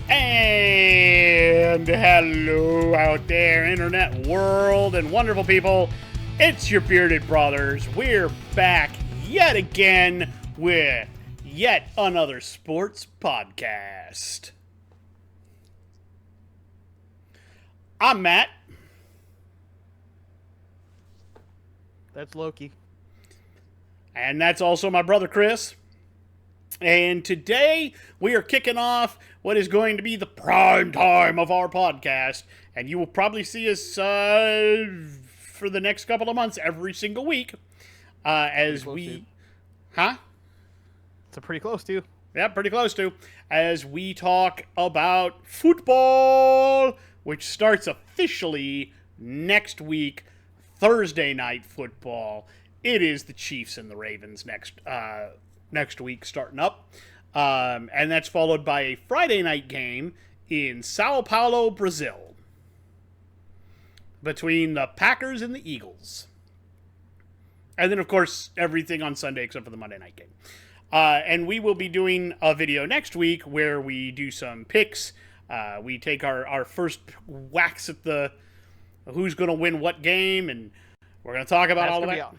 And hello out there, internet world and wonderful people. It's your bearded brothers. We're back yet again with yet another sports podcast. I'm Matt. That's Loki. And that's also my brother Chris. And today we are kicking off what is going to be the prime time of our podcast. And you will probably see us for the next couple of months every single week. As we... Huh? It's pretty close to. Yeah, pretty close to. As we talk about football, which starts officially next week, Thursday night football. It is the Chiefs and the Ravens next week starting up. And that's followed by a Friday night game in Sao Paulo, Brazil, between the Packers and the Eagles. And then, of course, everything on Sunday except for the Monday night game. And we will be doing a video next week where we do some picks. We take our first whacks at the who's going to win what game, and we're going to talk about all of that.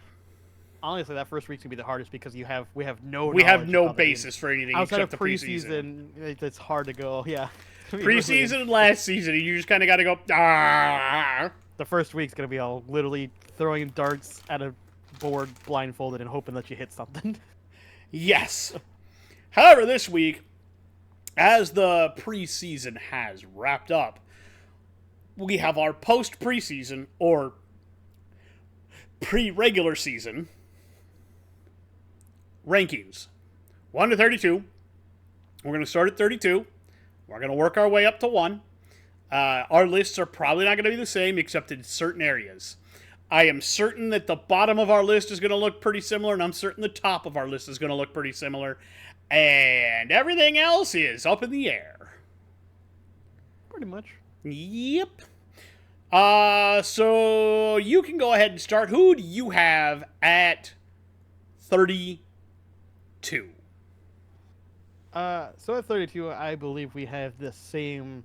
Honestly, that first week's gonna be the hardest because we have no basis for anything outside except of the preseason. It's hard to go. Yeah, preseason and last season, you just kind of got to go. Ah. The first week's gonna be all literally throwing darts at a board blindfolded and hoping that you hit something. Yes. However, this week, as the preseason has wrapped up, we have our post-preseason or pre-regular season rankings. 1 to 32. We're going to start at 32. We're going to work our way up to 1. Our lists are probably not going to be the same except in certain areas. I am certain that the bottom of our list is going to look pretty similar, and I'm certain the top of our list is going to look pretty similar. And everything else is up in the air. Pretty much. Yep. So you can go ahead and start. Who do you have at 32? So at 32, I believe we have the same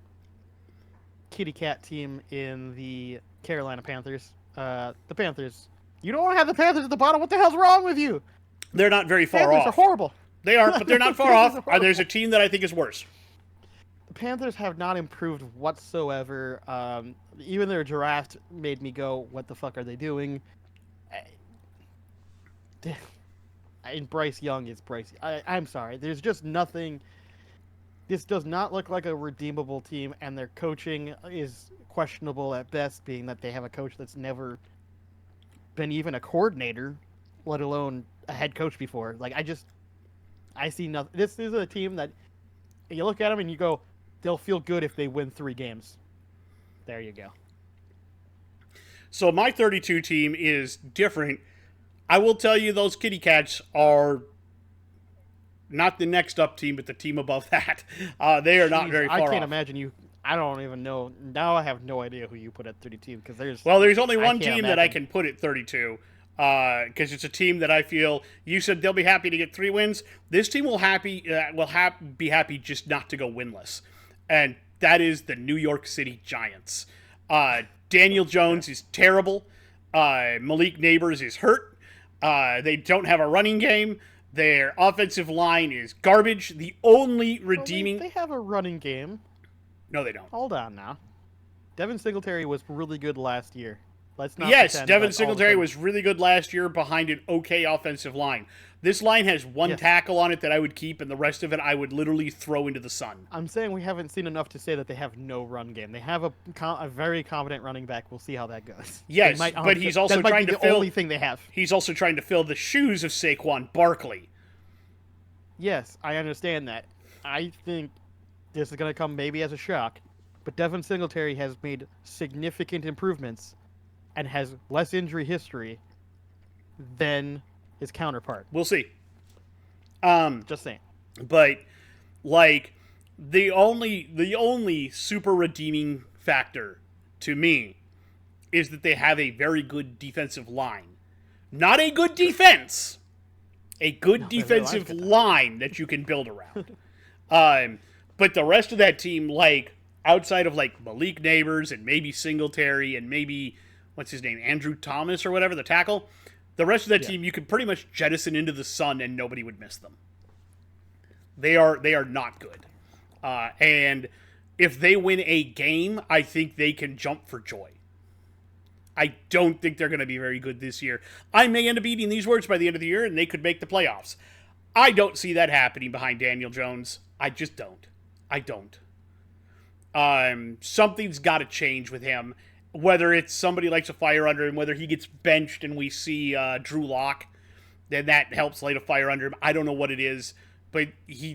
kitty cat team in the Carolina Panthers. The Panthers. You don't have the Panthers at the bottom. What the hell's wrong with you? They're not very far Panthers off. are horrible. They are, but they're not far off. There's a team that I think is worse. The Panthers have not improved whatsoever. Even their draft made me go, what the fuck are they doing? And Bryce Young is Bryce. I'm sorry. There's just nothing. This does not look like a redeemable team, and their coaching is questionable at best, being that they have a coach that's never been even a coordinator, let alone a head coach before. I see nothing. This is a team that you look at them and you go, they'll feel good if they win 3 games. There you go. So my 32 team is different. I will tell you those kitty cats are not the next up team, but the team above that. They are not very far off. I can't imagine you. I don't even know. Now I have no idea who you put at 32 because there's only one team that I can put at 32. Because it's a team that I feel you said they'll be happy to get 3 wins. This team will be happy just not to go winless, and that is the New York City Giants. Daniel Jones is terrible. Malik Neighbors is hurt. They don't have a running game. Their offensive line is garbage. The only redeeming... They have a running game. No, they don't. Hold on now. Devin Singletary was really good last year. Let's not Yes, Devin Singletary was really good last year behind an okay offensive line. This line has one tackle on it that I would keep, and the rest of it I would literally throw into the sun. I'm saying we haven't seen enough to say that they have no run game. They have a very competent running back. We'll see how that goes. Yes, but he's also trying to fill... the only thing they have. He's also trying to fill the shoes of Saquon Barkley. Yes, I understand that. I think this is going to come maybe as a shock, but Devin Singletary has made significant improvements and has less injury history than his counterpart. We'll see. Just saying. But the only super redeeming factor to me is that they have a very good defensive line. Not a good defense. A good defensive line that you can build around. But the rest of that team, like, outside of, like, Malik Neighbors and maybe Singletary and maybe, what's his name, Andrew Thomas or whatever, the tackle, the rest of that team you could pretty much jettison into the sun and nobody would miss them. They are not good. And if they win a game, I think they can jump for joy. I don't think they're going to be very good this year. I may end up eating these words by the end of the year, and they could make the playoffs. I don't see that happening behind Daniel Jones. I just don't. I don't. Something's got to change with him. Whether it's somebody likes a fire under him, whether he gets benched and we see Drew Lock, then that helps light a fire under him. I don't know what it is, but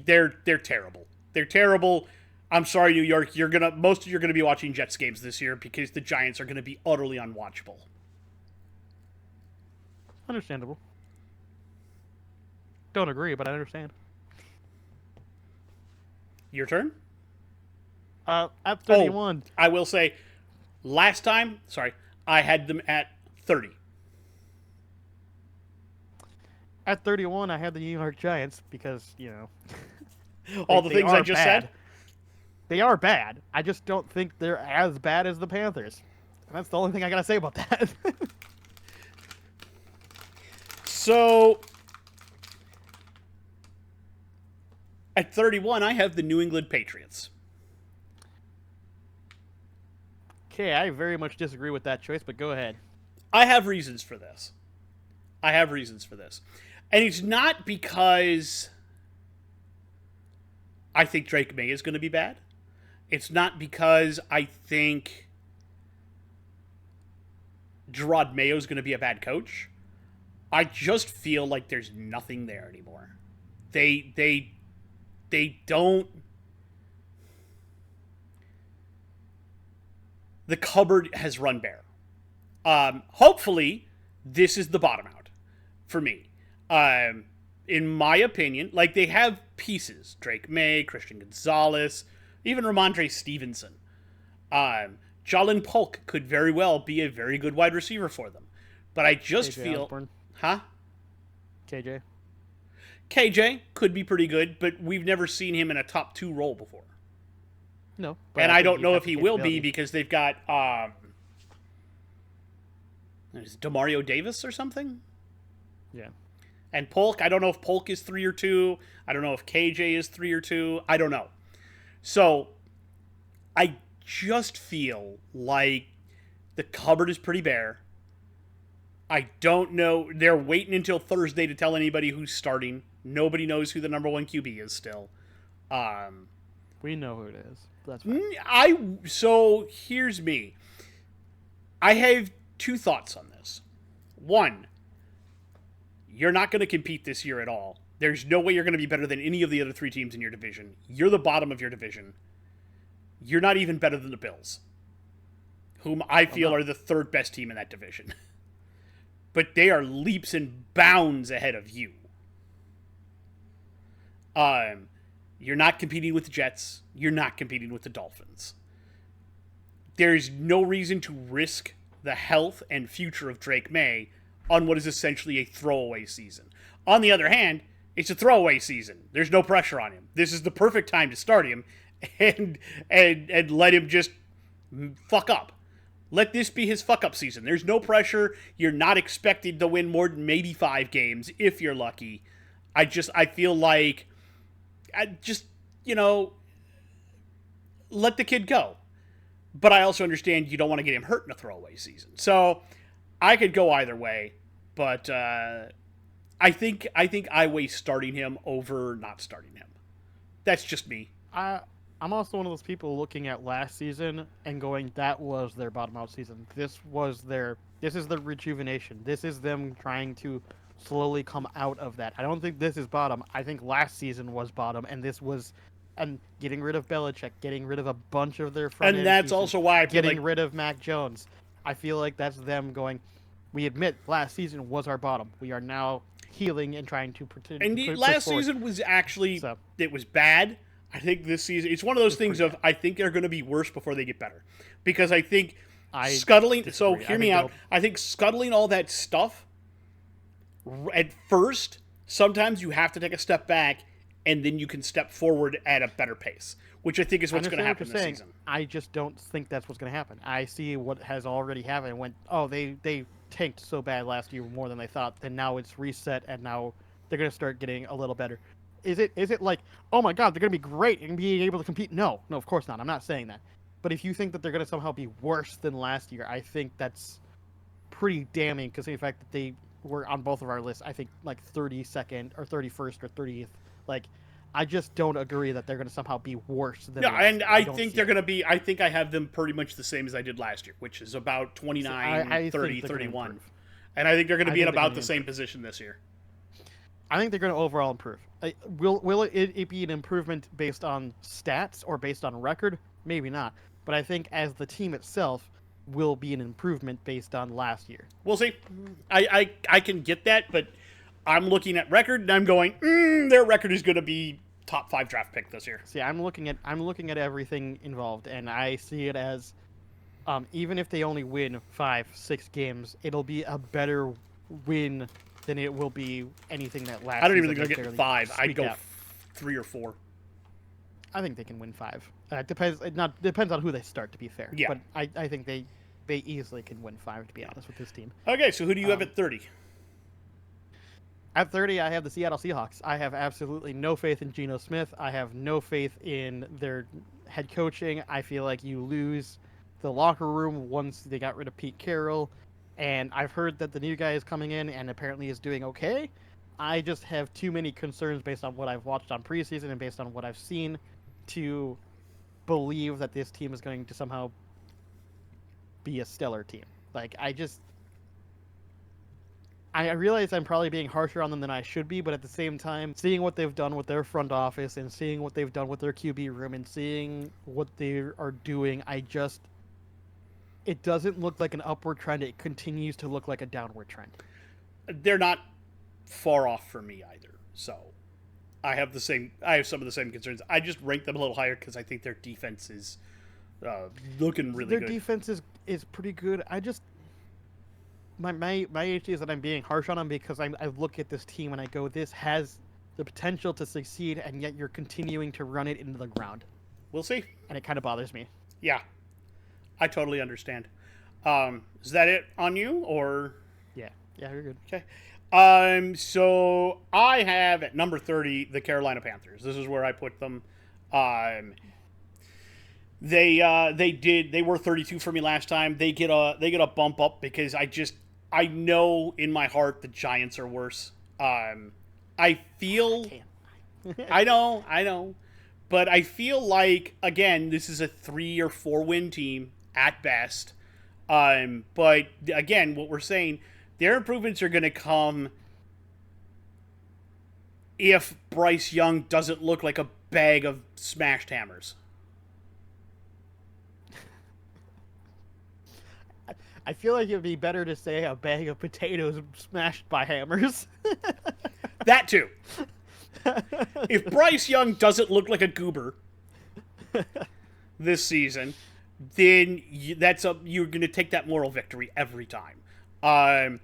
they're terrible. They're terrible. I'm sorry, New York. Most of you are gonna be watching Jets games this year because the Giants are gonna be utterly unwatchable. Understandable. Don't agree, but I understand. Your turn. At 31. I will say, last time, I had them at 30. At 31, I had the New York Giants because, All the things I just said. They are bad. I just don't think they're as bad as the Panthers. And that's the only thing I gotta say about that. So, at 31, I have the New England Patriots. Okay, I very much disagree with that choice, but go ahead. I have reasons for this. And it's not because I think Drake May is going to be bad. It's not because I think Gerard Mayo is going to be a bad coach. I just feel like there's nothing there anymore. They don't. The cupboard has run bare. Hopefully, this is the bottom out for me. In my opinion, like they have pieces: Drake May, Christian Gonzalez, even Ramondre Stevenson. Jalen Polk could very well be a very good wide receiver for them. But I just feel... Osborne. Huh? KJ. KJ could be pretty good, but we've never seen him in a top 2 role before. No. And I don't know if he will be because they've got... is it Demario Davis or something? Yeah. And Polk, I don't know if Polk is 3 or 2. I don't know if KJ is 3 or 2. I don't know. So, I just feel like the cupboard is pretty bare. I don't know. They're waiting until Thursday to tell anybody who's starting. Nobody knows who the number 1 QB is still. We know who it is. That's fine. So, here's me. I have 2 thoughts on this. 1, you're not going to compete this year at all. There's no way you're going to be better than any of the other 3 teams in your division. You're the bottom of your division. You're not even better than the Bills, whom I feel are the 3rd best team in that division. But they are leaps and bounds ahead of you. You're not competing with the Jets. You're not competing with the Dolphins. There's no reason to risk the health and future of Drake May on what is essentially a throwaway season. On the other hand, it's a throwaway season. There's no pressure on him. This is the perfect time to start him and let him just fuck up. Let this be his fuck up season. There's no pressure. You're not expected to win more than maybe 5 games if you're lucky. I feel like let the kid go. But I also understand you don't want to get him hurt in a throwaway season. So I could go either way, but I think I weigh starting him over not starting him. That's just me. I'm also one of those people looking at last season and going, that was their bottom out season. This is the rejuvenation. This is them trying to slowly come out of that. I don't think this is bottom. I think last season was bottom, and this was getting rid of Belichick, getting rid of a bunch of their front and that's pieces, also why I feel getting rid of Mac Jones. I feel like that's them going, we admit last season was our bottom. We are now healing and trying to pretend. And last season was actually, it was bad. I think this season, it's one of those things of, I think they're going to be worse before they get better. Because I think scuttling, so hear me out, I think scuttling all that stuff, at first, sometimes you have to take a step back and then you can step forward at a better pace, which I think is I what's going to understand what happen you're this saying. season. I just don't think that's what's going to happen. I see what has already happened. Went, oh, they tanked so bad last year more than they thought. Then now it's reset, and now they're going to start getting a little better. Is it like, oh my God, they're going to be great and being able to compete? No, no, of course not. I'm not saying that. But if you think that they're going to somehow be worse than last year, I think that's pretty damning because the fact that they were on both of our lists, I think like 32nd or 31st or 30th. Like, I just don't agree that they're going to somehow be worse than No, last and year. I Don't think see they're it. going to be, I think I have them pretty much the same as I did last year, which is about See, 29, I 30, think they're going to 31. improve. And I think they're going to I be in think they're about going the to same improve. position this year. I think they're going to overall improve. Will it be an improvement based on stats or based on record? Maybe not. But I think as the team itself will be an improvement based on last year. We'll see. I can get that, but I'm looking at record and I'm going, their record is going to be top 5 draft pick this year. See, I'm looking at everything involved, and I see it as even if they only win 5, 6 games, it'll be a better win than it will be anything that last I don't even season think they they'll get barely 5. I'd squeaked go out. 3 or 4. I think they can win 5. It depends. It not depends on who they start. To be fair, Yeah. but I think they easily can win 5. To be honest with this team. Okay, so who do you have Um, at 30? At 30, I have the Seattle Seahawks. I have absolutely no faith in Geno Smith. I have no faith in their head coaching. I feel like you lose the locker room once they got rid of Pete Carroll. And I've heard that the new guy is coming in and apparently is doing okay. I just have too many concerns based on what I've watched on preseason and based on what I've seen to believe that this team is going to somehow be a stellar team. Like, I realize I'm probably being harsher on them than I should be, but at the same time, seeing what they've done with their front office and seeing what they've done with their QB room and seeing what they are doing, it doesn't look like an upward trend. It continues to look like a downward trend. They're not far off for me either. So I have some of the same concerns. I just rank them a little higher because I think their defense is looking really Their good. defense is pretty good. My issue is that I'm being harsh on them because I look at this team and I go, this has the potential to succeed, and yet you're continuing to run it into the ground, We'll see. and it kind of bothers me. Yeah, I totally understand. Is that it on you or Yeah, you're good. okay? So I have at number 30 the Carolina Panthers. This is where I put them. Um, they were 32 for me last time. They get a bump up because I know in my heart the Giants are worse. I feel I know, but I feel like again this is a 3 or 4 win team at best. But again, what we're saying, their improvements are going to come if Bryce Young doesn't look like a bag of smashed hammers. I feel like it would be better to say a bag of potatoes smashed by hammers. That too. If Bryce Young doesn't look like a goober this season, then you're going to take that moral victory every time.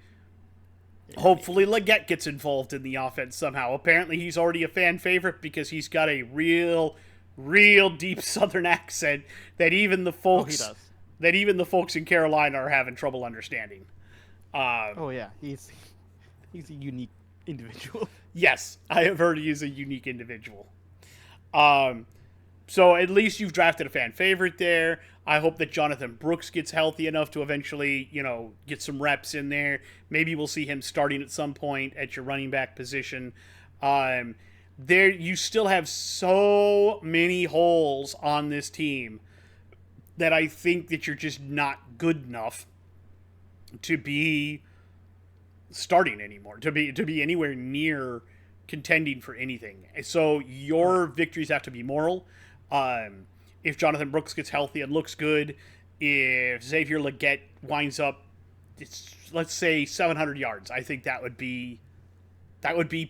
Hopefully Leggett gets involved in the offense somehow. Apparently he's already a fan favorite because he's got a real deep Southern accent that even the folks he does. that even the folks in Carolina are having trouble understanding. Oh yeah, he's a unique individual. Yes, I have heard he is a unique individual. So at least you've drafted a fan favorite there. I hope that Jonathan Brooks gets healthy enough to eventually, get some reps in there. Maybe we'll see him starting at some point at your running back position. There, you still have so many holes on this team that I think that you're just not good enough to be starting anymore, to be anywhere near contending for anything. So your victories have to be moral. If Jonathan Brooks gets healthy and looks good, if Xavier Leggett winds up, let's say 700 yards, I think that would be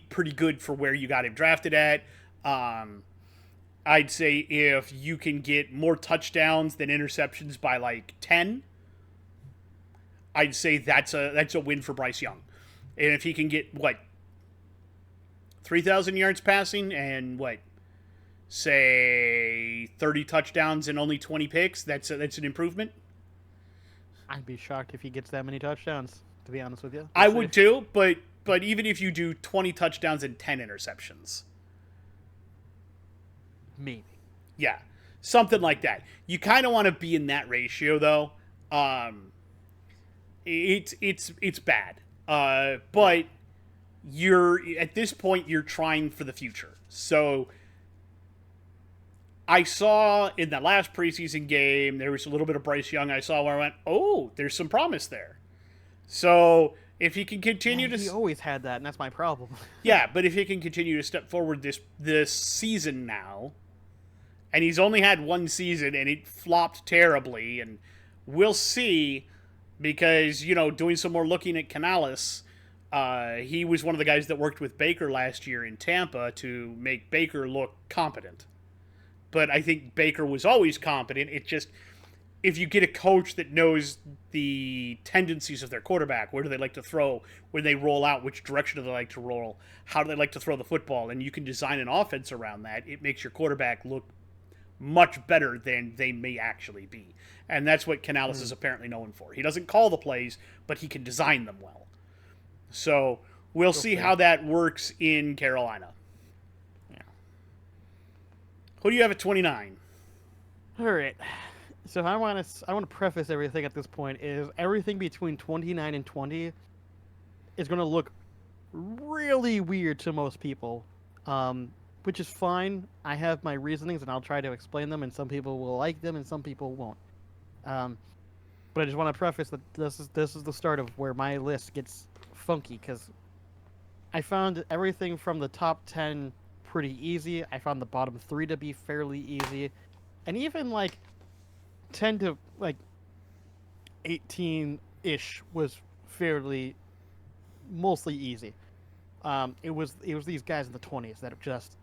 pretty good for where you got him drafted at. I'd say if you can get more touchdowns than interceptions by like 10, I'd say that's a win for Bryce Young. And if he can get 3,000 yards passing and what? Say 30 touchdowns and only 20 picks. That's an improvement. I'd be shocked if he gets that many touchdowns, to be honest with you. I would too, but even if you do 20 touchdowns and 10 interceptions. Maybe. Yeah. Something like that. You kind of want to be in that ratio though. It's bad. But you're at this point you're trying for the future. So I saw in the last preseason game there was a little bit of Bryce Young I saw where I went, "Oh, there's some promise there." So if he can continue to, he always had that, and that's my problem. yeah, but if he can continue to step forward this season now, and he's only had one season and it flopped terribly, and we'll see because doing some more looking at Canales, he was one of the guys that worked with Baker last year in Tampa to make Baker look competent. But I think Baker was always competent. It just, if you get a coach that knows the tendencies of their quarterback, where do they like to throw, when they roll out, which direction do they like to roll, how do they like to throw the football, and you can design an offense around that, it makes your quarterback look much better than they may actually be. And that's what Canales is apparently known for. He doesn't call the plays, but he can design them well. So we'll see how that works in Carolina. Who do you have at 29? All right. So I want to preface everything at this point is everything between 29 and 20 is going to look really weird to most people, which is fine. I have my reasonings and I'll try to explain them, and some people will like them and some people won't. But I just want to preface that this is the start of where my list gets funky, because I found everything from the top 10 pretty easy. I found the bottom 3 to be fairly easy, and even 10 to 18-ish was fairly mostly easy. It was these guys in the 20s that just,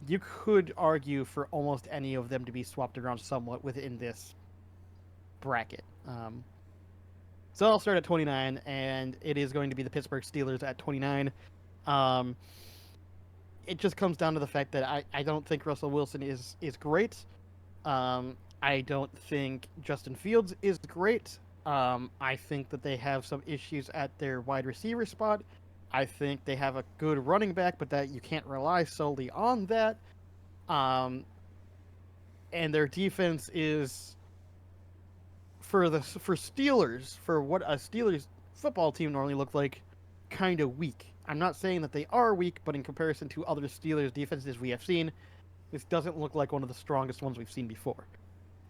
you could argue for almost any of them to be swapped around somewhat within this bracket. So I'll start at 29, and it is going to be the Pittsburgh Steelers at 29. It just comes down to the fact that I don't think Russell Wilson is great. I don't think Justin Fields is great. I think that they have some issues at their wide receiver spot. I think they have a good running back, but that you can't rely solely on that. And their defense is, for Steelers, for what a Steelers football team normally look like, kind of weak. I'm not saying that they are weak, but in comparison to other Steelers defenses we have seen, this doesn't look like one of the strongest ones we've seen before.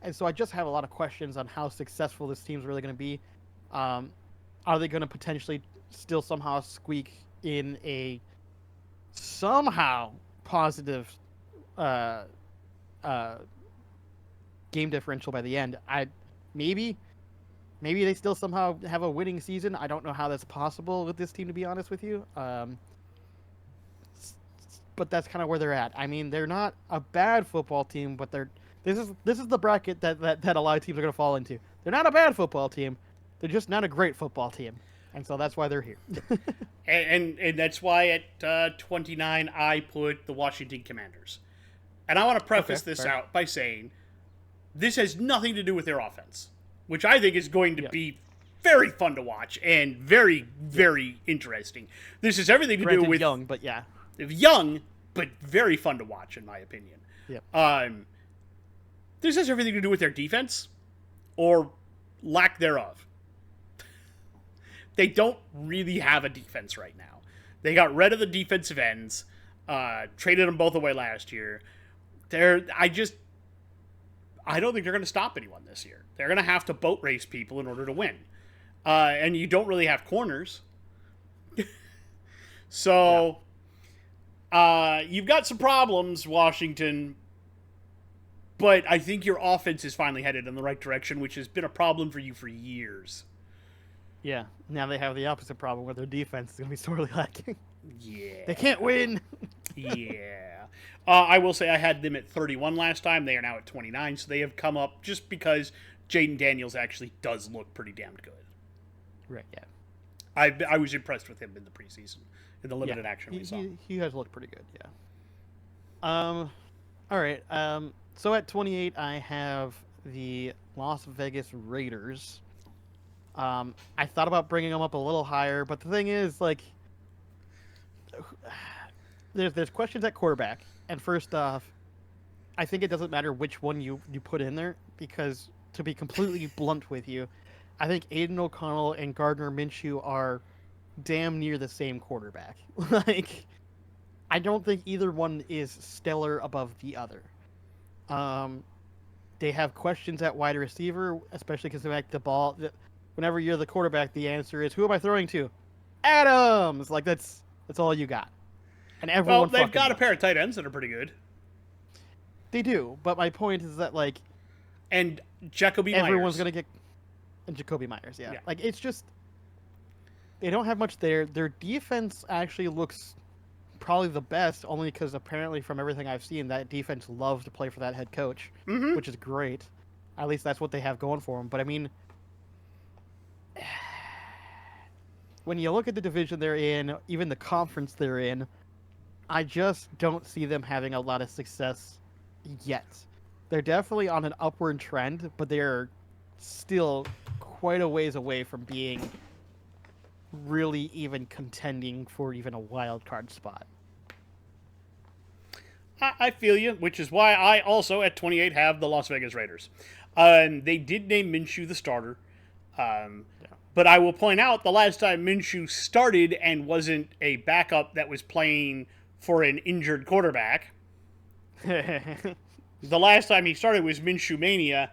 And so I just have a lot of questions on how successful this team's really going to be. Are they going to potentially still somehow squeak in a somehow positive game differential by the end? Maybe they still somehow have a winning season. I don't know how that's possible with this team, to be honest with you. But that's kind of where they're at. I mean, they're not a bad football team, but this is the bracket that a lot of teams are going to fall into. They're not a bad football team. They're just not a great football team. And so that's why they're here. and that's why at 29 I put the Washington Commanders. And I want to preface this out by saying this has nothing to do with their offense, which I think is going to be very fun to watch and very, very interesting. This has everything to do with young, but very fun to watch, in my opinion. Yeah. This has everything to do with their defense or lack thereof. They don't really have a defense right now. They got rid of the defensive ends, traded them both away last year. I don't think they're going to stop anyone this year. They're going to have to boat race people in order to win. And you don't really have corners. So, you've got some problems, Washington. But I think your offense is finally headed in the right direction, which has been a problem for you for years. Yeah. Now they have the opposite problem where their defense is going to be sorely lacking. Yeah. They can't win. Yeah. I will say I had them at 31 last time. They are now at 29, so they have come up just because Jaden Daniels actually does look pretty damn good. Right, yeah. I was impressed with him in the preseason, in the limited action we saw. He has looked pretty good, yeah. All right. So at 28, I have the Las Vegas Raiders. I thought about bringing them up a little higher, but the thing is, like, there's questions at quarterback, and first off, I think it doesn't matter which one you put in there, because to be completely blunt with you, I think Aiden O'Connell and Gardner Minshew are damn near the same quarterback. Like, I don't think either one is stellar above the other. They have questions at wide receiver, especially because they like the ball. Whenever you're the quarterback, the answer is, "Who am I throwing to?" Adams. Like that's all you got. And everyone. Well, they've got a pair of tight ends that are pretty good. They do, but my point is that like, and Jacoby Myers. Everyone's gonna get, and Jacoby Myers, yeah. Like it's just they don't have much there. Their defense actually looks probably the best, only because apparently from everything I've seen, that defense loves to play for that head coach, which is great. At least that's what they have going for them. But I mean, when you look at the division they're in, even the conference they're in, I just don't see them having a lot of success yet. They're definitely on an upward trend, but they're still quite a ways away from being really even contending for even a wild card spot. I feel you, which is why I also, at 28, have the Las Vegas Raiders. They did name Minshew the starter. But I will point out, the last time Minshew started and wasn't a backup that was playing for an injured quarterback, the last time he started was Minshew Mania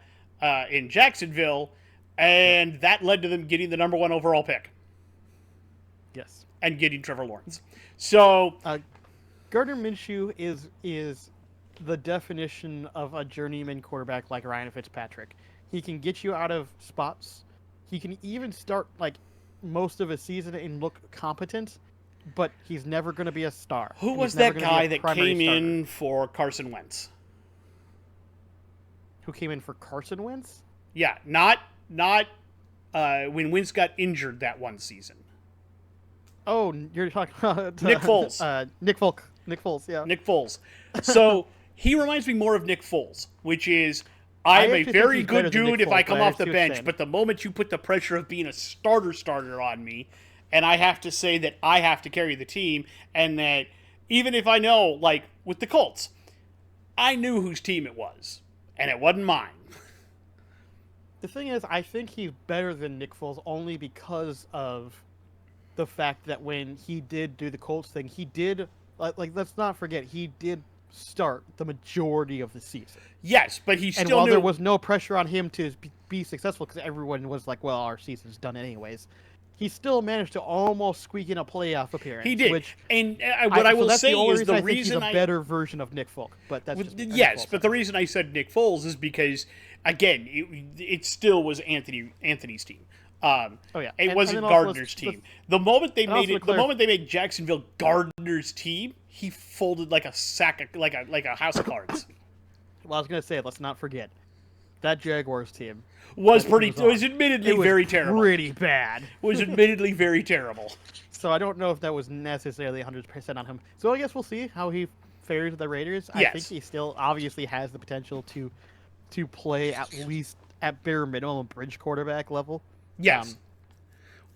in Jacksonville, and that led to them getting the number 1 overall pick. Yes. And getting Trevor Lawrence. So Gardner Minshew is the definition of a journeyman quarterback like Ryan Fitzpatrick. He can get you out of spots. He can even start like most of a season and look competent, but he's never going to be a star. Who was that guy that came in for Carson Wentz? Who came in for Carson Wentz? Yeah, not when Wentz got injured that one season. Oh, you're talking about Nick Foles. Nick Foles, yeah. Nick Foles. So he reminds me more of Nick Foles, which is I'm a very good dude if I come off the bench, but the moment you put the pressure of being a starter on me, and I have to say that I have to carry the team, and that even if I know, like with the Colts, I knew whose team it was, and it wasn't mine. The thing is, I think he's better than Nick Foles only because of the fact that when he did do the Colts thing, he did, like let's not forget, he did start the majority of the season. Yes, but he still and while there was no pressure on him to be successful because everyone was like, well, our season's done anyways, he still managed to almost squeak in a playoff appearance. He did. Which what I will say is the reason he's a better version of Nick Folk. But that's just yes, but the reason I said Nick Foles is because, again, it still was Anthony's team. It wasn't Gardner's team. The moment they made Jacksonville Gardner's team, he folded like a house of cards. Well, I was gonna say, let's not forget that Jaguars team was admittedly very terrible. Pretty bad. Was admittedly very terrible. So I don't know if that was necessarily 100% on him. So I guess we'll see how he fares with the Raiders. I think he still obviously has the potential to play at least at bare minimum a bridge quarterback level. Yes.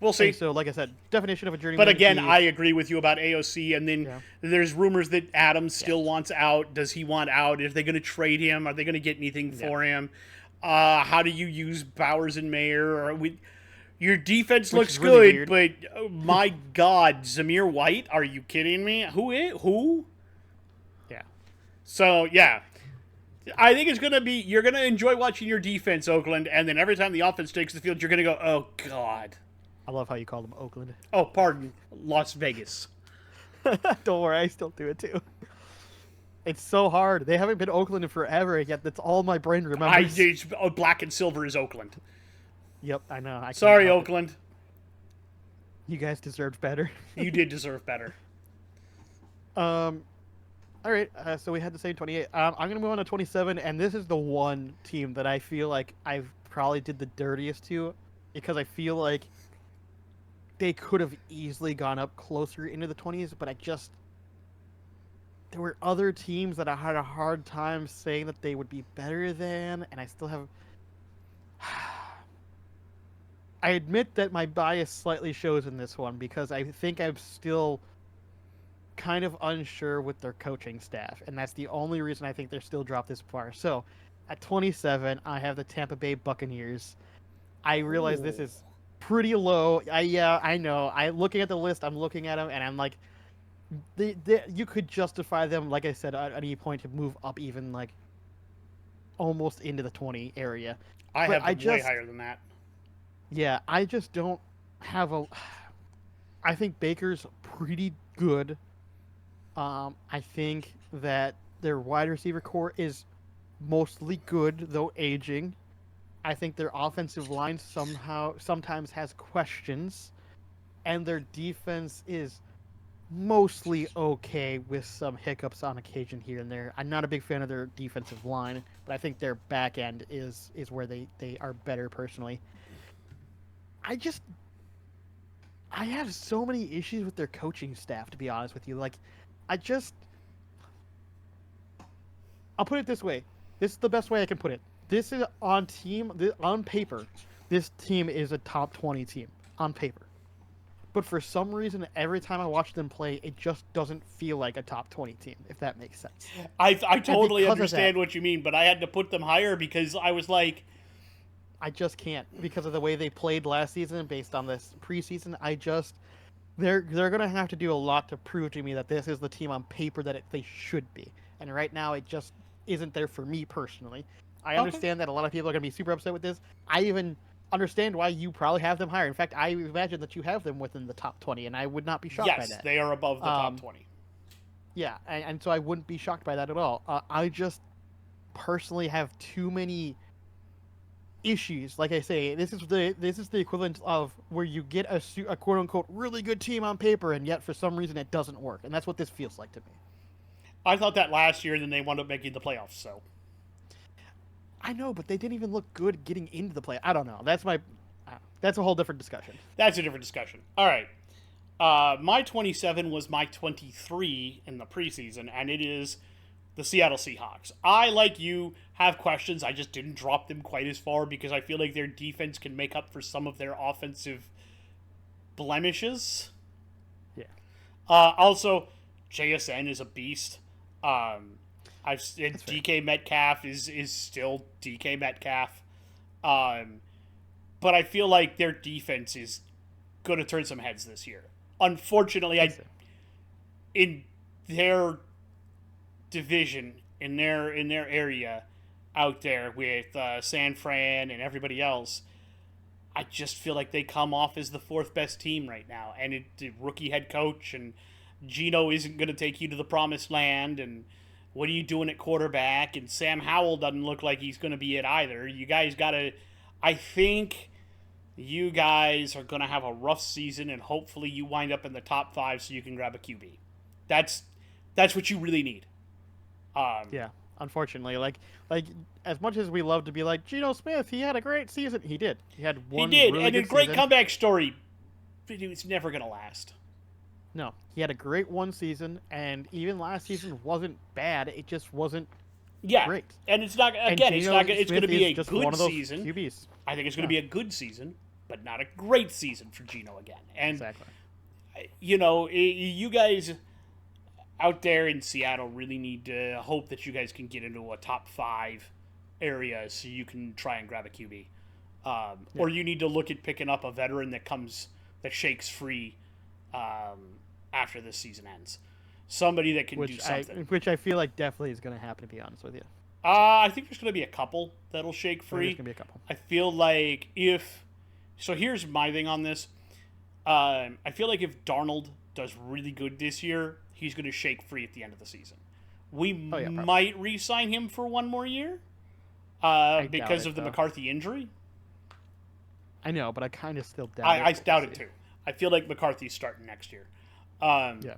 We'll see. So, like I said, definition of a journeyman. But again, I agree with you about AOC. And then there's rumors that Adams still wants out. Does he want out? Are they going to trade him? Are they going to get anything for him? How do you use Bowers and Mayer? Your defense looks good, but my God, Zamir White? Are you kidding me? Who? Yeah. So, yeah. I think it's going to be, you're going to enjoy watching your defense, Oakland, and then every time the offense takes the field, you're going to go, oh, God. I love how you call them Oakland. Oh, pardon. Las Vegas. Don't worry, I still do it too. It's so hard. They haven't been Oakland in forever, yet that's all my brain remembers. Black and silver is Oakland. Yep, I know. Sorry, Oakland. You guys deserved better. You did deserve better. All right, so we had the same 28. I'm going to move on to 27, and this is the one team that I feel like I've probably did the dirtiest to, because I feel like they could have easily gone up closer into the 20s, but there were other teams that I had a hard time saying that they would be better than, and I still have. I admit that my bias slightly shows in this one because I think I'm still kind of unsure with their coaching staff, and that's the only reason I think they're still dropped this far. So, at 27, I have the Tampa Bay Buccaneers. I realize this Ooh. is pretty low. I know. I looking at the list, I'm looking at them, and I'm like, you could justify them, like I said, at any point to move up even like almost into the 20 area. I But have them way higher than that. yeah, I just don't have a. I think Baker's pretty good. I think that their wide receiver core is mostly good, though aging. I think their offensive line sometimes has questions, and their defense is mostly okay with some hiccups on occasion here and there. I'm not a big fan of their defensive line, but I think their back end is where they are better personally. I just I have so many issues with their coaching staff, to be honest with you. Like, I just I'll put it this way. This is the best way I can put it. This is on paper. This team is a top 20 team on paper. But for some reason, every time I watch them play, it just doesn't feel like a top 20 team, if that makes sense. I totally because of understand that- what you mean, but I had to put them higher because I was like, I just can't because of the way they played last season based on this preseason. They're going to have to do a lot to prove to me that this is the team on paper that they should be. And right now, it just isn't there for me personally. I Okay. understand that a lot of people are going to be super upset with this. I even understand why you probably have them higher. In fact, I imagine that you have them within the top 20, and I would not be shocked by yes, that. they are above the top 20. Yeah, and so I wouldn't be shocked by that at all. I just personally have too many issues. Like I say, this is the equivalent of where you get a quote unquote really good team on paper, and yet for some reason it doesn't work, and that's what this feels like to me. I thought that last year, and then they wound up making the playoffs, so. I know, but they didn't even look good getting into the play. I don't know. That's a whole different discussion. That's a different discussion. All right. My 27 was my 23 in the preseason, and it is the Seattle Seahawks. I, like you, have questions. I just didn't drop them quite as far because I feel like their defense can make up for some of their offensive blemishes. Yeah. Also, JSN is a beast. I've said That's fair. DK Metcalf is still DK Metcalf. But I feel like their defense is going to turn some heads this year. Unfortunately, in their division, in their area out there with San Fran and everybody else, I just feel like they come off as the fourth best team right now. And the rookie head coach and Gino isn't going to take you to the promised land. And what are you doing at quarterback? And Sam Howell doesn't look like he's going to be it either. You guys got to... I think you guys are going to have a rough season, and hopefully you wind up in the top 5 so you can grab a QB. That's what you really need. Yeah, unfortunately, like as much as we love to be like Geno Smith, he had a great season. He did. He had one. He did, really and a good great season. comeback story. But it's never going to last. No, he had a great one season, and even last season wasn't bad. It just wasn't Yeah, great. and it's not And again. It's Geno not. It's going to Smith be is a just good one of those season. QBs. I think it's going to be a good season, but not a great season for Geno again. And Exactly. you know, you guys out there in Seattle really need to hope that you guys can get into a top 5 area so you can try and grab a QB. Or you need to look at picking up a veteran that shakes free after this season ends. Somebody that can do something. Which I feel like definitely is going to happen. To be honest with you, I think there's going to be a couple that'll shake there's free. going to be a couple. I feel like so here's my thing on this. I feel like if Darnold does really good this year, he's going to shake free at the end of the season. We might re-sign him for one more year because of the McCarthy injury. I know, but I kind of still doubt I it. doubt it too. I feel like McCarthy's starting next year. Yeah.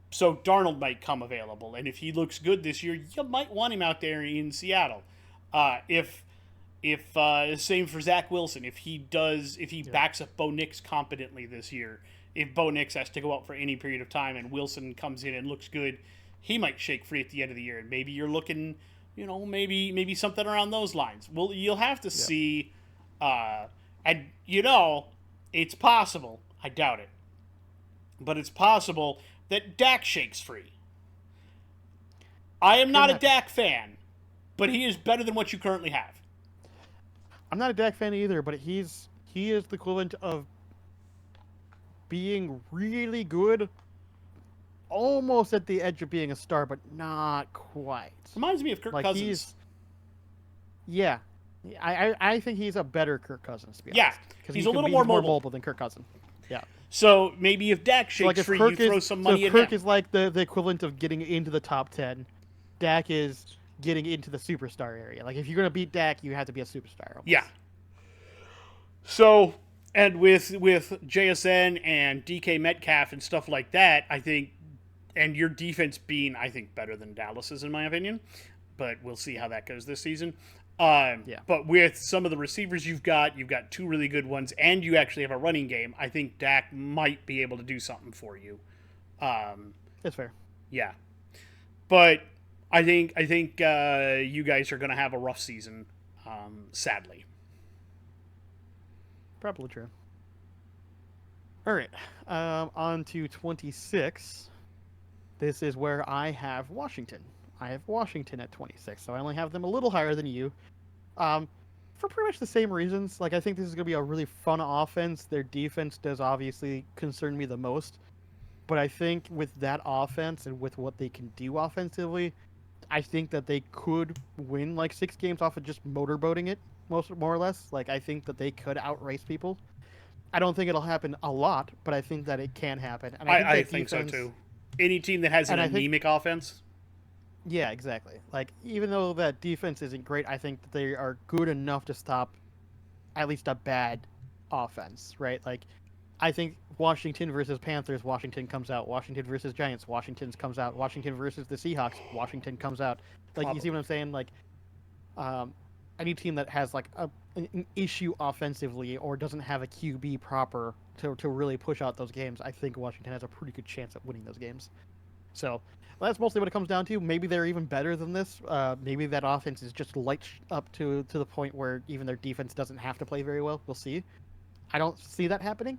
So Darnold might come available, and if he looks good this year, you might want him out there in Seattle. If If same for Zach Wilson, if he Yeah. backs up Bo Nix competently this year, if Bo Nix has to go out for any period of time and Wilson comes in and looks good, he might shake free at the end of the year, and maybe you're looking, maybe something around those lines. Well, you'll have to Yeah. see, and it's possible. I doubt it, but it's possible that Dak shakes free. I am Could not a happen. Dak fan, but he is better than what you currently have. I'm not a Dak fan either, but he is the equivalent of being really good, almost at the edge of being a star, but not quite. Reminds me of Kirk Like Cousins. yeah. I think he's a better Kirk Cousins, to be Yeah, honest, because he's a little more he's more mobile. mobile than Kirk Cousins. Yeah. So maybe if Dak So like shakes if free, you Kirk throw is some so money if at Kirk him. is like the equivalent of getting into the top 10, Dak is getting into the superstar area. Like if you're gonna beat Dak, you have to be a superstar. Almost. Yeah. So and with JSN and DK Metcalf and stuff like that, I think, and your defense being, I think, better than Dallas's in my opinion, but we'll see how that goes this season. Yeah. But with some of the receivers you've got two really good ones, and you actually have a running game. I think Dak might be able to do something for you. That's fair. Yeah, but I think you guys are going to have a rough season, sadly. Probably true. All right. On to 26. This is where I have Washington. I have Washington at 26, so I only have them a little higher than you. Um, for pretty much the same reasons. Like I think this is going to be a really fun offense. Their defense does obviously concern me the most, but I think with that offense and with what they can do offensively, I think that they could win like 6 games off of just motorboating it, more or less. Like I think that they could outrace people. I don't think it'll happen a lot, but I think that it can happen. And I that think so defense, too. Any team that has an and I think anemic offense, yeah, exactly. Like even though that defense isn't great, I think that they are good enough to stop at least a bad offense, right? Like I think Washington versus Panthers, Washington comes out. Washington versus Giants, Washington comes out. Washington versus the Seahawks, Washington comes out. Like you see probably. what I'm saying? Like um, any team that has like an issue offensively or doesn't have a QB proper to really push out those games, I think Washington has a pretty good chance at winning those games. So that's mostly what it comes down to. Maybe they're even better than this. Maybe that offense is just light up to the point where even their defense doesn't have to play very well. We'll see. I don't see that happening,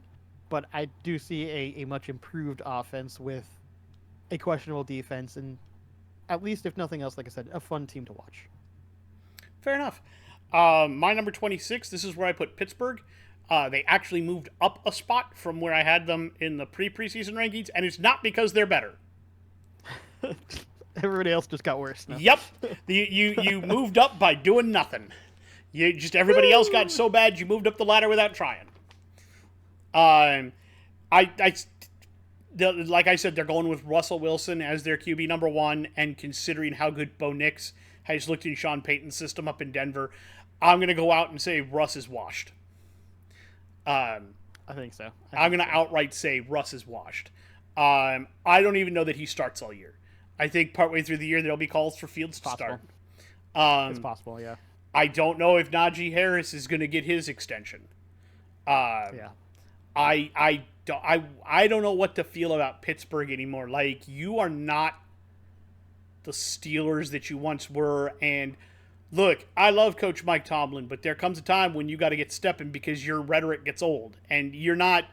but I do see a much improved offense with a questionable defense and at least, if nothing else, like I said, a fun team to watch. Fair enough. My number 26. This is where I put Pittsburgh. They actually moved up a spot from where I had them in the preseason rankings, and it's not because they're better. Everybody else just got worse. Now. Yep, you moved up by doing nothing. You just everybody else got so bad you moved up the ladder without trying. I like I said, they're going with Russell Wilson as their QB number one, and considering how good Bo Nix has looked in Sean Payton's system up in Denver, I'm going to go out and say Russ is washed. I think so. I'm going to outright say Russ is washed. I don't even know that he starts all year. I think partway through the year there'll be calls for Fields to start. It's possible, yeah. I don't know if Najee Harris is going to get his extension. Yeah. I don't know what to feel about Pittsburgh anymore. Like, you are not the Steelers that you once were. And look, I love Coach Mike Tomlin, but there comes a time when you got to get stepping because your rhetoric gets old, and you're not.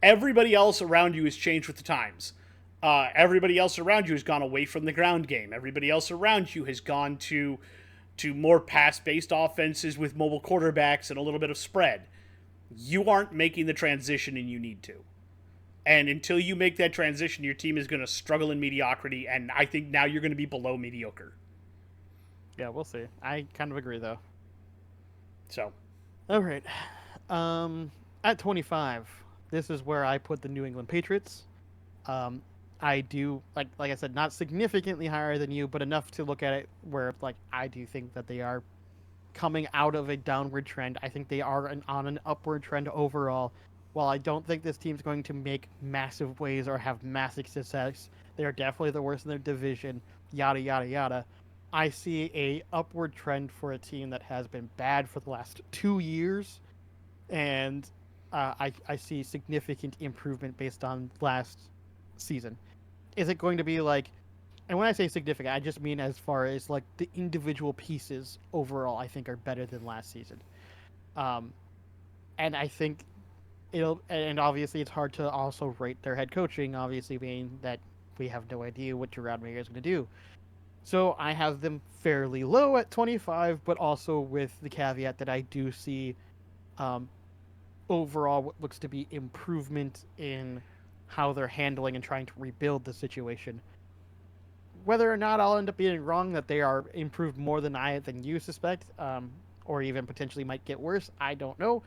Everybody else around you has changed with the times. Everybody else around you has gone away from the ground game. Everybody else around you has gone to more pass-based offenses with mobile quarterbacks and a little bit of spread. You aren't making the transition, and you need to. And until you make that transition, your team is going to struggle in mediocrity, and I think now you're going to be below mediocre. Yeah, we'll see. I kind of agree, though. So, All right. At 25, this is where I put the New England Patriots. I do, like I said, not significantly higher than you, but enough to look at it where, like, I do think that they are coming out of a downward trend. I think they are on an upward trend overall. While I don't think this team's going to make massive waves or have massive success, they are definitely the worst in their division, yada, yada, yada. I see a upward trend for a team that has been bad for the last 2 years, and I see significant improvement based on last season. Is it going to be like? And when I say significant, I just mean as far as like the individual pieces overall, I think are better than last season. Um, and I think it'll. And obviously, it's hard to also rate their head coaching. Obviously, being that we have no idea what Gerard Mayer is going to do. So I have them fairly low at 25, but also with the caveat that I do see um, overall what looks to be improvement in how they're handling and trying to rebuild the situation. Whether or not I'll end up being wrong that they are improved more than you suspect, or even potentially might get worse, I don't know.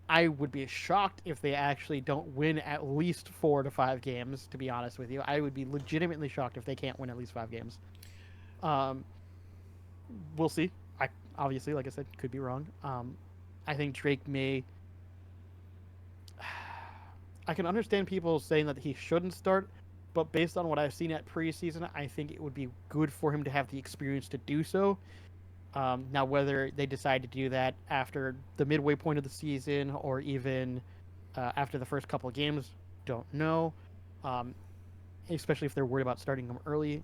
I would be shocked if they actually don't win at least 4 to 5 games. To be honest with you, I would be legitimately shocked if they can't win at least 5 games. Um, we'll see. I obviously, like I said, could be wrong. I think Drake may. I can understand people saying that he shouldn't start, but based on what I've seen at preseason, I think it would be good for him to have the experience to do so. Now, whether they decide to do that after the midway point of the season or even after the first couple of games, don't know. Um, Especially if they're worried about starting him early.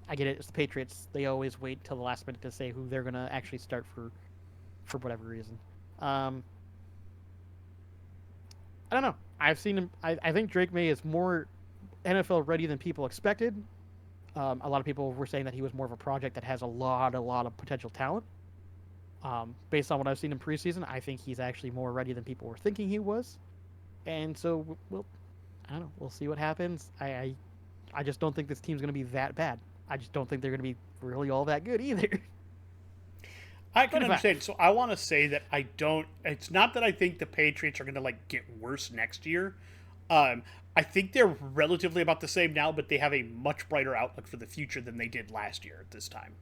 I get it. It's the Patriots. They always wait till the last minute to say who they're gonna actually start for whatever reason. Um, I don't know. I've seen him. I think Drake May is more NFL ready than people expected. A lot of people were saying that he was more of a project that has a lot of potential talent. Based on what I've seen in preseason, I think he's actually more ready than people were thinking he was. And so, well, I don't know. We'll see what happens. I just don't think this team's going to be that bad. I just don't think they're going to be really all that good either. I can 25. understand. So I want to say that I don't. It's not that I think the Patriots are going to like get worse next year. Um, I think they're relatively about the same now, but they have a much brighter outlook for the future than they did last year at this time.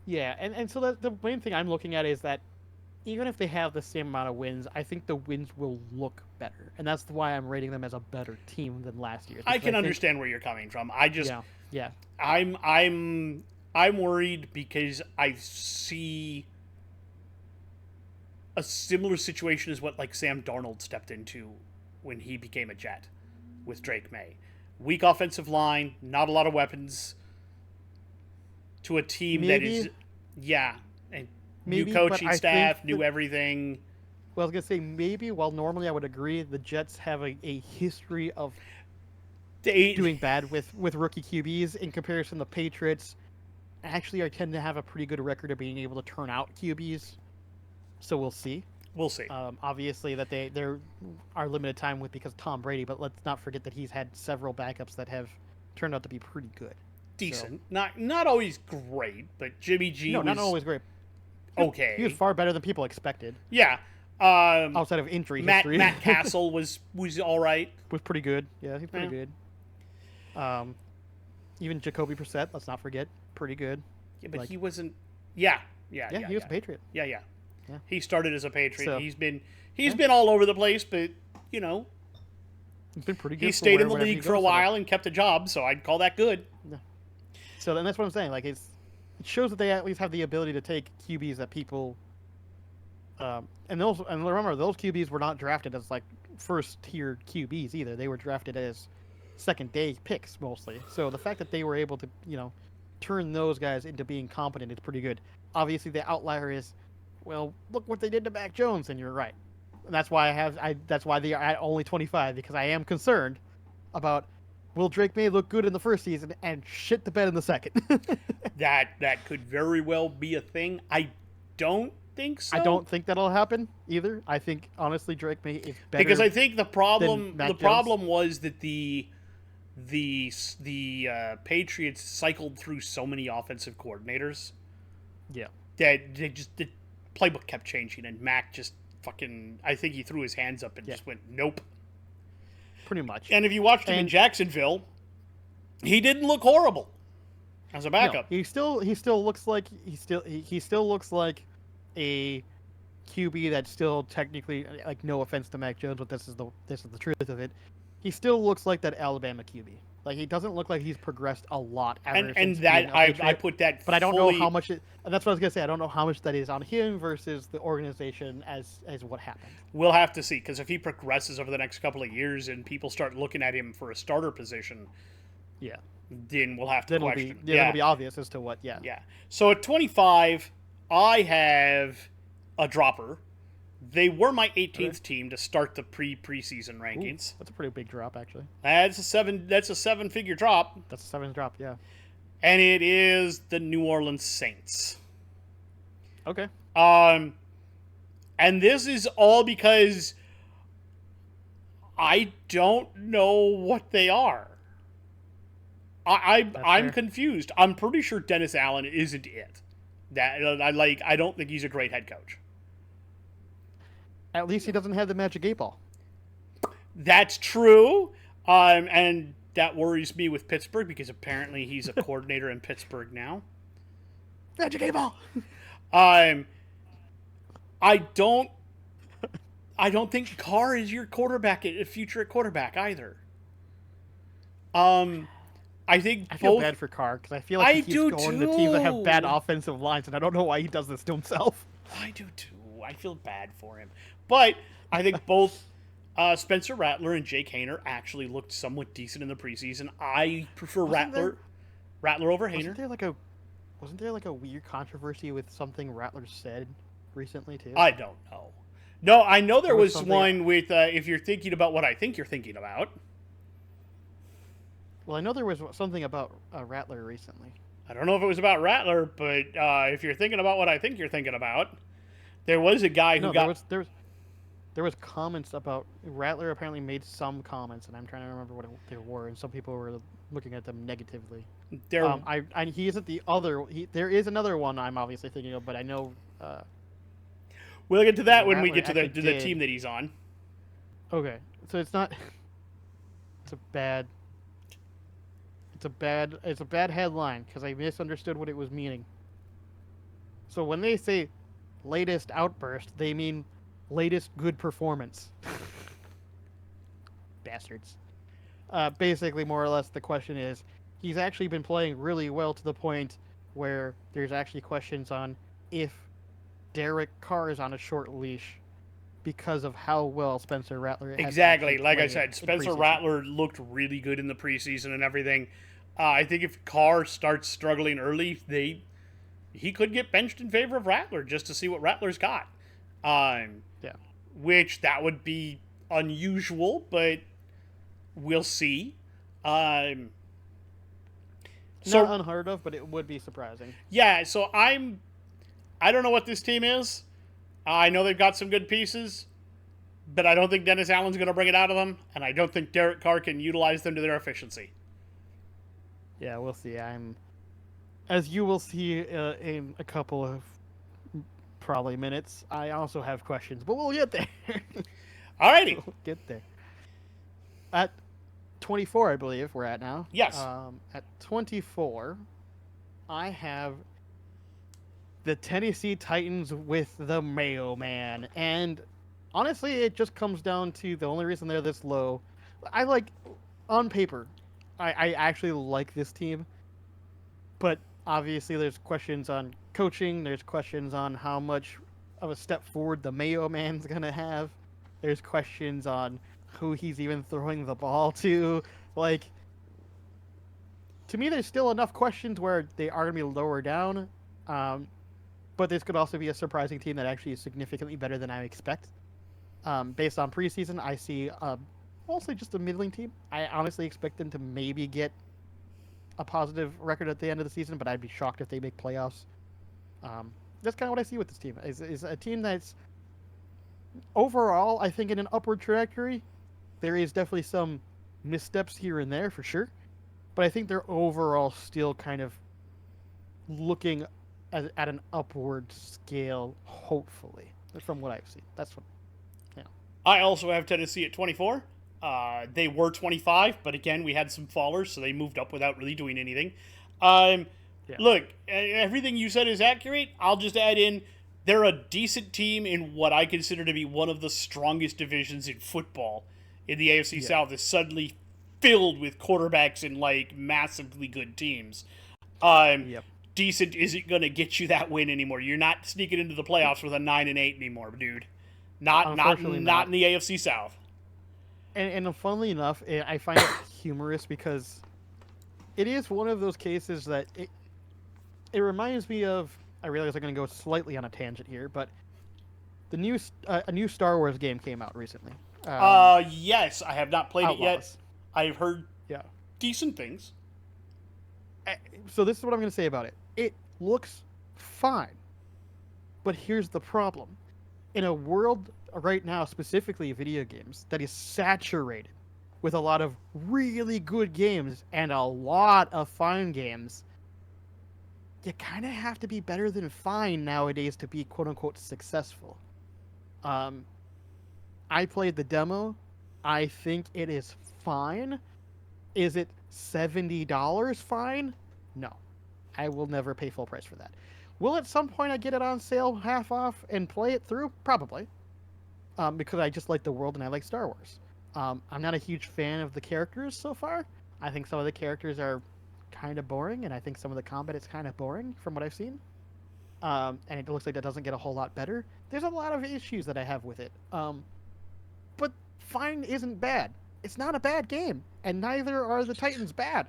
Yeah, and so the main thing I'm looking at is that even if they have the same amount of wins, I think the wins will look better, and that's why I'm rating them as a better team than last year. I can understand where you're coming from. I just Yeah, yeah, I'm I'm I'm worried because I see a similar situation as what like Sam Darnold stepped into when he became a Jet with Drake May. Weak offensive line, not a lot of weapons to a team that is maybe, yeah, and new maybe, but coaching I think staff, that. new everything. Well, I was gonna say maybe. While normally I would agree, the Jets have a history of They doing bad with rookie QBs in comparison to the Patriots. Actually, I tend to have a pretty good record of being able to turn out QBs. So we'll see. we'll see. Obviously, that there are limited time with because of Tom Brady, but let's not forget that he's had several backups that have turned out to be pretty good. So Decent, not always great, but Jimmy G no, not was always great. He was okay. far better than people expected Yeah. outside of injury Matt history. Matt Castle was all right. Was pretty good. Yeah, he's pretty Yeah. good. Um, Even Jacoby Brissett, let's not forget, pretty good. Yeah, but Like, he wasn't. Yeah, yeah, yeah, yeah, he was yeah, a Patriot. yeah, yeah. Yeah. He started as a Patriot. So He's yeah, been all over the place, but you know he's been pretty he good for stayed in the wherever he league for a goes. So while and kept a job, so I'd call that good. yeah. So then that's what I'm saying. Like it shows that they at least have the ability to take QBs that people and remember those QBs were not drafted as like first tier QBs either. They were drafted as second day picks mostly. So the fact that they were able to turn those guys into being competent is pretty good. Obviously, the outlier is, well, look what they did to Mac Jones, and you're right. And that's why that's why they are at only 25 because I am concerned about will Drake May look good in the first season and shit the bed in the second. That could very well be a thing. I don't think so. I don't think that'll happen either. I think honestly Drake May is better because I think the than Mac problem was that the Patriots cycled through so many offensive coordinators Yeah. that the playbook kept changing, and Mac just fucking. I think he threw his hands up and Yeah. just went nope. Pretty much. And if you watched him in Jacksonville, he didn't look horrible as a backup. No, he still looks like he still looks like a QB that's still technically, like, no offense to Mac Jones, but this is the truth of it. He still looks like that Alabama QB. Like he doesn't look like he's progressed a lot ever And since being that a Patriot. I put that But I don't know fully. how much it. And that's what I was gonna say. I don't know how much that is on him versus the organization as what happened. We'll have to see, because if he progresses over the next couple of years and people start looking at him for a starter position, Yeah. then we'll have to Then question. it'll be obvious as to what. Yeah. Yeah. So at 25, I have a dropper. They were my 18th team to start the preseason Ooh, rankings. that's a pretty big drop, actually. That's a seven. That's a seven-figure drop, That's a 7 drop. Yeah. and it is the New Orleans Saints. Okay. And this is all because I don't know what they are. I'm fair. confused. I'm pretty sure Dennis Allen isn't it. I don't think he's a great head coach. At least he doesn't have the magic 8 ball. That's true. And that worries me with Pittsburgh, because apparently he's a coordinator in Pittsburgh now. Magic 8 ball. I don't think Carr is your quarterback, a future quarterback either. I think I feel both. bad for Carr because I feel like he keeps going to teams that have bad too. offensive lines, and I don't know why he does this to himself. I do too. I feel bad for him, but I think both Spencer Rattler and Jake Haener actually looked somewhat decent in the preseason. I prefer Rattler over Haener. Wasn't there like a weird controversy with something Rattler said recently too? I don't know. No, I know there was something- one with if you're thinking about what I think you're thinking about. Well, I know there was something about Rattler recently. I don't know if it was about Rattler, but if you're thinking about what I think you're thinking about, there was a guy who there was comments about Rattler. Apparently made some comments, and I'm trying to remember what they were, and some people were looking at them negatively. there. He isn't the other. There is another one I'm obviously thinking of, but I know. We'll get to that when we Rattler get to the actually team that he's on. Okay, so it's not. It's a bad. It's a bad headline because I misunderstood what it was meaning. So when they say latest outburst, they mean latest good performance. Bastards. Basically, more or less, the question is he's actually been playing really well to the point where there's actually questions on if Derek Carr is on a short leash because of how well Spencer Rattler has Exactly. actually Like I played said, in Spencer preseason. Rattler looked really good in the preseason and everything. I think if Carr starts struggling early, he could get benched in favor of Rattler just to see what Rattler's got. Yeah. Which that would be unusual, but we'll see. Not unheard of, but it would be surprising. Yeah, so I don't know what this team is. I know they've got some good pieces, but I don't think Dennis Allen's going to bring it out of them, and I don't think Derek Carr can utilize them to their efficiency. Yeah, we'll see. As you will see in a couple of probably minutes, I also have questions, but we'll get there. Alrighty. We'll get there. At 24, I believe we're at now. Yes. At 24, I have the Tennessee Titans with the Mayo Man, and honestly, it just comes down to the only reason they're this low. I like on paper. I actually like this team, but obviously there's questions on coaching. There's questions on how much of a step forward the Mayo Man's gonna have. There's questions on who he's even throwing the ball to. Like, to me, there's still enough questions where they are gonna be lower down, but this could also be a surprising team that actually is significantly better than I expect. Based on preseason, I see mostly just a middling team. I honestly expect them to maybe get a positive record at the end of the season, but I'd be shocked if they make playoffs. That's kind of what I see with this team. Is a team that's overall, I think, in an upward trajectory. There is definitely some missteps here and there for sure, but I think they're overall still kind of looking at an upward scale, hopefully, from what I've seen. That's what. I also have Tennessee at 24. They were 25, but again, we had some fallers, so they moved up without really doing anything. Look, everything you said is accurate. I'll just add in, they're a decent team in what I consider to be one of the strongest divisions in football in the AFC South is suddenly filled with quarterbacks and like massively good teams. Um, Yep. Decent isn't gonna get you that win anymore. You're not sneaking into the playoffs with a 9-8 anymore, dude. Unfortunately Not not. in the AFC South. And funnily enough, I find it humorous because it is one of those cases that it reminds me of. I realize I'm going to go slightly on a tangent here, but a new Star Wars game came out recently. Yes, I have not played it yet. Outlaws. I've heard Yeah. decent things. So this is what I'm going to say about it. It looks fine, but here's the problem: in a world right now, specifically video games, that is saturated with a lot of really good games and a lot of fine games, you kind of have to be better than fine nowadays to be quote unquote successful. Um, I played the demo. I think it is fine. Is it $70 fine? No. I will never pay full price for that. Will at some point I get it on sale half off and play it through? Probably. Because I just like the world and I like Star Wars. I'm not a huge fan of the characters so far. I think some of the characters are kind of boring, and I think some of the combat is kind of boring from what I've seen. And it looks like that doesn't get a whole lot better. There's a lot of issues that I have with it. But fine isn't bad. It's not a bad game, and neither are the Titans bad.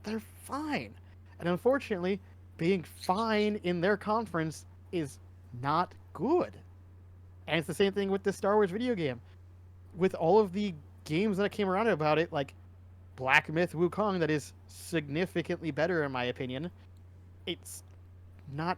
They're fine. And unfortunately, being fine in their conference is not good. And it's the same thing with the Star Wars video game. With all of the games that came around about it, like Black Myth Wukong, that is significantly better in my opinion, it's not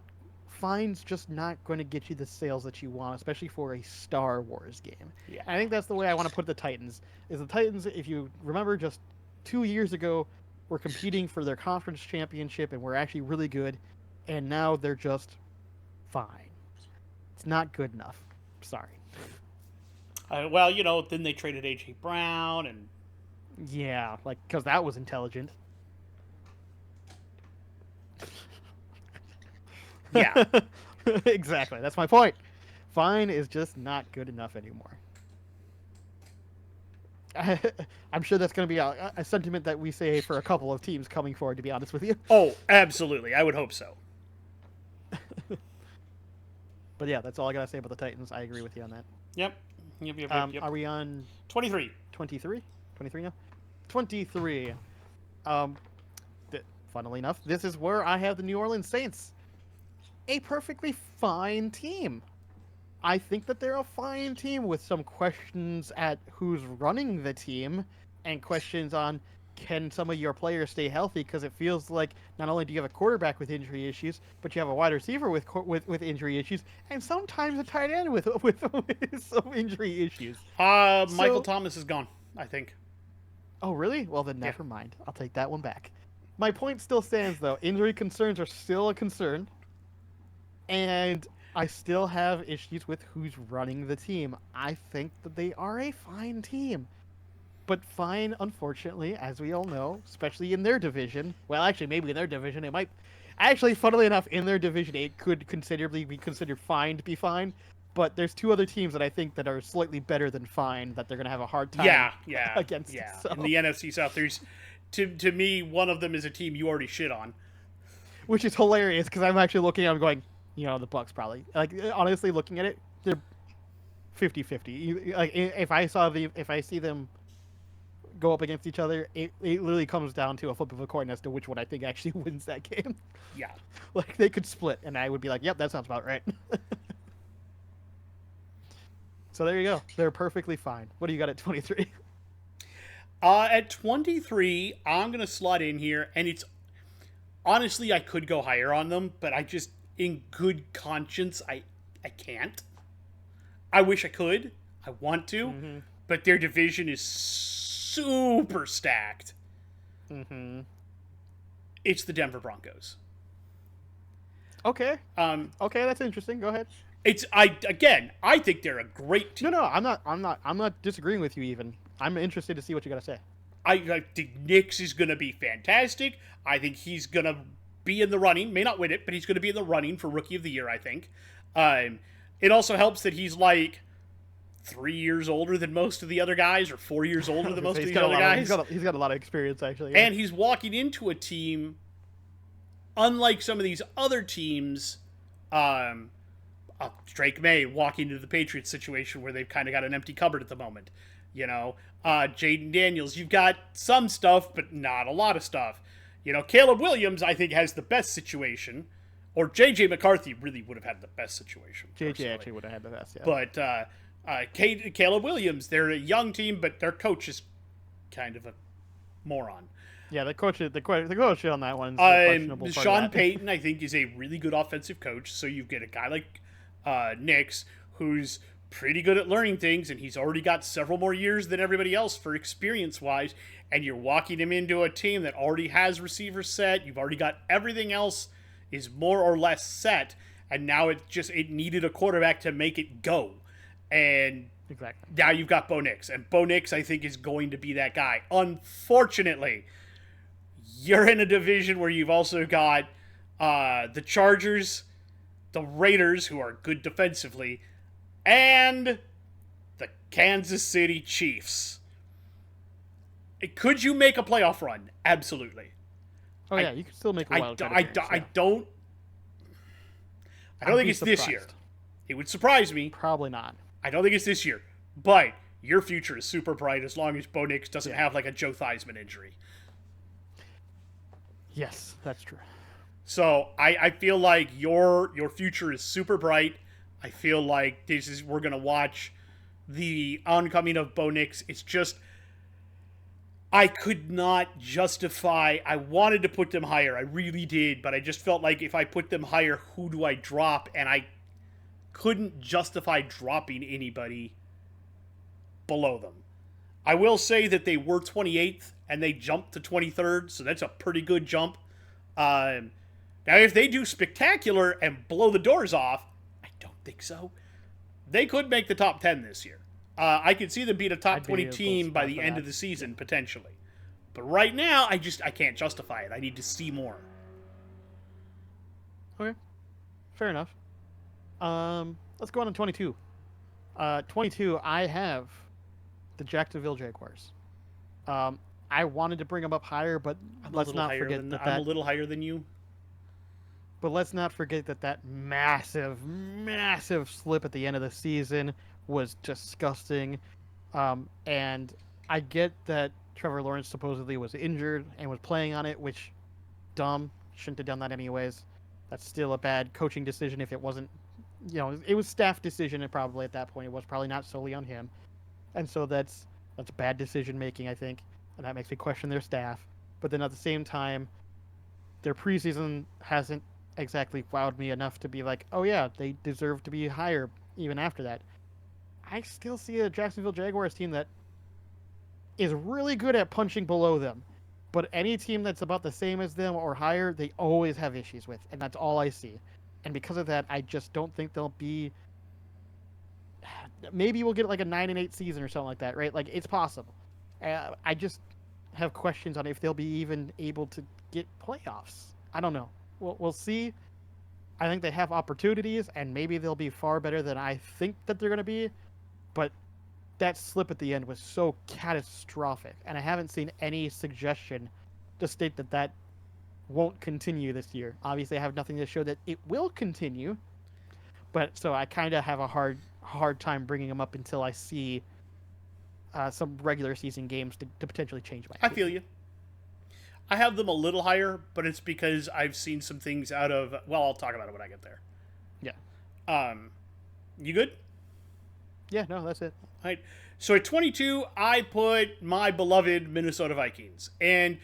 fine's just not going to get you the sales that you want, especially for a Star Wars game. Yeah. I think that's the way I want to put the Titans. Is the Titans, if you remember, just 2 years ago, were competing for their conference championship and were actually really good, and now they're just fine. It's not good enough. Sorry. Well, then they traded AJ Brown and Yeah, like because that was intelligent. yeah. Exactly. That's my point. Fine is just not good enough anymore. I'm sure that's going to be a sentiment that we say for a couple of teams coming forward, to be honest with you. Oh, absolutely. I would hope so. But yeah, that's all I got to say about the Titans. I agree with you on that. Yep. Yep. Are we on 23? 23? 23 now? 23. Um, funnily enough, this is where I have the New Orleans Saints. A perfectly fine team. I think that they're a fine team with some questions at who's running the team and questions on can some of your players stay healthy, because it feels like not only do you have a quarterback with injury issues, but you have a wide receiver with injury issues, and sometimes a tight end with some injury issues. Michael Thomas is gone, I think. Oh, really? Well, then never mind. I'll take that one back. My point still stands, though. Injury concerns are still a concern, and I still have issues with who's running the team. I think that they are a fine team. But fine, unfortunately, as we all know, especially in their division. Well, actually, maybe in their division, it might. Actually, funnily enough, in their division, it could considerably be considered fine to be fine. But there's two other teams that I think that are slightly better than fine that they're going to have a hard time against. Yeah. So. In the NFC South, there's, to me, one of them is a team you already shit on. Which is hilarious, because I'm actually looking at them going, the Bucks probably. Like, honestly, looking at it, they're 50-50. Like, if I see them go up against each other, it literally comes down to a flip of a coin as to which one I think actually wins that game. Yeah. Like, they could split, and I would be like, yep, that sounds about right. So there you go. They're perfectly fine. What do you got at 23? At 23, I'm going to slot in here, and it's... Honestly, I could go higher on them, but I just, in good conscience, I can't. I wish I could. I want to. But their division is super stacked. It's the Denver Broncos. Okay. Okay, that's interesting. Go ahead. I think they're a great team. No, I'm not disagreeing with you even. I'm interested to see what you got to say. I think Nix is going to be fantastic. I think he's going to be in the running. May not win it, but he's going to be in the running for Rookie of the Year, I think. It also helps that he's like 3 years older than most of the other guys, or 4 years older than most of He's the other guys. He's got a lot of experience, actually. Yeah. And he's walking into a team, unlike some of these other teams, um, Drake May walking into the Patriots situation where they've kind of got an empty cupboard at the moment. Jaden Daniels, you've got some stuff, but not a lot of stuff. Caleb Williams, I think, has the best situation. Or J.J. McCarthy really would have had the best situation. J.J. actually would have had the best, yeah. But Caleb Williams, they're a young team, but their coach is kind of a moron. Yeah, the coach on that one is questionable. Sean Payton, I think, is a really good offensive coach. So you get a guy like Nix, who's pretty good at learning things, and he's already got several more years than everybody else for experience-wise, and you're walking him into a team that already has receivers set. You've already got everything else is more or less set, and now it needed a quarterback to make it go. And exactly. Now you've got Bo Nix, and Bo Nix, I think, is going to be that guy. Unfortunately, you're in a division where you've also got the Chargers, the Raiders, who are good defensively, and the Kansas City Chiefs. Could you make a playoff run? Absolutely. Oh yeah, you could still make a wild card appearance, I don't think it's this year. It would surprise me. Probably not. I don't think it's this year. But your future is super bright as long as Bo Nix doesn't have like a Joe Theismann injury. Yes, that's true. So I feel like your future is super bright. I feel like we're gonna watch the oncoming of Bo Nix. It's just I could not justify. I wanted to put them higher. I really did, but I just felt like if I put them higher, who do I drop? And I couldn't justify dropping anybody below them. I will say that they were 28th and they jumped to 23rd, so that's a pretty good jump. Now, if they do spectacular and blow the doors off, I don't think so. They could make the top 10 this year. I could see them beat a top 20 team by the end of the season, potentially. But right now, I can't justify it. I need to see more. Okay. Fair enough. Let's go on to 22. 22, I have the Jacksonville Jaguars. I wanted to bring them up higher, but let's not forget that I'm a little higher than you. But let's not forget that massive, massive slip at the end of the season was disgusting. And I get that Trevor Lawrence supposedly was injured and was playing on it, which, dumb. Shouldn't have done that anyways. That's still a bad coaching decision if it wasn't, it was staff decision, and probably at that point it was probably not solely on him. And so that's bad decision making, I think, and that makes me question their staff. But then at the same time, their preseason hasn't exactly wowed me enough to be like, oh yeah, they deserve to be higher even after that. I still see a Jacksonville Jaguars team that is really good at punching below them. But any team that's about the same as them or higher, they always have issues with. And that's all I see. And because of that, I just don't think they'll be... Maybe we'll get like a 9-8 season or something like that, right? Like, it's possible. I just have questions on if they'll be even able to get playoffs. I don't know. We'll see. I think they have opportunities, and maybe they'll be far better than I think that they're going to be. But that slip at the end was so catastrophic, and I haven't seen any suggestion to state that won't continue this year. Obviously, I have nothing to show that it will continue, but so I kind of have a hard time bringing them up until I see some regular season games to potentially change my opinion. I feel you. I have them a little higher, but it's because I've seen some things out of... Well, I'll talk about it when I get there. Yeah. You good? Yeah, no, that's it. All right. So at 22, I put my beloved Minnesota Vikings. And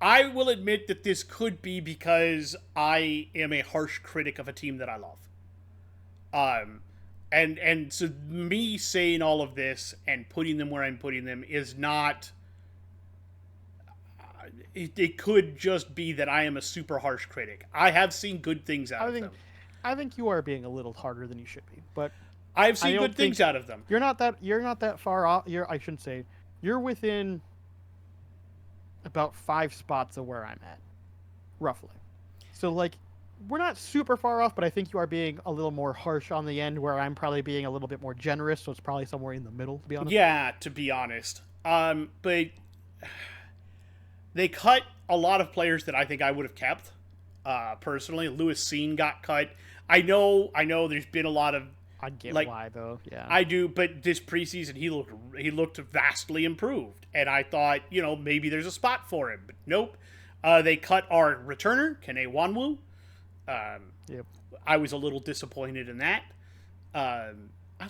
I will admit that this could be because I am a harsh critic of a team that I love. And so me saying all of this and putting them where I'm putting them is not... It could just be that I am a super harsh critic. I have seen good things out of them. I think you are being a little harder than you should be, but I've seen good things out of them. You're not that far off. I shouldn't say. You're within about 5 spots of where I'm at, roughly. So like, we're not super far off, but I think you are being a little more harsh on the end, where I'm probably being a little bit more generous. So it's probably somewhere in the middle, to be honest. Yeah, to be honest. But they cut a lot of players that I think I would have kept. Personally, Lewis Seen got cut. I know. There's been a lot of I get like why though. Yeah. I do, but this preseason he looked vastly improved, and I thought maybe there's a spot for him, but nope. They cut our returner Kene Wanwu. Yep. I was a little disappointed in that. I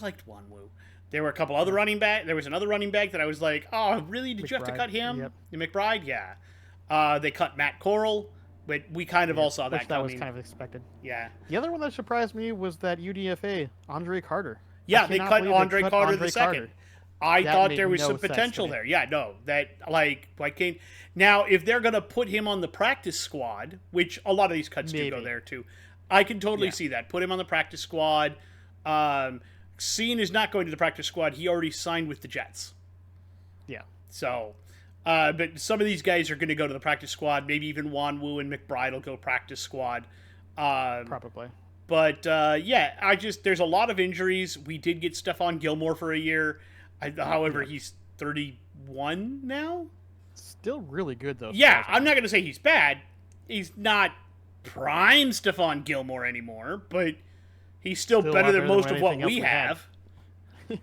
liked Wanwu. There were a couple other running back. There was another running back that I was like, oh, really? Did you have to McBride. cut him? Yep. McBride, yeah. They cut Matt Corral, but we kind of all saw that Which coming. was kind of expected. Yeah. The other one that surprised me was that UDFA Andre Carter. Yeah, they cut Andre Carter the second. I That thought made there was no some sense to potential me. there. Yeah, no, that like came now if they're gonna put him on the practice squad, which a lot of these cuts do go Maybe. there too. I can totally Yeah. see that. Put him on the practice squad. Scene is not going to the practice squad. He already signed with the Jets. Yeah. So, but some of these guys are going to go to the practice squad. Maybe even Wanwu and McBride will go practice squad. Probably. But yeah, there's a lot of injuries. We did get Stephon Gilmore for a year. However, he's 31 now. Still really good though. Yeah, surprisingly. I'm not going to say he's bad. He's not prime Stephon Gilmore anymore, but he's still better than most of what anything else we had.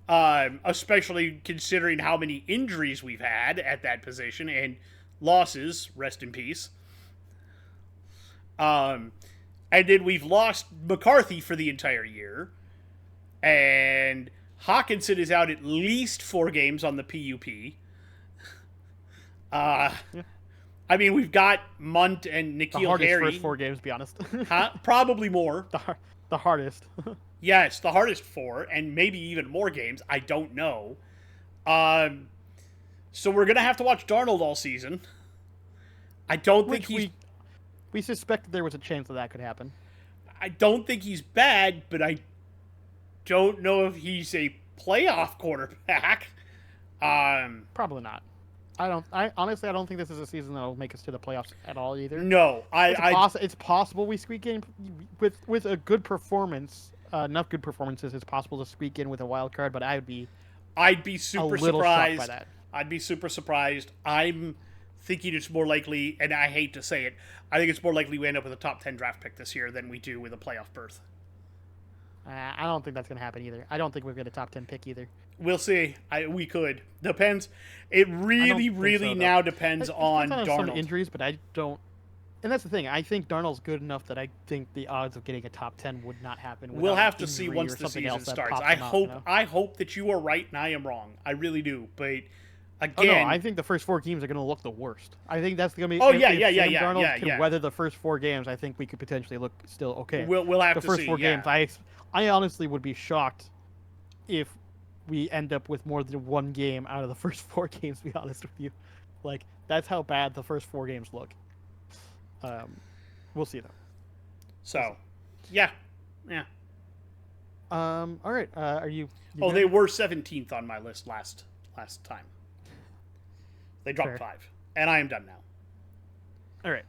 have. Especially considering how many injuries we've had at that position and losses. Rest in peace. And then we've lost McCarthy for the entire year, and Hawkinson is out at least 4 games on the PUP. I mean, we've got Munt and The Nikhil hardest Harry. first 4 games, to be honest. Huh? Probably more. The hardest. Yes, the hardest 4, and maybe even more games. I don't know. So we're gonna have to watch Darnold all season. I don't think Which he's. we suspected there was a chance that could happen. I don't think he's bad, but I don't know if he's a playoff quarterback. Probably not. I honestly don't think this is a season that'll make us to the playoffs at all either. No, It's possible we squeak in with a good performance, enough good performances. It's possible to squeak in with a wild card, but I'd be a super little shocked surprised. by that. I'd be super surprised. I'm thinking it's more likely, and I hate to say it, I think it's more likely we end up with a top 10 draft pick this year than we do with a playoff berth. I don't think that's going to happen either. I don't think we've got a top 10 pick either. We'll see. We could. Depends. It really, really now depends on some Darnold. injuries, but I don't. And that's the thing. I think Darnold's good enough that I think the odds of getting a top 10 would not happen. We'll without have an to see injury once or the something season else that starts. pops I them out, hope you know? I hope that you are right and I am wrong. I really do. But Oh, again, no, I think the first 4 games are going to look the worst. I think that's going to be. Oh, if yeah, Sam Darnold yeah, can yeah. weather the first 4 games, I think we could potentially look still okay. we'll have The to first see. 4 yeah. games, I honestly would be shocked if we end up with more than 1 game out of the first 4 games. To be honest with you, like that's how bad the first 4 games look. We'll see though. So, yeah. All right. Are you? Oh, good? they were 17th on my list last time. They dropped Fair. 5, and I am done now. All right.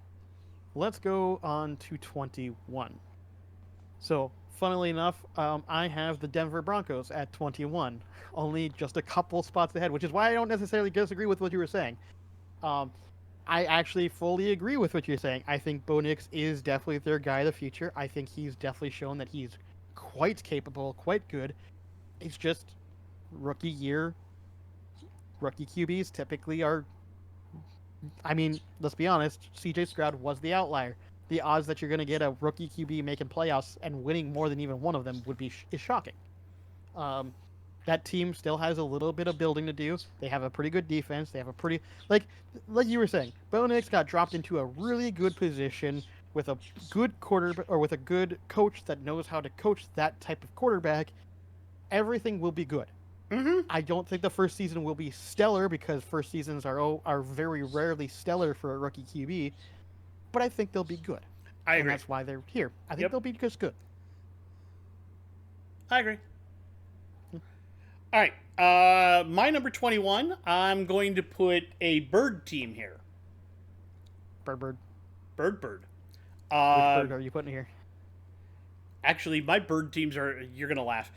Let's go on to 21. So, funnily enough, I have the Denver Broncos at 21, only just a couple spots ahead, which is why I don't necessarily disagree with what you were saying. I actually fully agree with what you're saying. I think Bo Nix is definitely their guy of the future. I think he's definitely shown that he's quite capable, quite good. It's just rookie year. Rookie QBs typically are. I mean, let's be honest. C.J. Stroud was the outlier. The odds that you're going to get a rookie QB making playoffs and winning more than even one of them is shocking. That team still has a little bit of building to do. They have a pretty good defense. They have a pretty like you were saying. Bo Nix got dropped into a really good position with a good quarterback or with a good coach that knows how to coach that type of quarterback. Everything will be good. Mm-hmm. I don't think the first season will be stellar because first seasons are very rarely stellar for a rookie QB, but I think they'll be good. I And agree. that's why they're here. I think Yep. they'll be just good. I agree. All right. My number 21, I'm going to put a bird team here. Bird. Bird. Which Uh, bird are you putting here? actually, my bird teams are, you're going to laugh.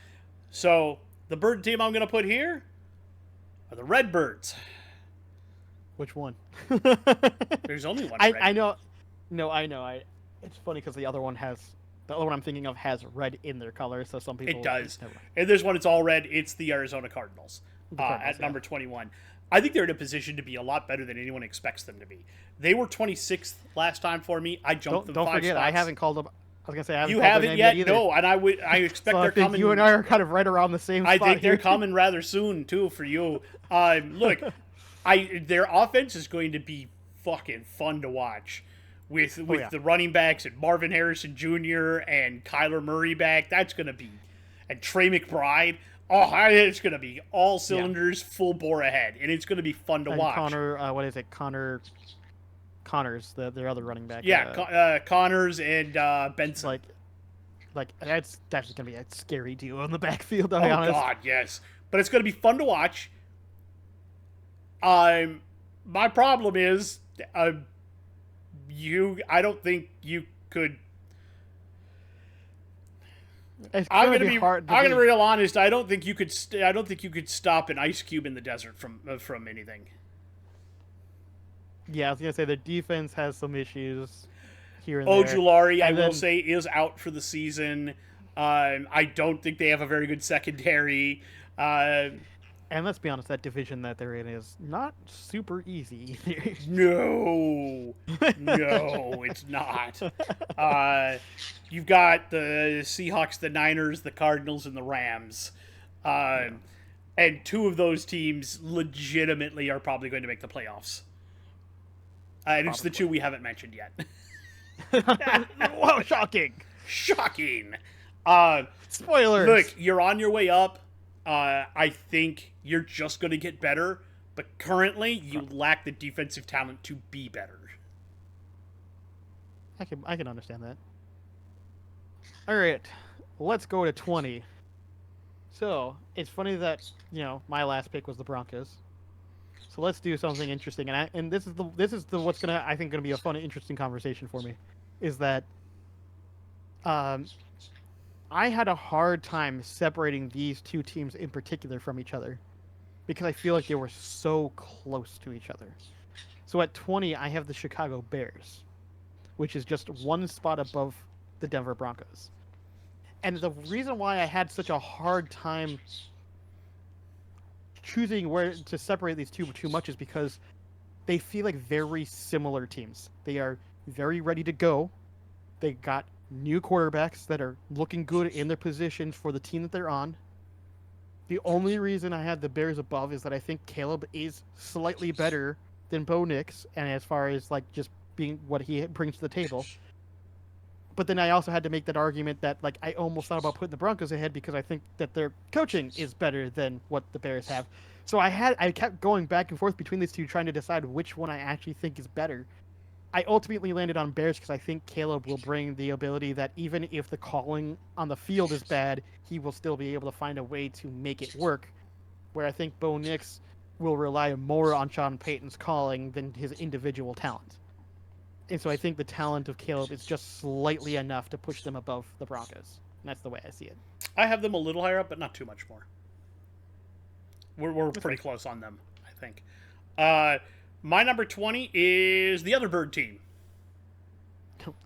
So, the bird team I'm going to put here are the Redbirds. Which one? There's only one red. I know. No, I know. It's funny because the other one I'm thinking of has red in their color, so some It people. does. Never mind. And this one, it's all red. It's the Arizona Cardinals, The Cardinals, at yeah. number 21. I think they're in a position to be a lot better than anyone expects them to be. They were 26th last time for me. I jumped them Don't 5 forget, spots. I haven't called up. I was gonna say I haven't You called their haven't name yet? either. No, and I expect So they're I think coming. you and I are kind of right around the same I spot think they're here. coming rather soon too for you. Look, their offense is going to be fucking fun to watch with yeah. the running backs and Marvin Harrison Jr. and Kyler Murray back. That's gonna be, and Trey McBride. Oh, it's gonna be all cylinders, full bore ahead, and it's gonna be fun to And watch. What is it? Connors, their other running back. Yeah, Connors and Benson. That's just gonna be a scary duo in the backfield. To be Oh honest. God, yes. But it's going to be fun to watch. My problem is, I don't think you could. I'm going to be hard. I'm going to be real honest. I don't think you could. I don't think you could stop an ice cube in the desert from anything. Yeah, I was gonna say the defense has some issues here and there. Ojulari, I will say, is out for the season. I don't think they have a very good secondary. And let's be honest, that division that they're in is not super easy. No, it's not. You've got the Seahawks, the Niners, the Cardinals, and the Rams. And 2 of those teams legitimately are probably going to make the playoffs. And it's the 2 we haven't mentioned yet. Whoa, shocking! Shocking! Spoilers! Look, you're on your way up. I think you're just going to get better, but currently you lack the defensive talent to be better. I can understand that. All right, let's go to 20. So it's funny that my last pick was the Broncos. So let's do something interesting, and this is the what's I think gonna be a fun and interesting conversation for me, is that I had a hard time separating these 2 teams in particular from each other because I feel like they were so close to each other. So at 20, I have the Chicago Bears, which is just 1 spot above the Denver Broncos. And the reason why I had such a hard time choosing where to separate these 2 too much is because they feel like very similar teams. They are very ready to go. They got new quarterbacks that are looking good in their positions for the team that they're on. The only reason I had the Bears above is that I think Caleb is slightly better than Bo Nix, and as far as just being what he brings to the table. But then I also had to make that argument that I almost thought about putting the Broncos ahead because I think that their coaching is better than what the Bears have. So I kept going back and forth between these 2 trying to decide which one I actually think is better. I ultimately landed on Bears because I think Caleb will bring the ability that even if the calling on the field is bad, he will still be able to find a way to make it work. Where I think Bo Nix will rely more on Sean Payton's calling than his individual talent. And so I think the talent of Caleb is just slightly enough to push them above the Broncos. And that's the way I see it. I have them a little higher up, but not too much more. We're pretty close on them, I think. My number 20 is the other bird team.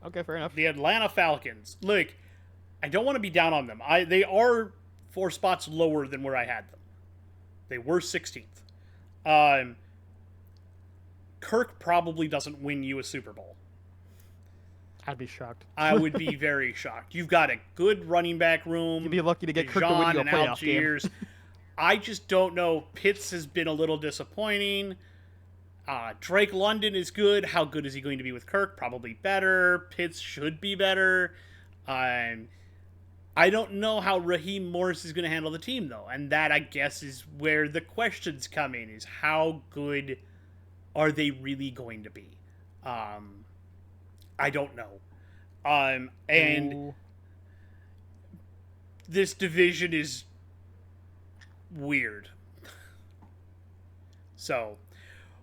Okay, fair enough. The Atlanta Falcons. Look, I don't want to be down on them. They are 4 spots lower than where I had them. They were 16th. Kirk probably doesn't win you a Super Bowl. I'd be shocked. I would be very shocked. You've got a good running back room. You'd be lucky to get Kirk to win you a playoff game. I just don't know. Pitts has been a little disappointing. Drake London is good. How good is he going to be with Kirk? Probably better. Pitts should be better. I don't know how Raheem Morris is going to handle the team, though. And that, I guess, is where the questions come in, is how good are they really going to be? I don't know. And this division is weird. So,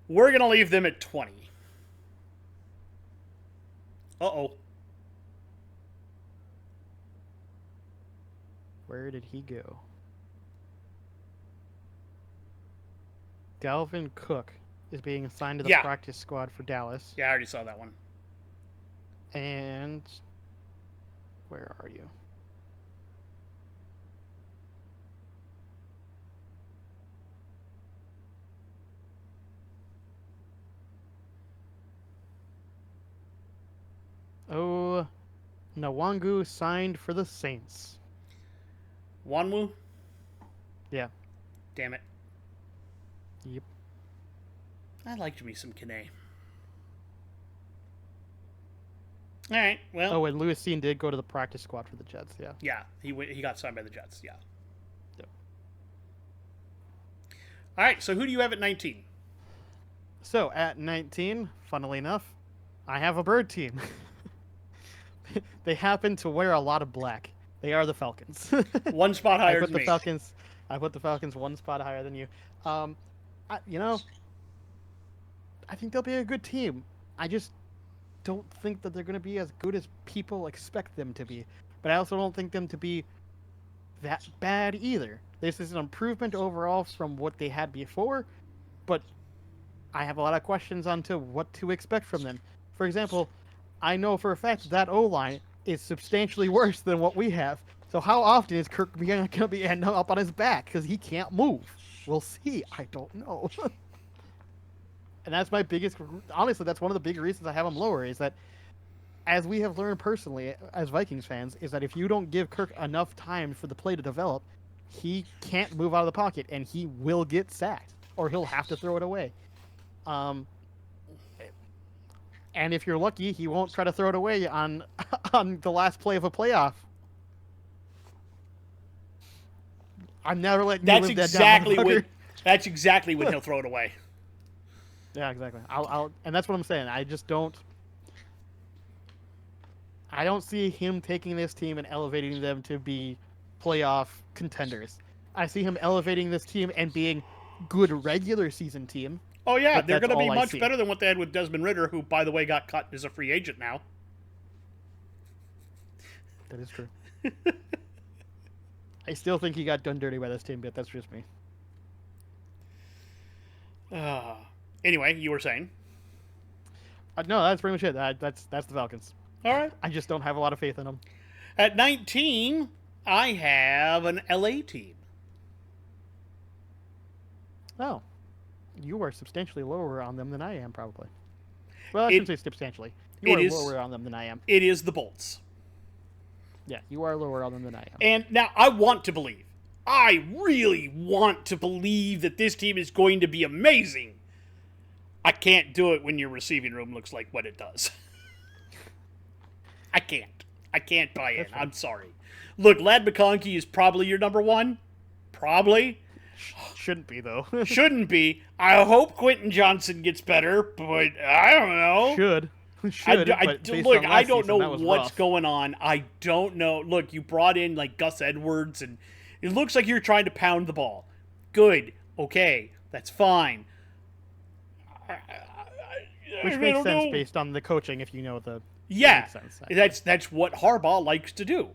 we're going to leave them at 20. Uh-oh. Where did he go? Dalvin Cook is being assigned to the Yeah. practice squad for Dallas. Yeah, I already saw that one. And where are you? Oh, Nwangu signed for the Saints. Wanwu? Yeah. Damn it. Yep. I liked me some Kane. All right, well. Oh, and Lewis Seen did go to the practice squad for the Jets, yeah. Yeah, he got signed by the Jets, yeah. Yep. All right, so who do you have at 19? So, at 19, funnily enough, I have a bird team. They happen to wear a lot of black. They are the Falcons. One spot higher than me. I put the Falcons one spot higher than you. I think they'll be a good team. I just don't think that they're going to be as good as people expect them to be. But I also don't think them to be that bad either. This is an improvement overall from what they had before, but I have a lot of questions on to what to expect from them. For example, I know for a fact that O-line is substantially worse than what we have. So how often is Kirk going to be ending up on his back? Because he can't move. We'll see. I don't know. And that's my biggest... Honestly, that's one of the big reasons I have him lower, is that, as we have learned personally as Vikings fans, is that if you don't give Kirk enough time for the play to develop, he can't move out of the pocket, and he will get sacked, or he'll have to throw it away. And if you're lucky, he won't try to throw it away on the last play of a playoff. I'm never letting you live that down. That's exactly when he'll throw it away. Yeah, exactly. And that's what I'm saying. I just don't. I don't see him taking this team and elevating them to be playoff contenders. I see him elevating this team and being good regular season team. Oh, yeah, they're going to be much better than what they had with Desmond Ridder, who, by the way, got cut as a free agent now. That is true. I still think he got done dirty by this team, but that's just me. Anyway, you were saying? No, that's pretty much it. That's the Falcons. All right. I just don't have a lot of faith in them. At 19, I have an LA team. Oh. You are substantially lower on them than I am, probably. Well, I shouldn't say substantially. You are lower on them than I am. It is the Bolts. Yeah, you are lower on them than I am. And now, I really want to believe that this team is going to be amazing. I can't do it when your receiving room looks like what it does. I can't buy it. I'm sorry. Look, Ladd McConkey is probably your number one. Probably. Shouldn't be, though. Shouldn't be. I hope Quentin Johnson gets better, but I don't know. Should. Look, I don't know what's going on. I don't know. Look, you brought in like Gus Edwards, and it looks like you're trying to pound the ball. Good. Okay. That's fine. Which makes sense based on the coaching, if you know the... Yeah. That's what Harbaugh likes to do.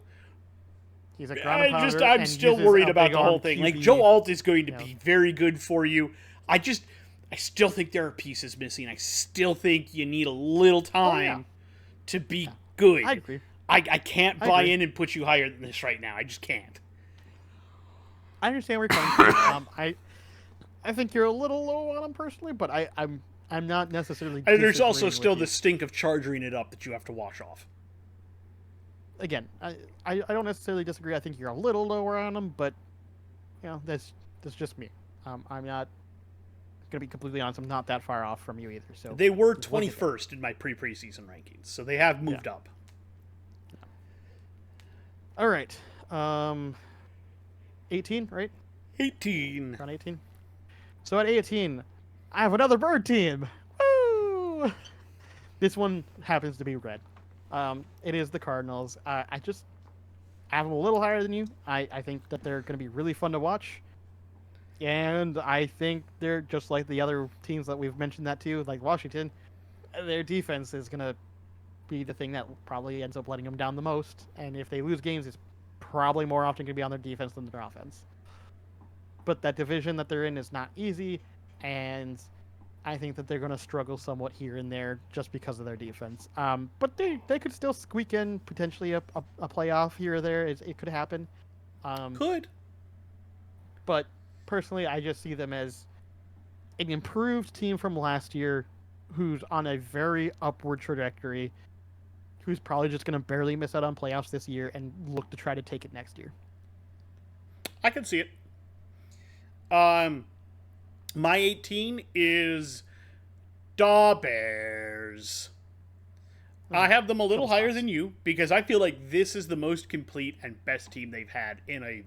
He's a ground pounder. I'm still worried about the whole thing. Like, Joe Alt is going to be very good for you. I still think there are pieces missing. I still think you need a little time to be good. I agree. I can't buy in and put you higher than this right now. I just can't. I understand where you're coming from. I think you're a little low on him personally, but I'm not necessarily. And there's also still the stink of charging it up that you have to wash off. Again, I don't necessarily disagree. I think you're a little lower on them, but that's just me. I'm not gonna be completely honest. I'm not that far off from you either. So they were 21st in my preseason rankings, so they have moved up. All right, 18, right? 18. Around 18. So at 18, I have another bird team. Woo! This one happens to be red. It is the Cardinals. I have them a little higher than you. I think that they're going to be really fun to watch. And I think they're just like the other teams that we've mentioned that too, like Washington. Their defense is going to be the thing that probably ends up letting them down the most. And if they lose games, it's probably more often going to be on their defense than their offense. But that division that they're in is not easy, and I think that they're going to struggle somewhat here and there just because of their defense. But they could still squeak in potentially a playoff here or there. It could happen. Could. But personally, I just see them as an improved team from last year who's on a very upward trajectory, who's probably just going to barely miss out on playoffs this year and look to try to take it next year. I can see it. My 18 is Da Bears. I have them a little higher than you because I feel like this is the most complete and best team they've had in a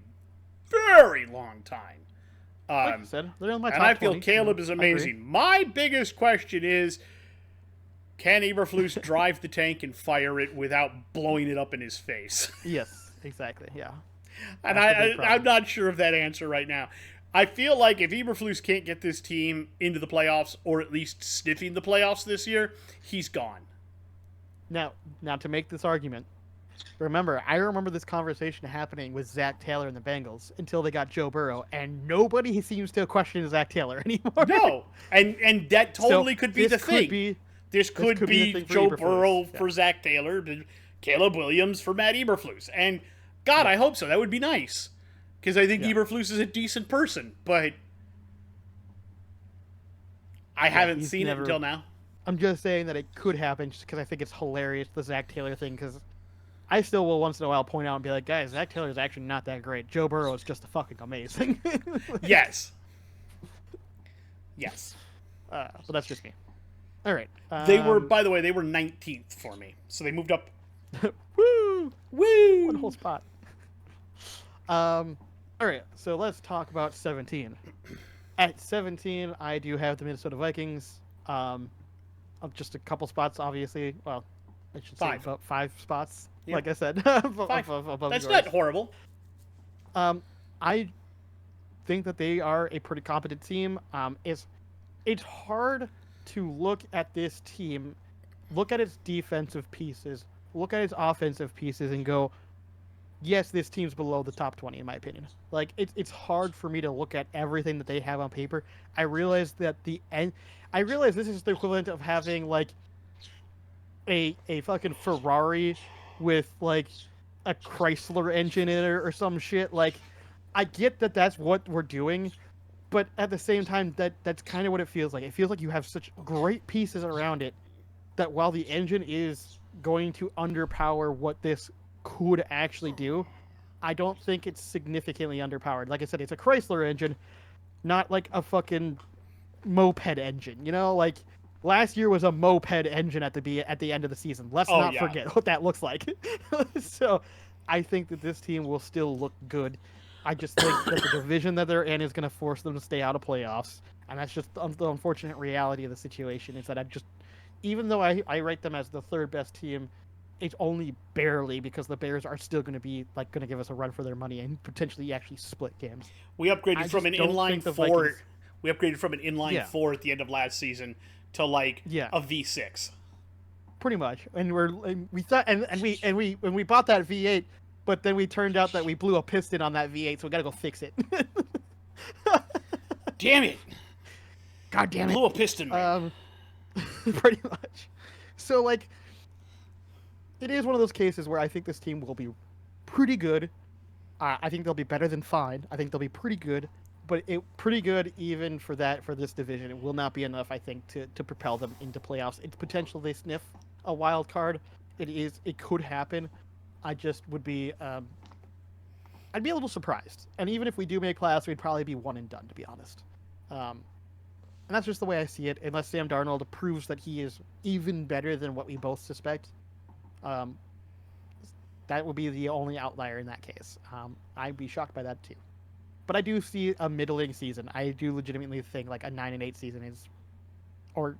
very long time. Like I said, they're in my top and I feel 20, Caleb is amazing. My biggest question is, can Eberflus drive the tank and fire it without blowing it up in his face? Yes, exactly. Yeah. And I'm not sure of that answer right now. I feel like if Eberflus can't get this team into the playoffs, or at least sniffing the playoffs this year, he's gone. Now to make this argument, I remember this conversation happening with Zach Taylor and the Bengals until they got Joe Burrow, and nobody seems to question Zach Taylor anymore. No, and that totally could be the thing. This could be Joe Burrow for Zach Taylor, Caleb Williams for Matt Eberflus. And God, I hope so. That would be nice. Because I think Eberflus is a decent person, but I haven't seen it until now. I'm just saying that it could happen just because I think it's hilarious, the Zach Taylor thing, because I still will once in a while point out and be like, guys, Zach Taylor is actually not that great. Joe Burrow is just fucking amazing. Yes. But that's just me. All right. They were, by the way, 19th for me. So they moved up. Woo! Woo! One whole spot. All right. So let's talk about 17. At 17, I do have the Minnesota Vikings. Just a couple spots, obviously. Well, I should say 5 spots. Yep. Like I said, 5. That's not horrible. I think that they are a pretty competent team. It's hard to look at this team, look at its defensive pieces, look at its offensive pieces, and go, yes, this team's below the top 20 in my opinion. Like it's hard for me to look at everything that they have on paper. I realize this is the equivalent of having like a fucking Ferrari with like a Chrysler engine in it or some shit. Like I get that that's what we're doing, but at the same time that's kind of what it feels like. It feels like you have such great pieces around it that while the engine is going to underpower what this could actually do, I don't think it's significantly underpowered. Like I said, it's a Chrysler engine, not like a fucking moped engine. You know, like last year was a moped engine at the end of the season. Let's not forget what that looks like. So I think that this team will still look good. I just think that the division that they're in is going to force them to stay out of playoffs, and that's just the unfortunate reality of the situation. Is that even though I rate them as the third best team, it's only barely because the Bears are still going to be like going to give us a run for their money and potentially actually split games. We upgraded from an inline 4. We upgraded from an inline 4 at the end of last season to like a V6. Pretty much, and we thought and we bought that V8, but then we turned out that we blew a piston on that V8, so we got to go fix it. Damn it! God damn it! Blew a piston. Man. Pretty much. So like. It is one of those cases where I think this team will be pretty good. I think they'll be better than fine. I think they'll be pretty good, but pretty good even for this division. It will not be enough, I think, to propel them into playoffs. It's potential they sniff a wild card. It could happen. I just would be I'd be a little surprised. And even if we do make playoffs, we'd probably be one and done, to be honest. And that's just the way I see it. Unless Sam Darnold proves that he is even better than what we both suspect. That would be the only outlier in that case. I'd be shocked by that too. But I do see a middling season. I do legitimately think like a 9-8 season is, or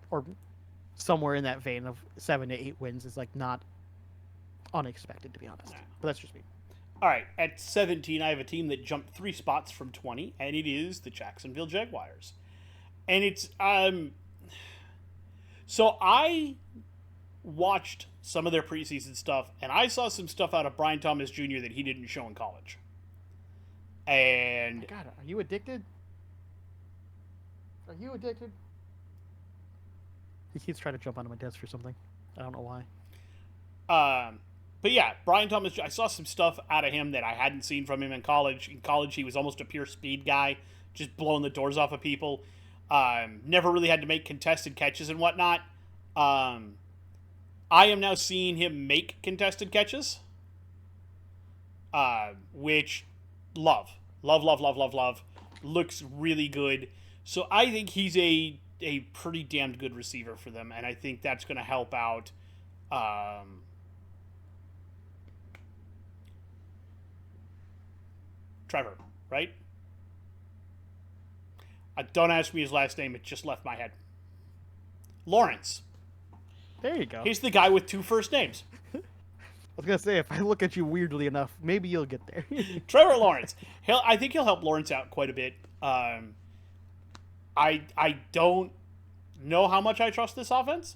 somewhere in that vein of 7 to 8 wins is like not unexpected, to be honest. But that's just me. All right, at 17, I have a team that jumped 3 spots from 20, and it is the Jacksonville Jaguars. And it's so I watched some of their preseason stuff, and I saw some stuff out of Brian Thomas Jr. that he didn't show in college. And God, are you addicted? Are you addicted? He keeps trying to jump onto my desk for something. I don't know why. But yeah, Brian Thomas, I saw some stuff out of him that I hadn't seen from him in college. In college, he was almost a pure speed guy, just blowing the doors off of people. Never really had to make contested catches and whatnot. I am now seeing him make contested catches, which love. Looks really good. So I think he's a pretty damned good receiver for them, and I think that's going to help out. Trevor, right? Don't ask me his last name; it just left my head. Lawrence. There you go. He's the guy with 2 first names. I was gonna say, if I look at you weirdly enough, maybe you'll get there. Trevor Lawrence. I think he'll help Lawrence out quite a bit. I don't know how much I trust this offense.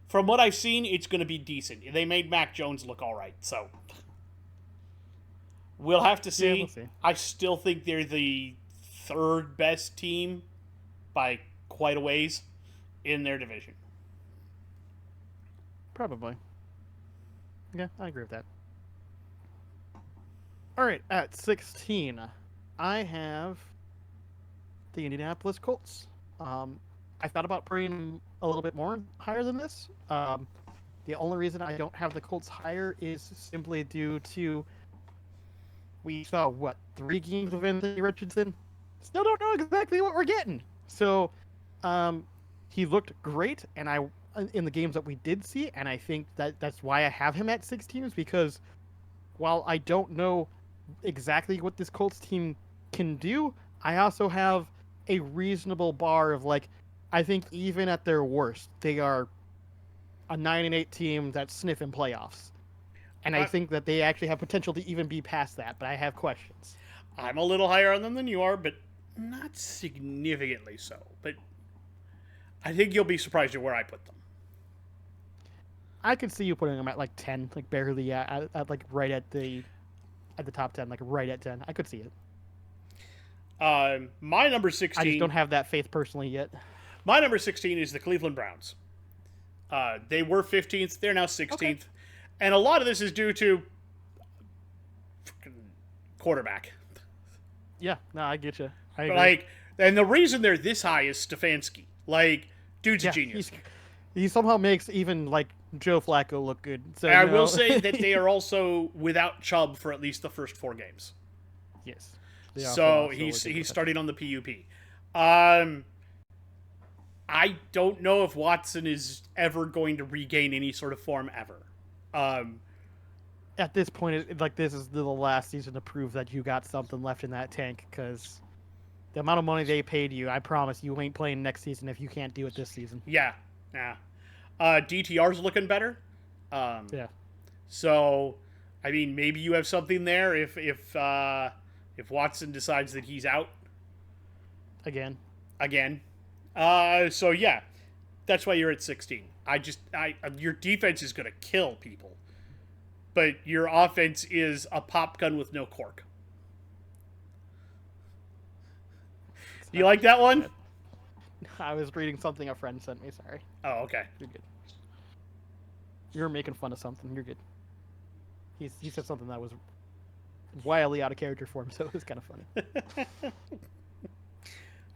From what I've seen, it's going to be decent. They made Mac Jones look all right, so we'll have to see. Yeah, we'll see. I still think they're the 3rd best team by quite a ways in their division. Probably. Yeah, I agree with that. All right, at 16, I have the Indianapolis Colts. I thought about putting them a little bit more higher than this. The only reason I don't have the Colts higher is simply due to we saw, 3 games of Anthony Richardson? Still don't know exactly what we're getting. So he looked great, and in the games that we did see, and I think that's why I have him at 16, is because while I don't know exactly what this Colts team can do, I also have a reasonable bar of, I think even at their worst, they are a 9-8 team that's sniffing playoffs. And I think that they actually have potential to even be past that, but I have questions. I'm a little higher on them than you are, but not significantly so. But I think you'll be surprised at where I put them. I could see you putting them at 10, barely at right at the top 10, right at 10. I could see it. My number 16. I just don't have that faith personally yet. My number 16 is the Cleveland Browns. They were 15th. They're now 16th. Okay. And a lot of this is due to quarterback. Yeah, no, I get you. I agree. And the reason they're this high is Stefanski. Dude's a genius. He somehow makes even, Joe Flacco look good. So I will say that they are also without Chubb for at least the first 4 games. Yes. So he's starting on the PUP. I don't know if Watson is ever going to regain any sort of form ever. At this point, this is the last season to prove that you got something left in that tank, because the amount of money they paid you, I promise you ain't playing next season if you can't do it this season. Yeah. DTR's looking better. Yeah. So, I mean, maybe you have something there if Watson decides that he's out. Again. So yeah, that's why you're at 16. Your defense is going to kill people, but your offense is a pop gun with no cork. Do you like that one? I was reading something a friend sent me. Sorry. Oh, okay. You're good. You're making fun of something. You're good. He said something that was wildly out of character for him, so it was kind of funny.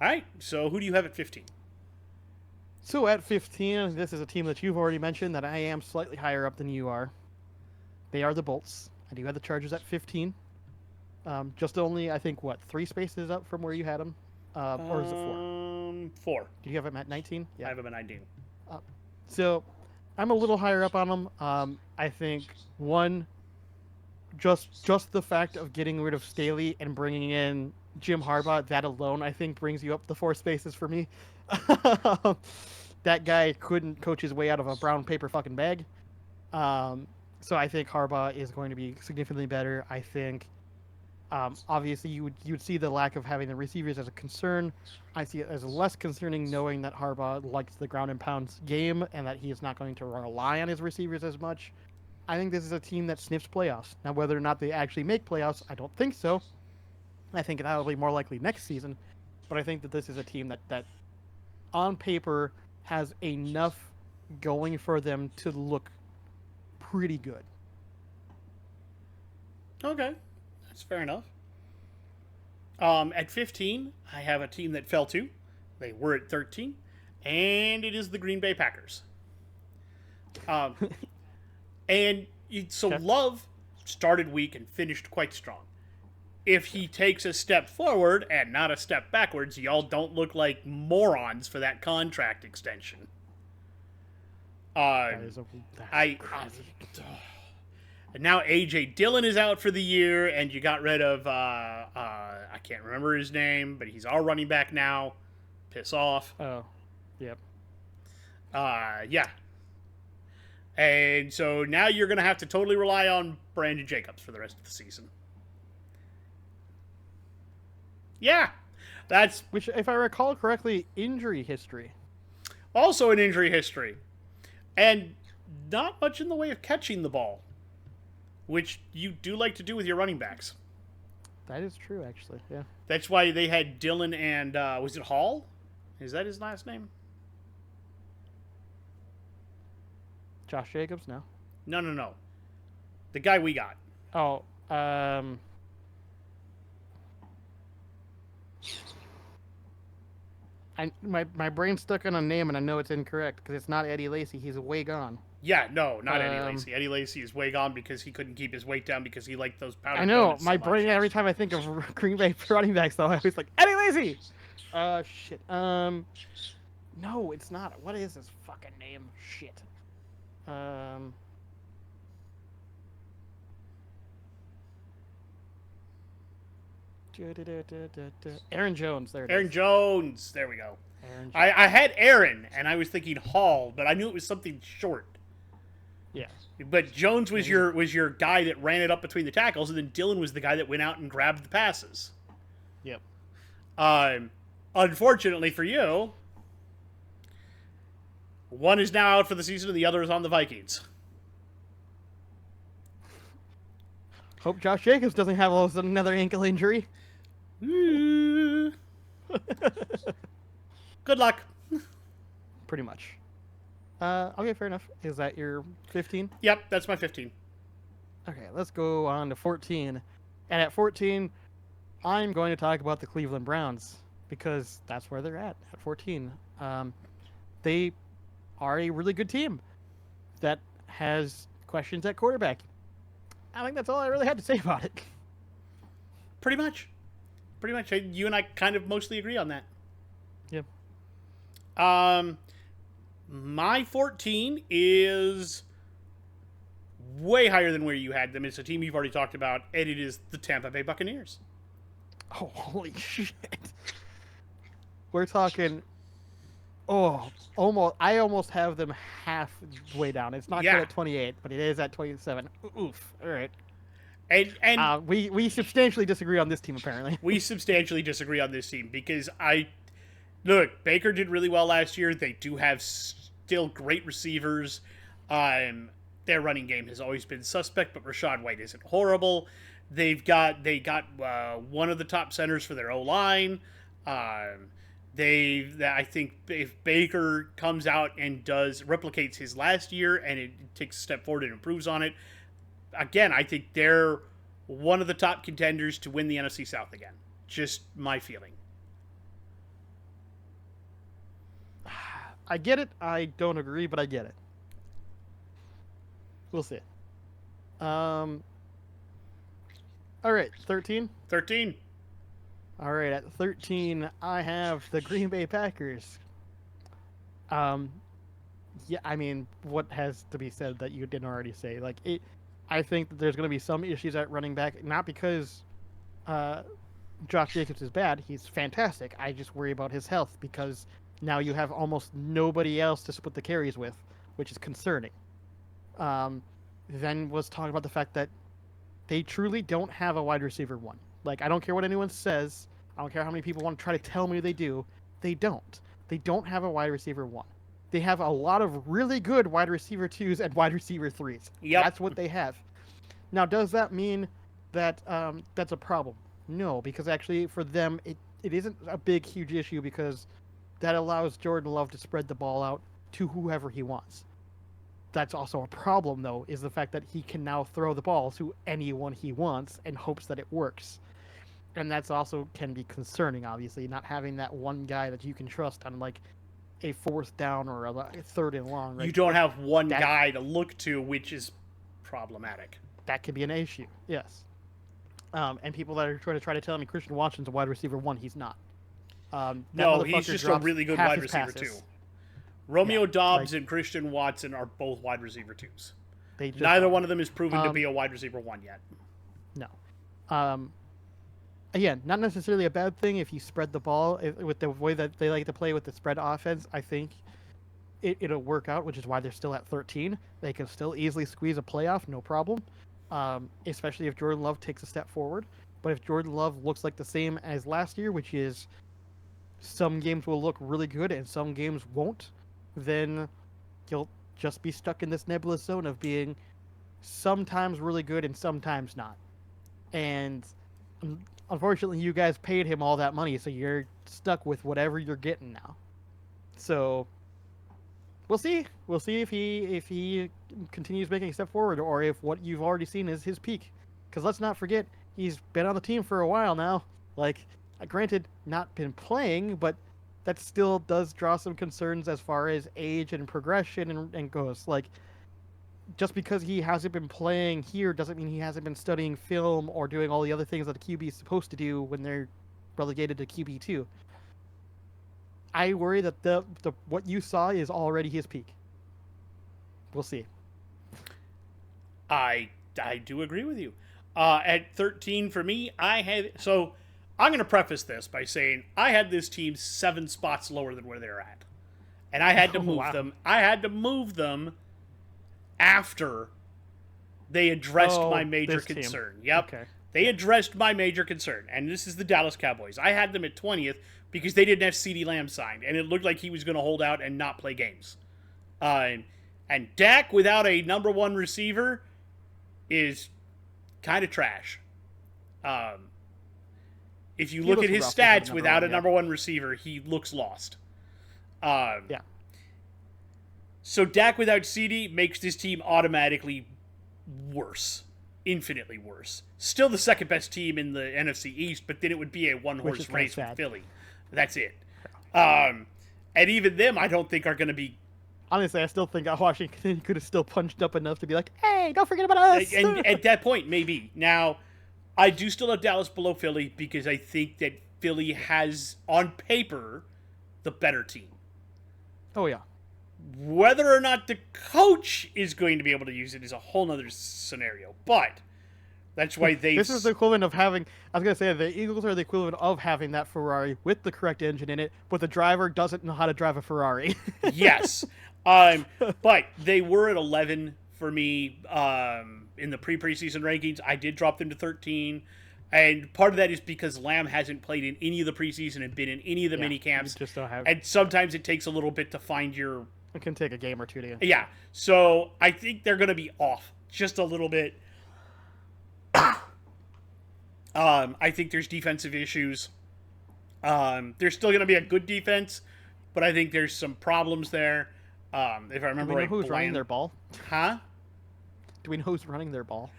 All right, so who do you have at 15? So at 15, this is a team that you've already mentioned that I am slightly higher up than you are. They are the Bolts. I do have the Chargers at 15. Just only, I think, 3 spaces up from where you had them? Or is it 4? 4. Do you have them at 19? Yeah. I have them at 19. So I'm a little higher up on them. I think, one, just the fact of getting rid of Staley and bringing in Jim Harbaugh, that alone, I think, brings you up the 4 spaces for me. That guy couldn't coach his way out of a brown paper fucking bag. So I think Harbaugh is going to be significantly better. I think Obviously, you would see the lack of having the receivers as a concern. I see it as less concerning knowing that Harbaugh likes the ground and pounds game and that he is not going to rely on his receivers as much. I think this is a team that sniffs playoffs. Now, whether or not they actually make playoffs, I don't think so. I think that'll be more likely next season. But I think that this is a team that on paper has enough going for them to look pretty good. Okay, that's fair enough. At 15, I have a team that fell to. They were at 13, and it is the Green Bay Packers. Um, and so Okay. Love started weak and finished quite strong. If he takes a step forward and not a step backwards, y'all don't look like morons for that contract extension. That is I crazy. And now AJ Dillon is out for the year, and you got rid of I can't remember his name, but he's our running back now. Piss off. Oh, yep. Yeah. And so now you're gonna have to totally rely on Brandon Jacobs for the rest of the season. Yeah, that's Which, if I recall correctly, injury history. also an injury history, and not much in the way of catching the ball, which you do like to do with your running backs. That is true, actually. Yeah. That's why they had Dillon and was it Hall? Is that his last name? Josh Jacobs, no. No, no, no. The guy we got. Oh, my brain's stuck on a name and I know it's incorrect because it's not Eddie Lacy. He's way gone. Yeah, no, not Eddie Lacy. Eddie Lacy is way gone because he couldn't keep his weight down because he liked those powder. I know donuts my so brain. much. Every time I think of Green Bay running backs, though, I always like Eddie Lacy. Shit. No, it's not. What is his fucking name? Shit. Um. Aaron Jones. There it Aaron is. Jones. There we go. Aaron Jones. I had Aaron, and I was thinking Hall, but I knew it was something short. Yeah. But Jones was your guy that ran it up between the tackles, and then Dillon was the guy that went out and grabbed the passes. Yep. Unfortunately for you, one is now out for the season, and the other is on the Vikings. Hope Josh Jacobs doesn't have another ankle injury. Good luck. Pretty much. Okay, fair enough. Is that your 15? Yep, that's my 15. Okay, let's go on to 14. And at 14, I'm going to talk about the Cleveland Browns because that's where they're at 14. They are a really good team that has questions at quarterback. I think that's all I really had to say about it. Pretty much. Pretty much. You and I kind of mostly agree on that. Yep. My 14 is way higher than where you had them. It's a team you've already talked about, and it is the Tampa Bay Buccaneers. Oh, holy shit. We're talking. Oh, almost. I almost have them halfway down. It's not Yeah. quite at 28, but it is at 27. Oof. All right. And We substantially disagree on this team, apparently. we substantially disagree on this team because look, Baker did really well last year. They do have still great receivers. Their running game has always been suspect, but Rashad White isn't horrible. They got one of the top centers for their O line. I think if Baker comes out and replicates his last year and it takes a step forward and improves on it, again, I think they're one of the top contenders to win the NFC South again. Just my feeling. I get it. I don't agree, but I get it. We'll see. All right, 13. 13. All right, at 13, I have the Green Bay Packers. Yeah, I mean, what has to be said that you didn't already say? I think that there's going to be some issues at running back, not because Josh Jacobs is bad. He's fantastic. I just worry about his health because now you have almost nobody else to split the carries with, which is concerning. Then was talking about the fact that they truly don't have a wide receiver one. Like, I don't care what anyone says. I don't care how many people want to try to tell me they do. They don't. They don't have a wide receiver 1. They have a lot of really good wide receiver 2s and wide receiver 3s. Yep. That's what they have. Now, does that mean that that's a problem? No, because actually for them, it isn't a big, huge issue because that allows Jordan Love to spread the ball out to whoever he wants. That's also a problem, though, is the fact that he can now throw the ball to anyone he wants and hopes that it works. And that's also can be concerning, obviously, not having that one guy that you can trust on, like, a 4th down or a 3rd and long. Right? You don't have one guy to look to, which is problematic. That could be an issue, yes. And people that are trying to tell me Christian Watson's a wide receiver 1, he's not. No, he's just a really good wide receiver 2. Romeo Doubs and Christian Watson are both wide receiver 2s. Neither one of them is proven to be a wide receiver 1 yet. No. Again, not necessarily a bad thing if you spread the ball with the way that they like to play with the spread offense. I think it'll work out, which is why they're still at 13. They can still easily squeeze a playoff, no problem. Especially if Jordan Love takes a step forward. But if Jordan Love looks like the same as last year, which is some games will look really good and some games won't, then you'll just be stuck in this nebulous zone of being sometimes really good and sometimes not. And unfortunately, you guys paid him all that money, so you're stuck with whatever you're getting now. So we'll see. We'll see if he continues making a step forward, or if what you've already seen is his peak. Because let's not forget, he's been on the team for a while now. Like, granted, not been playing, but that still does draw some concerns as far as age and progression and goes. Like, just because he hasn't been playing here doesn't mean he hasn't been studying film or doing all the other things that a QB is supposed to do when they're relegated to QB2. I worry that the what you saw is already his peak. We'll see. I do agree with you. At 13 for me, I'm going to preface this by saying I had this team 7 spots lower than where they're at. And I had to move them. I had to move them after they addressed my major concern. Yep. Okay. They addressed my major concern. And this is the Dallas Cowboys. I had them at 20th because they didn't have CeeDee Lamb signed. And it looked like he was going to hold out and not play games. And Dak without a number 1 receiver is kind of trash. If you look at his stats without a number 1 receiver, he looks lost. Yeah. So Dak without CeeDee makes this team automatically worse. Infinitely worse. Still the second best team in the NFC East, but then it would be a one-horse race with Philly. That's it. And even them, I don't think are going to be... Honestly, I still think Washington could have still punched up enough to be like, hey, don't forget about us! And at that point, maybe. Now, I do still have Dallas below Philly because I think that Philly has, on paper, the better team. Oh, yeah. Whether or not the coach is going to be able to use it is a whole nother scenario. But that's why they... This is the equivalent of having... I was going to say, the Eagles are the equivalent of having that Ferrari with the correct engine in it, but the driver doesn't know how to drive a Ferrari. Yes. But they were at 11 for me in the preseason rankings. I did drop them to 13. And part of that is because Lamb hasn't played in any of the preseason and been in any of the mini camps. Just don't have... And sometimes it takes a little bit to find your... It can take a game or two to get... Yeah. So I think they're going to be off just a little bit. I think there's defensive issues. There's still going to be a good defense, but I think there's some problems there. If I remember right, who's running their ball? Huh? Do we know who's running their ball?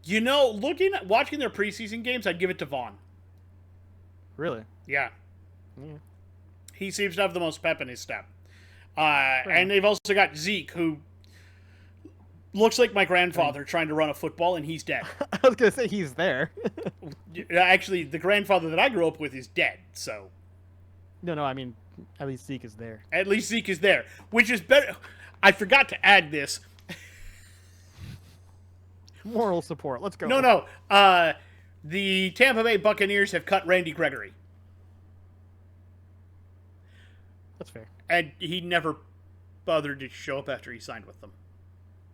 You know, watching their preseason games, I'd give it to Vaughn. Really? Yeah. He seems to have the most pep in his step. And they've also got Zeke, who looks like my grandfather trying to run a football, and he's dead. I was going to say he's there. Actually, the grandfather that I grew up with is dead, so... No, I mean, at least Zeke is there. At least Zeke is there, which is better. I forgot to add this. Moral support. Let's go. No. The Tampa Bay Buccaneers have cut Randy Gregory. That's fair. And he never bothered to show up after he signed with them.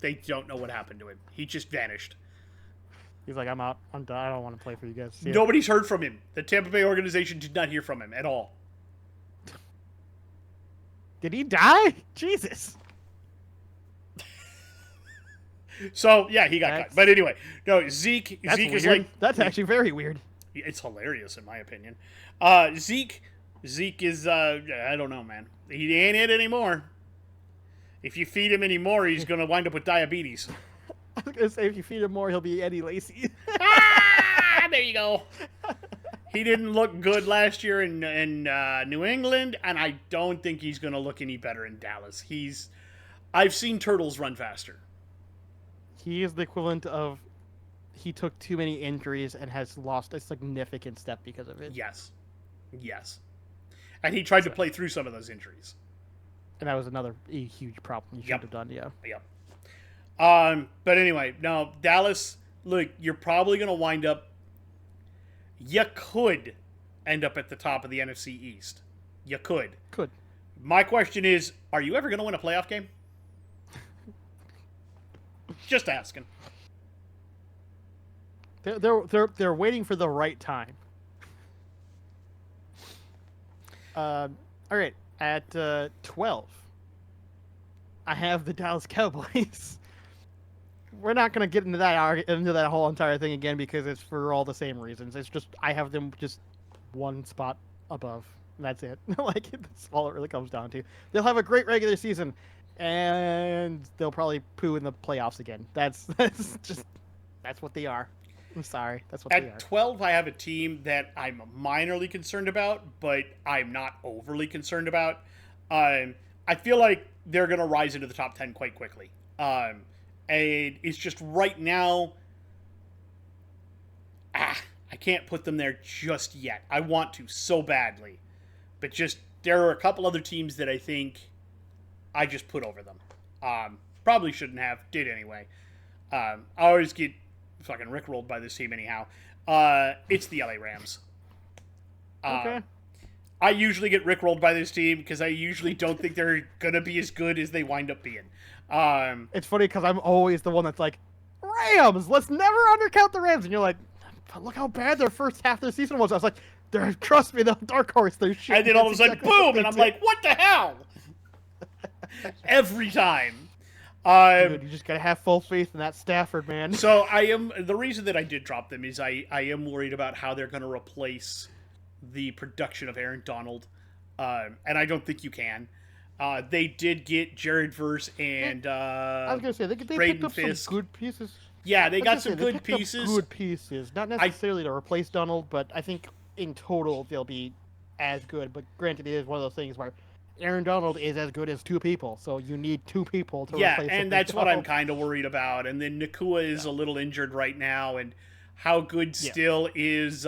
They don't know what happened to him. He just vanished. He's like, I'm out. I'm done. I don't want to play for you guys. See ya. Nobody's heard from him. The Tampa Bay organization did not hear from him at all. Did he die? Jesus. So yeah, he got cut. But anyway, no, Zeke That's is weird. like That's actually very weird. it's hilarious in my opinion. Zeke is I don't know, man. He ain't it anymore. If you feed him anymore, he's gonna wind up with diabetes. I was gonna say if you feed him more, he'll be Eddie Lacy. There you go. He didn't look good last year in New England, and I don't think he's gonna look any better in Dallas. I've seen turtles run faster. He is the equivalent of he took too many injuries and has lost a significant step because of it. Yes. And he tried to play through some of those injuries. And that was another huge problem you should have done, yeah. Yep. But anyway, no, Dallas, look, you're probably going to wind up, you could end up at the top of the NFC East. You could. Could. My question is, are you ever going to win a playoff game? Just asking. They're waiting for the right time. All right, at 12, I have the Dallas Cowboys. We're not gonna get into that whole entire thing again because it's for all the same reasons. It's just I have them just one spot above. And that's it. Like that's all it really comes down to. They'll have a great regular season, and they'll probably poo in the playoffs again. That's what they are. I'm sorry. That's what they are. At 12, I have a team that I'm minorly concerned about, but I'm not overly concerned about. I feel like they're going to rise into the top 10 quite quickly. And it's just right now, I can't put them there just yet. I want to so badly. But just, there are a couple other teams that I think I just put over them. Probably shouldn't have, did anyway. I always get fucking rickrolled by this team anyhow. It's the LA Rams. Okay. I usually get rickrolled by this team because I usually don't think they're gonna be as good as they wind up being. It's funny because I'm always the one that's like, Rams, let's never undercount the Rams, and you're like, but look how bad their first half of the season was. I was like, trust me, the dark horse, they're shit. And then all of a sudden, boom, and I'm like, what the hell? Every time. Dude, you just gotta have full faith in that Stafford, man. So the reason that I did drop them is I am worried about how they're going to replace the production of Aaron Donald, and I don't think you can. They did get Jared Verse and I was gonna say they Braden picked up Fisk. some good pieces. Yeah, they got some they good picked up pieces. Good pieces, not necessarily to replace Donald, but I think in total they'll be as good. But granted, it is one of those things where Aaron Donald is as good as two people, so you need two people to replace him. Yeah, and that's what I'm kind of worried about. And then Nakua is a little injured right now, and how good still is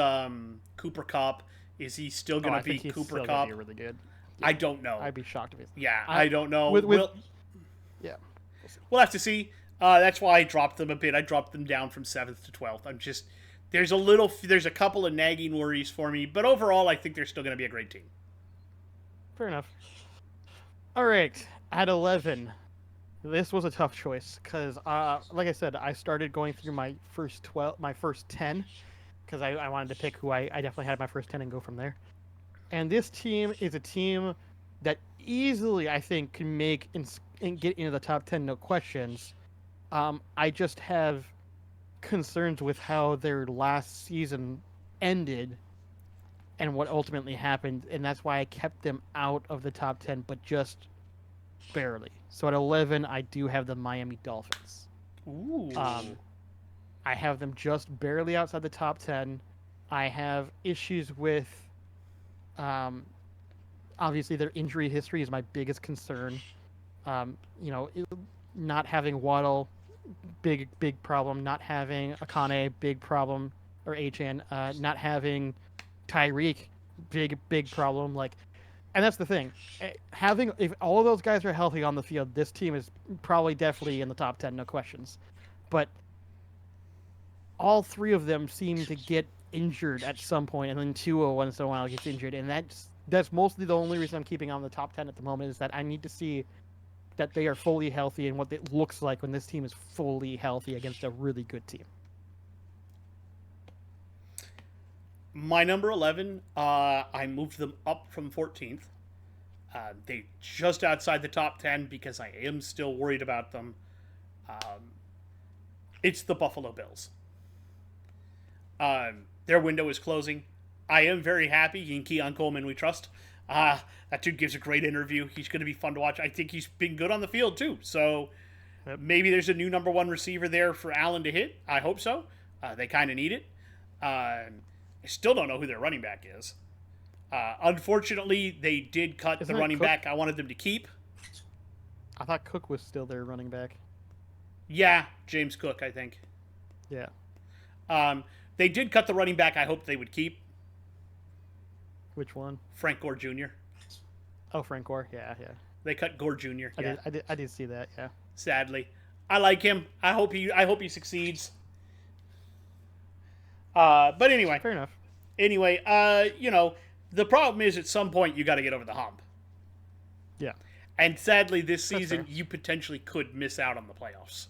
Cooper Kupp? Is he still going to be Cooper Kupp? Be really good. Yeah. I don't know. I'd be shocked if he's. Yeah, I don't know. Yeah, we'll have to see. That's why I dropped them a bit. I dropped them down from 7th to 12th. I'm just there's a couple of nagging worries for me, but overall, I think they're still going to be a great team. Fair enough. All right, at 11, this was a tough choice because, like I said, I started going through my first 10, because I wanted to pick who I definitely had my first 10 and go from there. And this team is a team that easily, I think, can make and get into the top 10, no questions. I just have concerns with how their last season ended and what ultimately happened, and that's why I kept them out of the top 10, but just barely. So at 11, I do have the Miami Dolphins. Ooh. I have them just barely outside the top 10. I have issues with, obviously, their injury history is my biggest concern. Not having Waddle, big problem. Not having Akane, big problem. Or Achan. Not having Tyreek, big problem. And that's the thing. If all of those guys are healthy on the field, this team is probably definitely in the top 10, no questions. But all three of them seem to get injured at some point, and then Tua once in a while gets injured, and that's mostly the only reason I'm keeping on the top 10 at the moment, is that I need to see that they are fully healthy and what it looks like when this team is fully healthy against a really good team. My number 11, I moved them up from 14th. They just outside the top 10 because I am still worried about them. It's the Buffalo Bills. Their window is closing. I am very happy. In Keon Coleman, we trust. That dude gives a great interview. He's going to be fun to watch. I think he's been good on the field, too. So maybe there's a new number one receiver there for Allen to hit. I hope so. They kind of need it. I still don't know who their running back is. Unfortunately, they did cut the running back I wanted them to keep. I thought Cook was still their running back. Yeah, James Cook, I think. Yeah. They did cut the running back I hoped they would keep. Which one? Frank Gore Jr. Oh, Frank Gore. Yeah. They cut Gore Jr. Yeah. I did see that. Yeah. Sadly, I like him. I hope he succeeds. But anyway. Fair enough. Anyway, the problem is at some point you got to get over the hump. Yeah. And sadly, this season you potentially could miss out on the playoffs.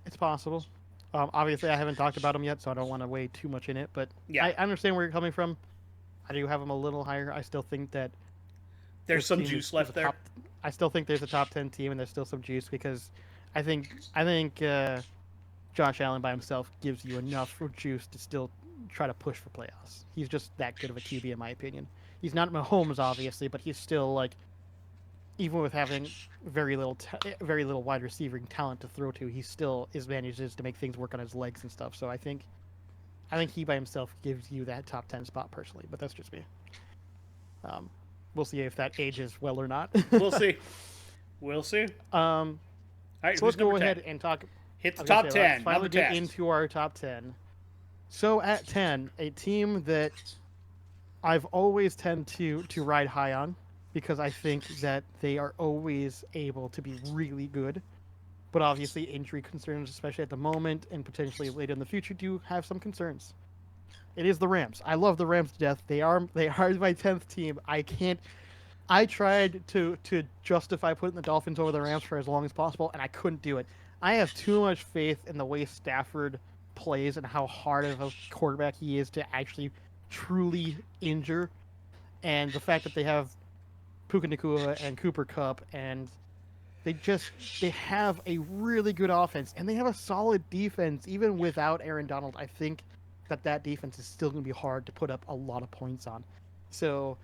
It's possible. Obviously, I haven't talked about them yet, so I don't want to weigh too much in it. But yeah. I understand where you're coming from. I do have them a little higher. I still think that there's some juice left there. I still think there's a top 10 team, and there's still some juice because I think Josh Allen by himself gives you enough juice to still try to push for playoffs. He's just that good of a QB, in my opinion. He's not Mahomes, obviously, but he's still like, even with having very little wide receiving talent to throw to, he still manages to make things work on his legs and stuff. So I think he by himself gives you that top 10 spot personally, but that's just me. We'll see if that ages well or not. We'll see. All right, so let's go ahead and talk. Hit the top 10. Let's finally get into our top 10. So at 10, a team that I've always tend to ride high on because I think that they are always able to be really good. But obviously injury concerns, especially at the moment and potentially later in the future, do have some concerns. It is the Rams. I love the Rams to death. They are my 10th team. I tried to justify putting the Dolphins over the Rams for as long as possible, and I couldn't do it. I have too much faith in the way Stafford plays and how hard of a quarterback he is to actually truly injure. And the fact that they have Puka Nacua and Cooper Kupp, and they have a really good offense, and they have a solid defense. Even without Aaron Donald, I think that defense is still going to be hard to put up a lot of points on. So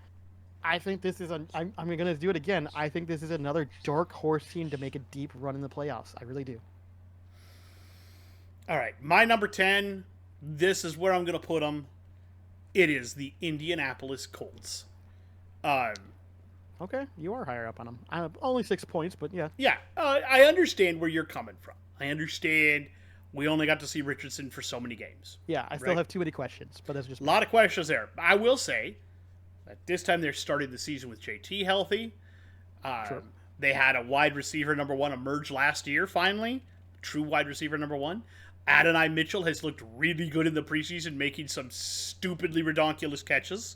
I think this is I'm going to do it again. I think this is another dark horse team to make a deep run in the playoffs. I really do. All right, my number 10, this is where I'm going to put them. It is the Indianapolis Colts. Okay, you are higher up on them. I have only 6 points, but yeah. Yeah, I understand where you're coming from. I understand we only got to see Richardson for so many games. Yeah, I still have too many questions, but that's just... A lot of questions there. I will say that this time they're starting the season with JT healthy. Sure. They had a wide receiver number one emerge last year, finally. True wide receiver number one. Adonai Mitchell has looked really good in the preseason, making some stupidly redonkulous catches.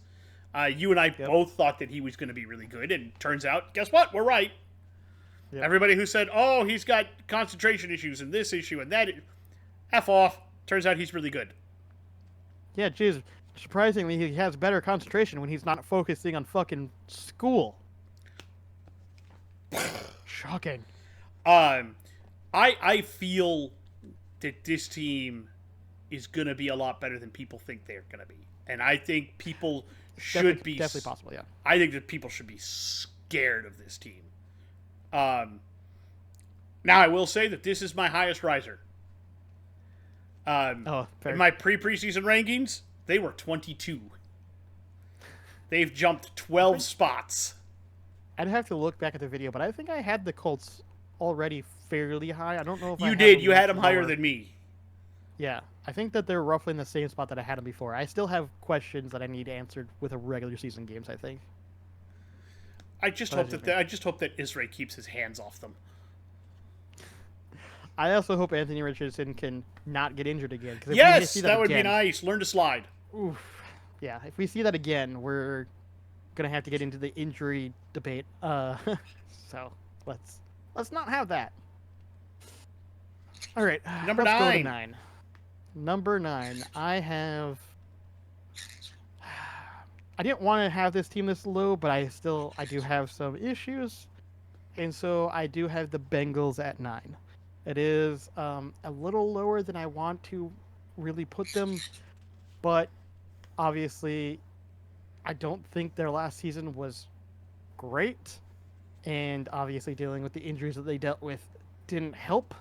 You and I both thought that he was going to be really good, and turns out, guess what? We're right. Yep. Everybody who said, oh, he's got concentration issues and this issue and that, F off. Turns out he's really good. Yeah, geez. Surprisingly, he has better concentration when he's not focusing on fucking school. Shocking. I feel that this team is going to be a lot better than people think they're going to be. And I think people should be... Definitely possible, yeah. I think that people should be scared of this team. Now, I will say that this is my highest riser. Fair. In my preseason rankings, they were 22. They've jumped 12 spots. I'd have to look back at the video, but I think I had the Colts already fairly high. I don't know if you did. You had them higher than me. Yeah, I think that they're roughly in the same spot that I had them before. I still have questions that I need answered with a regular season games, I think. I just hope that Israel keeps his hands off them. I also hope Anthony Richardson can not get injured again. Yes, that would be nice. Learn to slide. Oof. Yeah, if we see that again, we're gonna have to get into the injury debate. So let's not have that. All right, Number let's 9. Go to 9. Number 9, I have I didn't want to have this team this low, but I do have some issues, and so I do have the Bengals at 9. It is a little lower than I want to really put them, but obviously I don't think their last season was great, and obviously dealing with the injuries that they dealt with didn't help.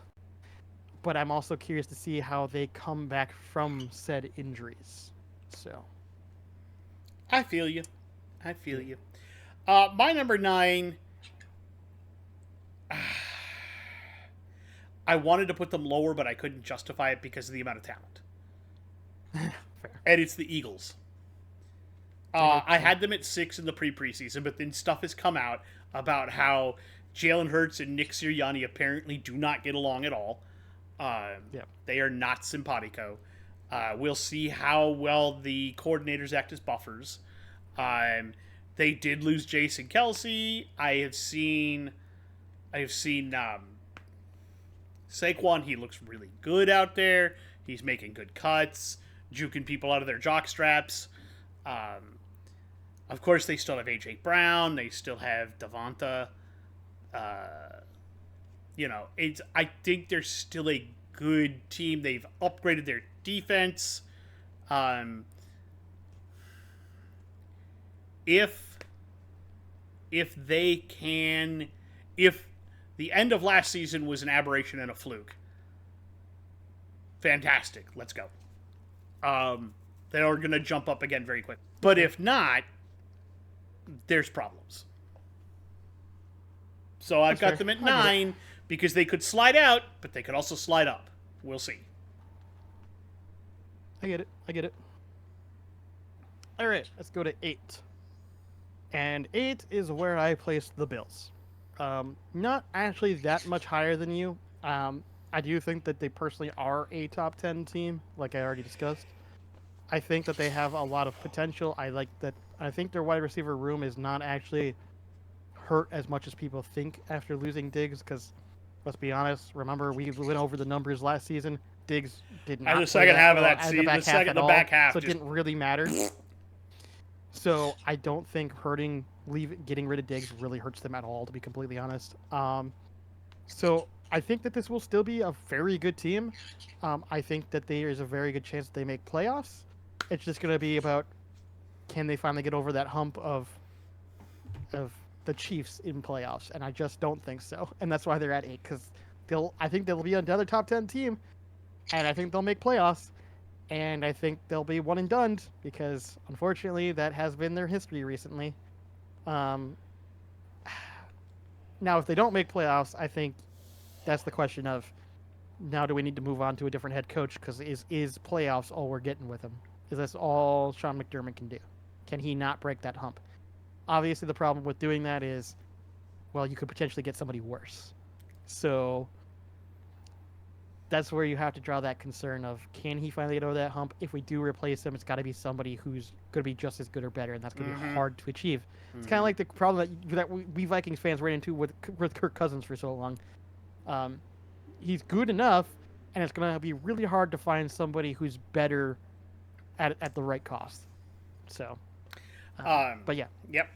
But I'm also curious to see how they come back from said injuries. So, I feel you. I feel you. My number 9, I wanted to put them lower, but I couldn't justify it because of the amount of talent. fair. And it's the Eagles. I had them at 6 in the preseason, but then stuff has come out about how Jalen Hurts and Nick Sirianni apparently do not get along at all. Yeah. They are not simpatico. We'll see how well the coordinators act as buffers. They did lose Jason Kelsey. I have seen Saquon. He looks really good out there. He's making good cuts, juking people out of their jock straps. Of course, they still have AJ Brown. They still have Devonta. I think they're still a good team. They've upgraded their defense. If they can, if the end of last season was an aberration and a fluke, fantastic. Let's go. They are going to jump up again very quick. But if not, there's problems. So I've got them at 9 because they could slide out, but they could also slide up. We'll see. I get it. All right, let's go to 8. And 8 is where I placed the Bills. Not actually that much higher than you. I do think that they personally are a top 10 team, like I already discussed. I think that they have a lot of potential. I think their wide receiver room is not actually hurt as much as people think after losing Diggs, because let's be honest, remember we went over the numbers last season. Diggs did not And the second half of that season, the back half, so it didn't really matter. So I don't think getting rid of Diggs really hurts them at all, to be completely honest. So I think that this will still be a very good team. I think that there is a very good chance that they make playoffs. It's just going to be about, can they finally get over that hump of the Chiefs in playoffs, and I just don't think so. And that's why they're at 8, because I think they'll be another top 10 team, and I think they'll make playoffs, and I think they'll be one and done, because unfortunately that has been their history recently. Now, if they don't make playoffs, I think that's the question of, now do we need to move on to a different head coach, because is playoffs all we're getting with him? Is this all Sean McDermott can do? Can he not break that hump? Obviously, the problem with doing that is, well, you could potentially get somebody worse. So that's where you have to draw that concern of, can he finally get over that hump? If we do replace him, it's got to be somebody who's going to be just as good or better, and that's going to be hard to achieve. It's kind of like the problem that we Vikings fans ran into with Kirk Cousins for so long. He's good enough, and it's going to be really hard to find somebody who's better at the right cost. So, but yeah. Yep.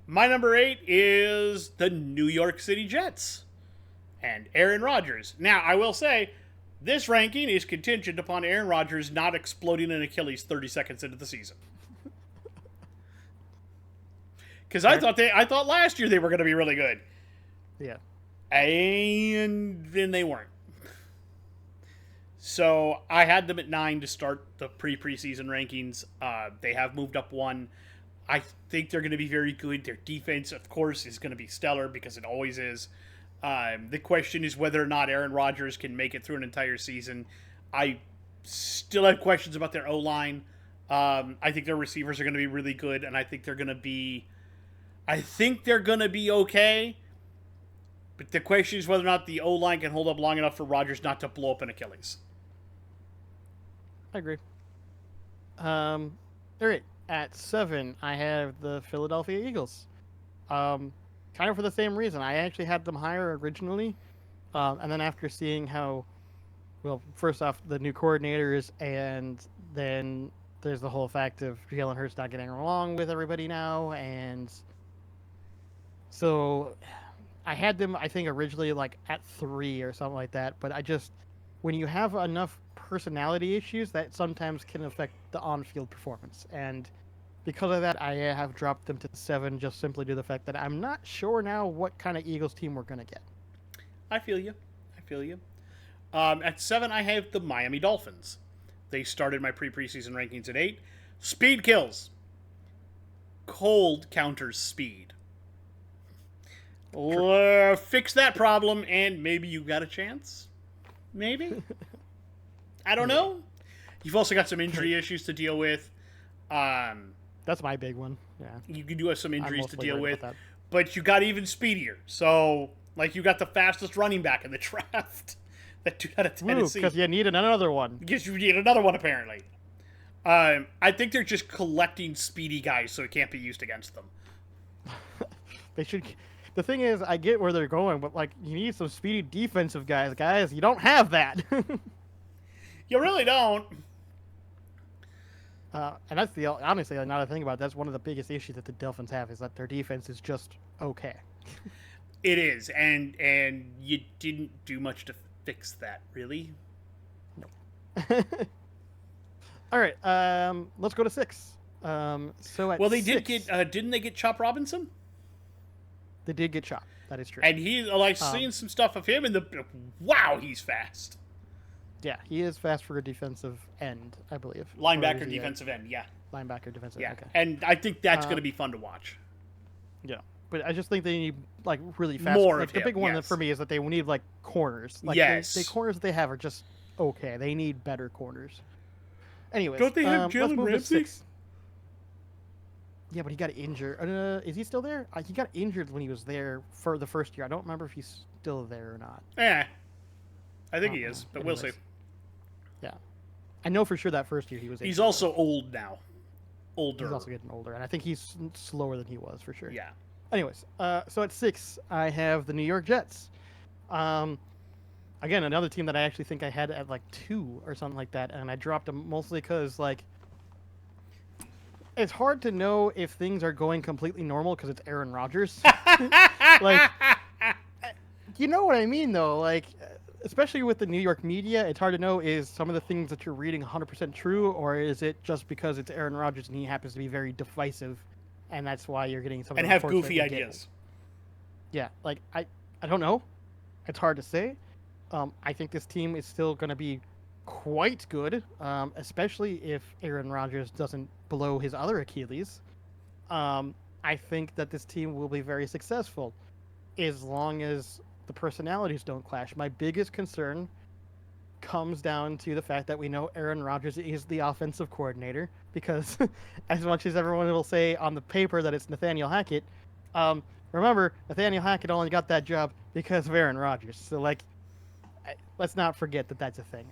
My number 8 is the New York City Jets and Aaron Rodgers. Now, I will say, this ranking is contingent upon Aaron Rodgers not exploding an Achilles 30 seconds into the season. Because I thought last year they were going to be really good. Yeah. And then they weren't. So I had them at 9 to start the preseason rankings. They have moved up 1. I think they're going to be very good. Their defense, of course, is going to be stellar because it always is. The question is whether or not Aaron Rodgers can make it through an entire season. I still have questions about their O-line. I think their receivers are going to be really good, and I think they're going to be okay. But the question is whether or not the O-line can hold up long enough for Rodgers not to blow up an Achilles. I agree. All right. At 7, I have the Philadelphia Eagles. Kind of for the same reason. I actually had them higher originally. And then after seeing how, well, first off, the new coordinators and then there's the whole fact of Jalen Hurts not getting along with everybody now, and so I had them, I think, originally like at 3 or something like that. But when you have enough personality issues, that sometimes can affect the on-field performance. And because of that, I have dropped them to 7, just simply due to the fact that I'm not sure now what kind of Eagles team we're gonna get. I feel you. At 7, I have the Miami Dolphins. They started my preseason rankings at 8. Speed kills. Cold counters speed. Fix that problem, and maybe you got a chance. Maybe. I don't know. You've also got some injury issues to deal with. That's my big one. Yeah. You do have some injuries to deal with, that. but you got even speedier. So, like, you got the fastest running back in the draft. That dude out of Tennessee. Because you need another one. Because you need another one, apparently. I think they're just collecting speedy guys so it can't be used against them. They should. The thing is, I get where they're going, but like, you need some speedy defensive guys. Guys, you don't have that. You really don't. And that's honestly another thing about it, that's one of the biggest issues that the Dolphins have is that their defense is just okay. It is, and you didn't do much to fix that, really. No. All right, let's go to 6. So at they 6, didn't they get Chop Robinson? They did get Chop. That is true. And he seeing some stuff of him, and wow, he's fast. Yeah, he is fast for a defensive end, I believe. Linebacker, defensive end, yeah. Linebacker, defensive end, okay. And I think that's going to be fun to watch. Yeah, but I just think they need, like, really fast. More like, of the him, big one yes. for me is that they need, like, corners. Like, yes. The corners that they have are just okay. They need better corners. Anyways, don't they have Jalen Ramsey? Yeah, but he got injured. Is he still there? He got injured when he was there for the first year. I don't remember if he's still there or not. Yeah, I think he is, but we'll see. Yeah, I know for sure that first year he was. He's also old now. Older. He's also getting older, and I think he's slower than he was for sure. Yeah. Anyways, so at 6, I have the New York Jets. Again, another team that I actually think I had at like 2 or something like that, and I dropped them mostly because like it's hard to know if things are going completely normal because it's Aaron Rodgers. Like, you know what I mean, though. Like, especially with the New York media, it's hard to know is some of the things that you're reading 100% true, or is it just because it's Aaron Rodgers and he happens to be very divisive, and that's why you're getting some of and the have reports goofy ideas. Yeah, like I don't know. It's hard to say. I think this team is still going to be quite good, especially if Aaron Rodgers doesn't blow his other Achilles. I think that this team will be very successful as long as the personalities don't clash. My biggest concern comes down to the fact that we know Aaron Rodgers is the offensive coordinator, because as much as everyone will say on the paper that it's Nathaniel Hackett, remember, Nathaniel Hackett only got that job because of Aaron Rodgers. So, like, let's not forget that that's a thing.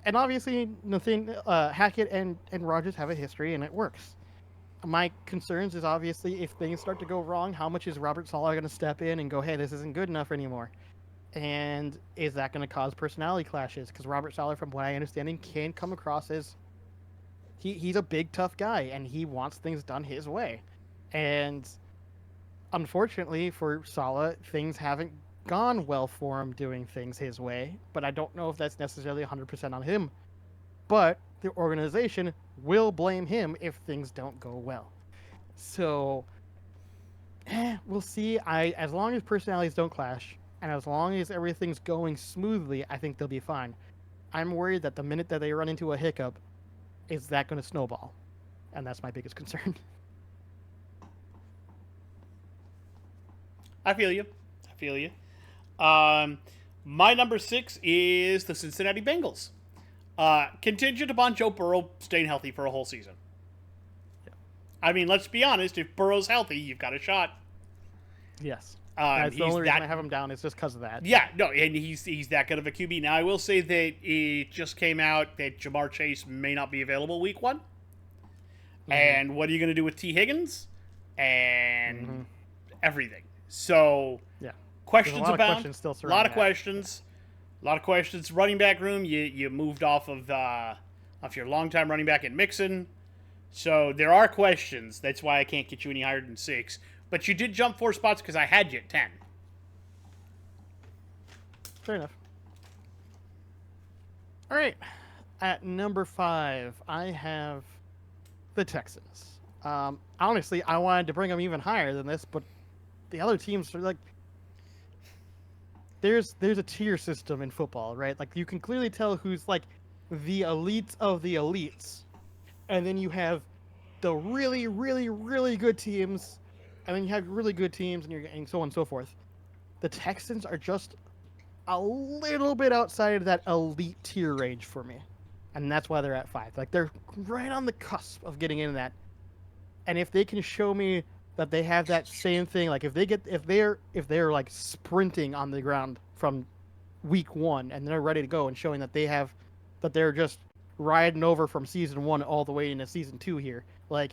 And obviously, Hackett and Rodgers have a history, and it works. My concerns is obviously if things start to go wrong, how much is Robert Saleh going to step in and go, hey, this isn't good enough anymore? And is that going to cause personality clashes? Because Robert Saleh, from what I understand, can come across as he's a big, tough guy, and he wants things done his way. And unfortunately for Saleh, things haven't gone well for him doing things his way, but I don't know if that's necessarily 100% on him. But the organization will blame him if things don't go well. So, we'll see. As long as personalities don't clash, and as long as everything's going smoothly, I think they'll be fine. I'm worried that the minute that they run into a hiccup, is that going to snowball? And that's my biggest concern. I feel you. My number 6 is the Cincinnati Bengals. Contingent upon Joe Burrow staying healthy for a whole season. Yeah. I mean, let's be honest. If Burrow's healthy, you've got a shot. Yes. That's the only reason I have him down is just because of that. Yeah, no, and he's that good of a QB. Now, I will say that it just came out that Jamar Chase may not be available week 1. Mm-hmm. And what are you going to do with T. Higgins? And everything. So, yeah. Questions abound. A lot of questions. questions. Running back room, you moved off of off your longtime running back in Mixon. So there are questions. That's why I can't get you any higher than 6. But you did jump 4 spots because I had you at 10. Fair enough. All right. At number 5, I have the Texans. Honestly, I wanted to bring them even higher than this, but the other teams are like... There's a tier system in football, right? Like, you can clearly tell who's, like, the elites of the elites. And then you have the really, really, really good teams. And then you have really good teams, and so on and so forth. The Texans are just a little bit outside of that elite tier range for me. And that's why they're at 5. Like, they're right on the cusp of getting into that. And if they can show me that they have that same thing, like if they're like sprinting on the ground from week 1 and they're ready to go and showing that they're just riding over from season 1 all the way into season 2 here, like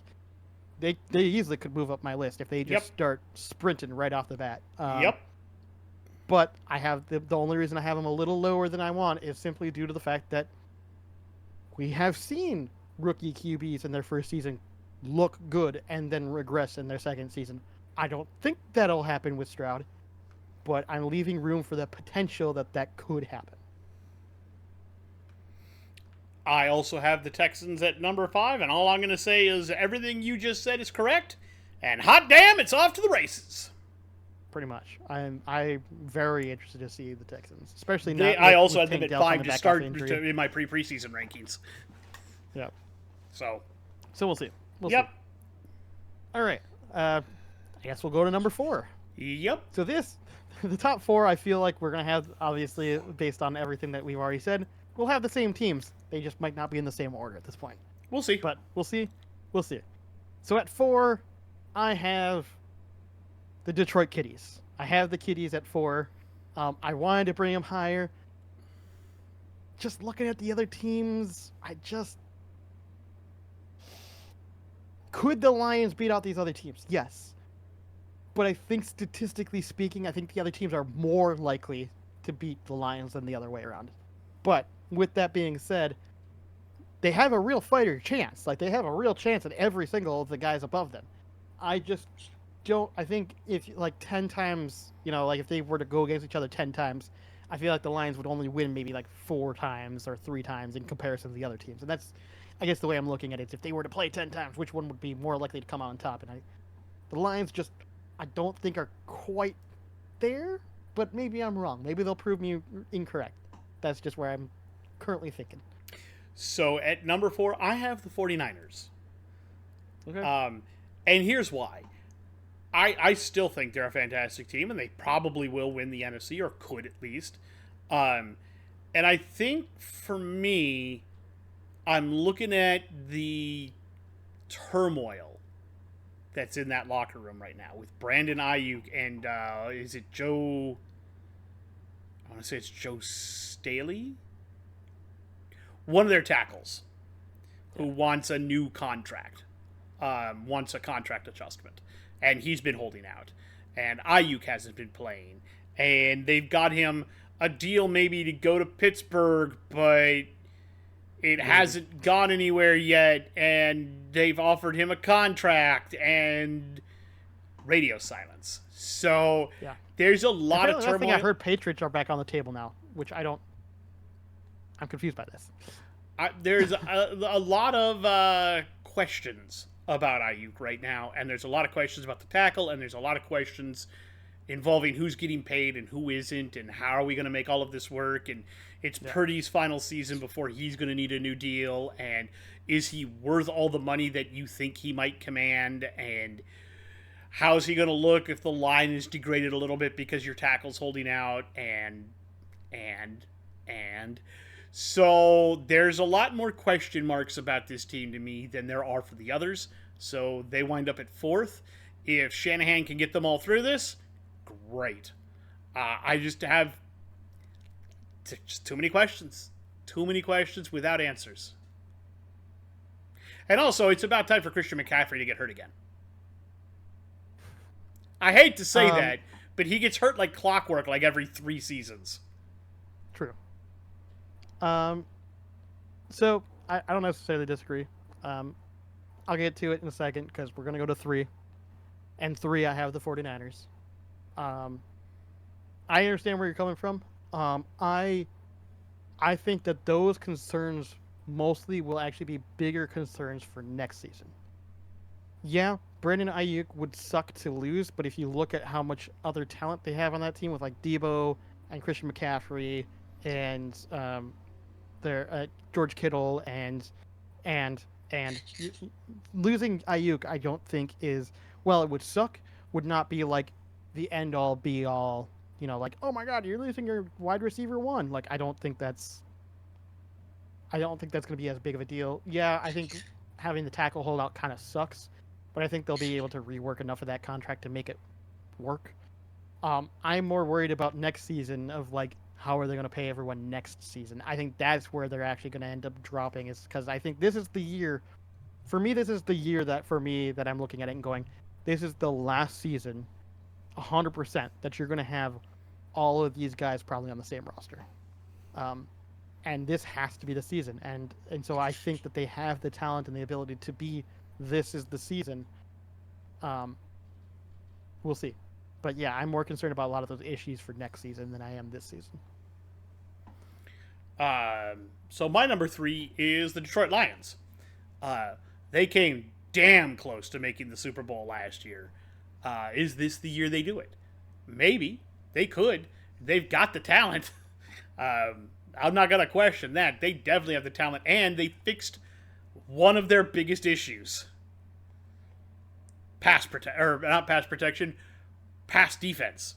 they easily could move up my list if they just start sprinting right off the bat. But I have the only reason I have them a little lower than I want is simply due to the fact that we have seen rookie QBs in their first season look good and then regress in their second season. I don't think that'll happen with Stroud, but I'm leaving room for the potential that could happen. I also have the Texans at number 5, and all I'm going to say is everything you just said is correct, and hot damn, it's off to the races. Pretty much. I'm very interested to see the Texans, especially now. I also had them at 5 to start in my preseason rankings. Yep. So we'll see. We'll see. All right. I guess we'll go to number 4. Yep. So the top 4, I feel like we're going to have, obviously, based on everything that we've already said, we'll have the same teams. They just might not be in the same order at this point. We'll see. But we'll see. We'll see. So at 4, I have the Detroit Kitties. I have the Kitties at 4. I wanted to bring them higher. Just looking at the other teams, could the Lions beat out these other teams? Yes. But I think statistically speaking, I think the other teams are more likely to beat the Lions than the other way around. But with that being said, they have a real fighter chance. Like, they have a real chance at every single of the guys above them. I just don't... I think if, like, 10 times, like, if they were to go against each other 10 times, I feel like the Lions would only win maybe, like, 4 times or 3 times in comparison to the other teams. And that's... I guess the way I'm looking at it is if they were to play 10 times, which one would be more likely to come out on top? And the Lions just, I don't think are quite there, but maybe I'm wrong. Maybe they'll prove me incorrect. That's just where I'm currently thinking. So at number 4, I have the 49ers. Okay. And here's why. I still think they're a fantastic team, and they probably will win the NFC, or could at least. And I think for me... I'm looking at the turmoil that's in that locker room right now with Brandon Ayuk and is it Joe? I want to say it's Joe Staley, one of their tackles, who wants a new contract, wants a contract adjustment, and he's been holding out, and Ayuk hasn't been playing, and they've got him a deal maybe to go to Pittsburgh, but it hasn't gone anywhere yet, and they've offered him a contract, and radio silence. So there's a lot of turmoil. I think I heard Patriots are back on the table now, which I'm confused by this. There's a lot of questions about Ayuk right now, and there's a lot of questions about the tackle, and there's a lot of questions involving who's getting paid and who isn't, and how are we going to make all of this work, and it's Purdy's final season before he's going to need a new deal, and is he worth all the money that you think he might command, and how's he going to look if the line is degraded a little bit because your tackle's holding out, and so there's a lot more question marks about this team to me than there are for the others, so they wind up at 4th. If Shanahan can get them all through this, great. I just have just too many questions. Too many questions without answers. And also, it's about time for Christian McCaffrey to get hurt again. I hate to say that, but he gets hurt like clockwork like every 3 seasons. True. So I don't necessarily disagree. Um, I'll get to it in a second because we're gonna go to three, and three I have the 49ers. Um, I understand where you're coming from. I think that those concerns mostly will actually be bigger concerns for next season. Yeah, Brandon Ayuk would suck to lose, but if you look at how much other talent they have on that team with like Debo and Christian McCaffrey and their George Kittle and and losing Ayuk, I don't think is well. It would suck. Would not be like the end all be all. Like oh my god, you're losing your wide receiver one. Like I don't think that's going to be as big of a deal. Yeah, I think having the tackle holdout kind of sucks, but I think they'll be able to rework enough of that contract to make it work. I'm more worried about next season of like how are they going to pay everyone next season. I think that's where they're actually going to end up dropping is because I think this is the year. For me, this is the year that for me that I'm looking at it and going, this is the last season, 100% that you're going to have all of these guys probably on the same roster. Um, and this has to be the season. And so I think that they have the talent and the ability to be. This is the season. Um, we'll see, but yeah, I'm more concerned about a lot of those issues for next season than I am this season. So my number three is the Detroit Lions. Uh, they came damn close to making the Super Bowl last year. Is this the year they do it? Maybe they could. They've got the talent. I'm not gonna question that. They definitely have the talent, and they fixed one of their biggest issues: pass protection, pass defense.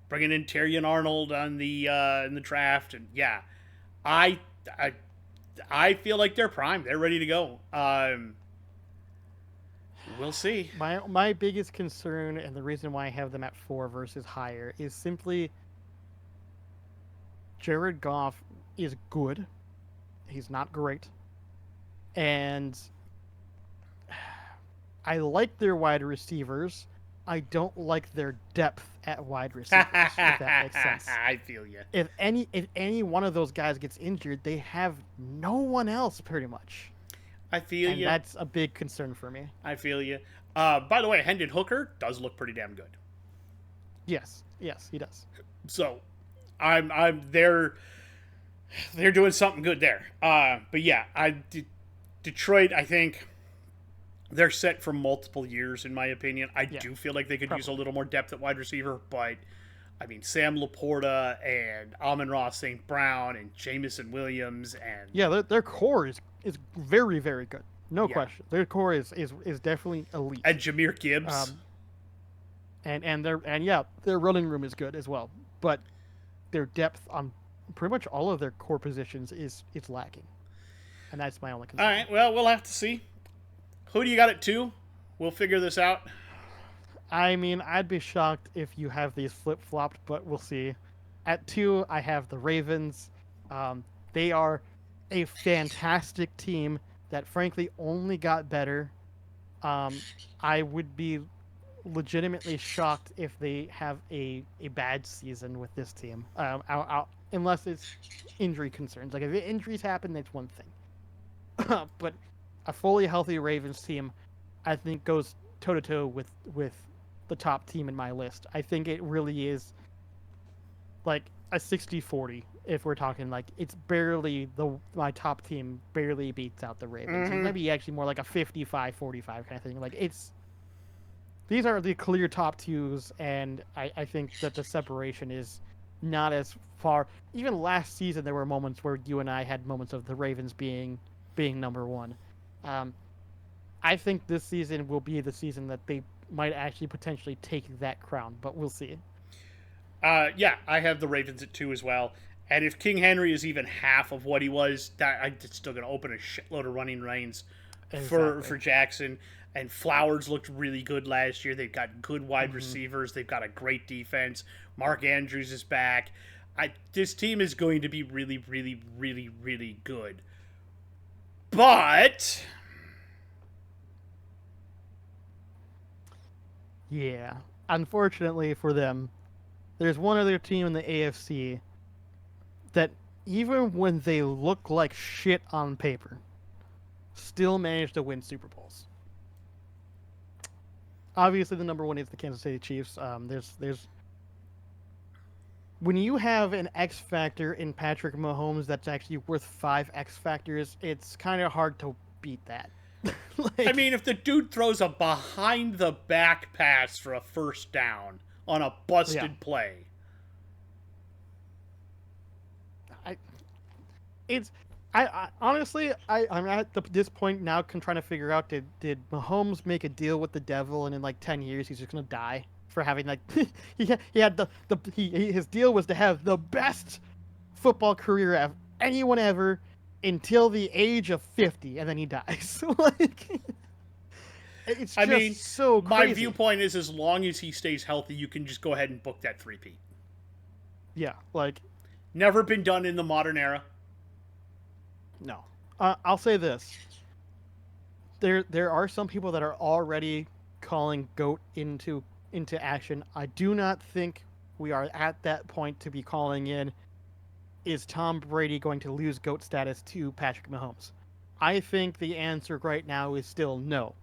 Bringing in Terrion Arnold on the in the draft, and yeah, I I I feel like they're primed. They're ready to go. We'll see. My biggest concern and the reason why I have them at 4 versus higher is simply Jared Goff is good. He's not great. And I like their wide receivers. I don't like their depth at wide receivers, if that makes sense. I feel you. If any one of those guys gets injured, they have no one else pretty much. I feel and you. that's a big concern for me. I feel you. By the way, Hendon Hooker does look pretty damn good. Yes, he does. So, they're doing something good there. But yeah, Detroit, I think they're set for multiple years, in my opinion. I do feel like they could use a little more depth at wide receiver, but I mean, Sam Laporta and Amon-Ra St. Brown and Jamison Williams and their core is very, very good. No question. Their core is definitely elite. And Jahmyr Gibbs. Their running room is good as well. But their depth on pretty much all of their core positions is lacking. And that's my only concern. All right, well, we'll have to see. Who do you got at 2? We'll figure this out. I mean, I'd be shocked if you have these flip-flopped, but we'll see. At 2, I have the Ravens. They are a fantastic team that, frankly, only got better. I would be legitimately shocked if they have a bad season with this team, unless it's injury concerns. Like, if injuries happen, that's one thing. But a fully healthy Ravens team, I think, goes toe-to-toe with the top team in my list. I think it really is like a 60-40 if we're talking like it's barely my top team barely beats out the Ravens. Mm-hmm. Maybe actually more like a 55-45 kind of thing. Like these are the clear top twos, and I think that the separation is not as far. Even last season there were moments where you and I had moments of the Ravens being number one. I think this season will be the season that they might actually potentially take that crown, but we'll see. I have the Ravens at 2 as well. And if King Henry is even half of what he was, I'm still going to open a shitload of running reins for Jackson. And Flowers looked really good last year. They've got good wide receivers. They've got a great defense. Mark Andrews is back. This team is going to be really, really, really, really good. But yeah, unfortunately for them, there's one other team in the AFC that even when they look like shit on paper, still manage to win Super Bowls. Obviously, the number one is the Kansas City Chiefs. There's when you have an X factor in Patrick Mahomes that's actually worth 5 X factors, it's kind of hard to beat that. I mean, if the dude throws a behind the back pass for a first down on a busted play. I honestly, I'm at this point now trying to figure out, did Mahomes make a deal with the devil and in like 10 years he's just going to die for having like, he had his deal was to have the best football career of anyone ever until the age of 50 and then he dies. Like, it's just so crazy. My viewpoint is as long as he stays healthy, you can just go ahead and book that three-peat. Yeah, like... Never been done in the modern era. No. I'll say this. There are some people that are already calling GOAT into action. I do not think we are at that point to be calling in, is Tom Brady going to lose GOAT status to Patrick Mahomes? I think the answer right now is still no.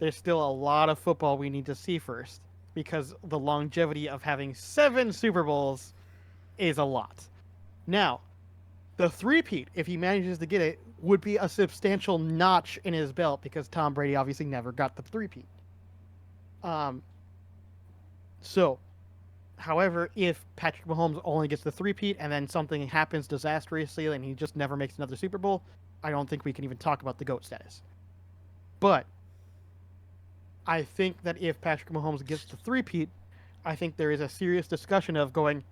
There's still a lot of football we need to see first, because the longevity of having 7 Super Bowls is a lot. Now, the three-peat, if he manages to get it, would be a substantial notch in his belt, because Tom Brady obviously never got the three-peat. However, if Patrick Mahomes only gets the three-peat and then something happens disastrously and he just never makes another Super Bowl, I don't think we can even talk about the GOAT status. But I think that if Patrick Mahomes gets the three-peat, I think there is a serious discussion of going,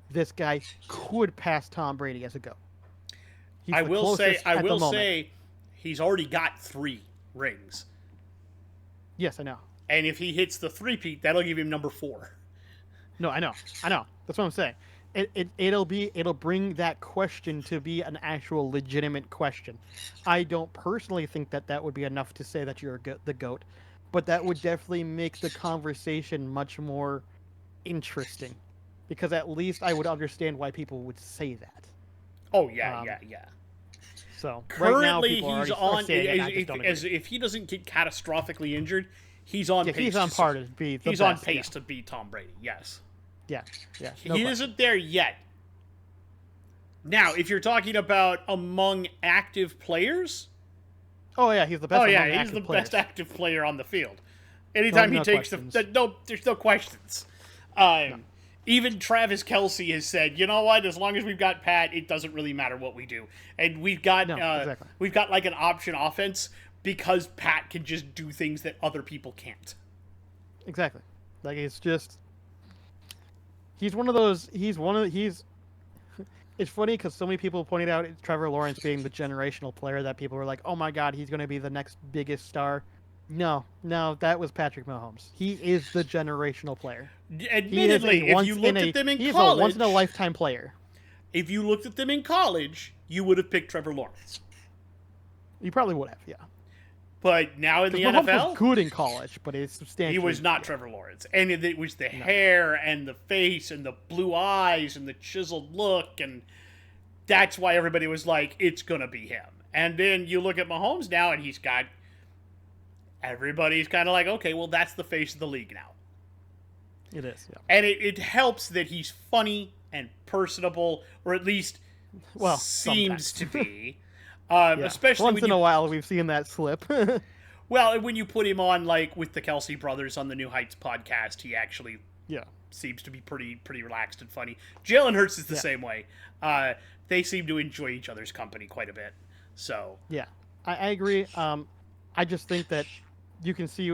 this guy could pass Tom Brady as a GOAT. I will say he's already got 3 rings. Yes, I know. And if he hits the three-peat, that'll give him number 4. No, I know. That's what I'm saying. It'll bring that question to be an actual legitimate question. I don't personally think that would be enough to say that you're the GOAT, but that would definitely make the conversation much more interesting, because at least I would understand why people would say that. Oh yeah. So currently right now, he's on. If he doesn't get catastrophically injured, he's on pace. He's on par to be. He's on pace to beat Tom Brady. Yes. Yeah. He isn't there yet. Now, if you're talking about among active players, oh yeah, he's the best. Oh yeah, he's the best active player on the field. Anytime he takes there's no questions. No. Even Travis Kelce has said, you know what? As long as we've got Pat, it doesn't really matter what we do. And we've got we've got like an option offense because Pat can just do things that other people can't. Exactly. Like, it's just, he's one of those. It's funny because so many people pointed out Trevor Lawrence being the generational player that people were like, oh my God, he's going to be the next biggest star. No, that was Patrick Mahomes. He is the generational player. Admittedly, if you looked at them in college, he's a once-in-a-lifetime player. If you looked at them in college, you would have picked Trevor Lawrence. You probably would have, yeah. But now in the Mahomes NFL, was good in college, but it's substantially. He was not Trevor Lawrence, and it was the hair and the face and the blue eyes and the chiseled look, and that's why everybody was like, "It's gonna be him." And then you look at Mahomes now, and he's got. Everybody's kind of like, okay, well, that's the face of the league now. It is, yeah. And it helps that he's funny and personable, or at least seems to be. Especially once in a while, we've seen that slip. Well, when you put him on, like, with the Kelsey brothers on the New Heights podcast, he actually seems to be pretty relaxed and funny. Jalen Hurts is the same way. They seem to enjoy each other's company quite a bit. So yeah, I agree. I just think that you can see.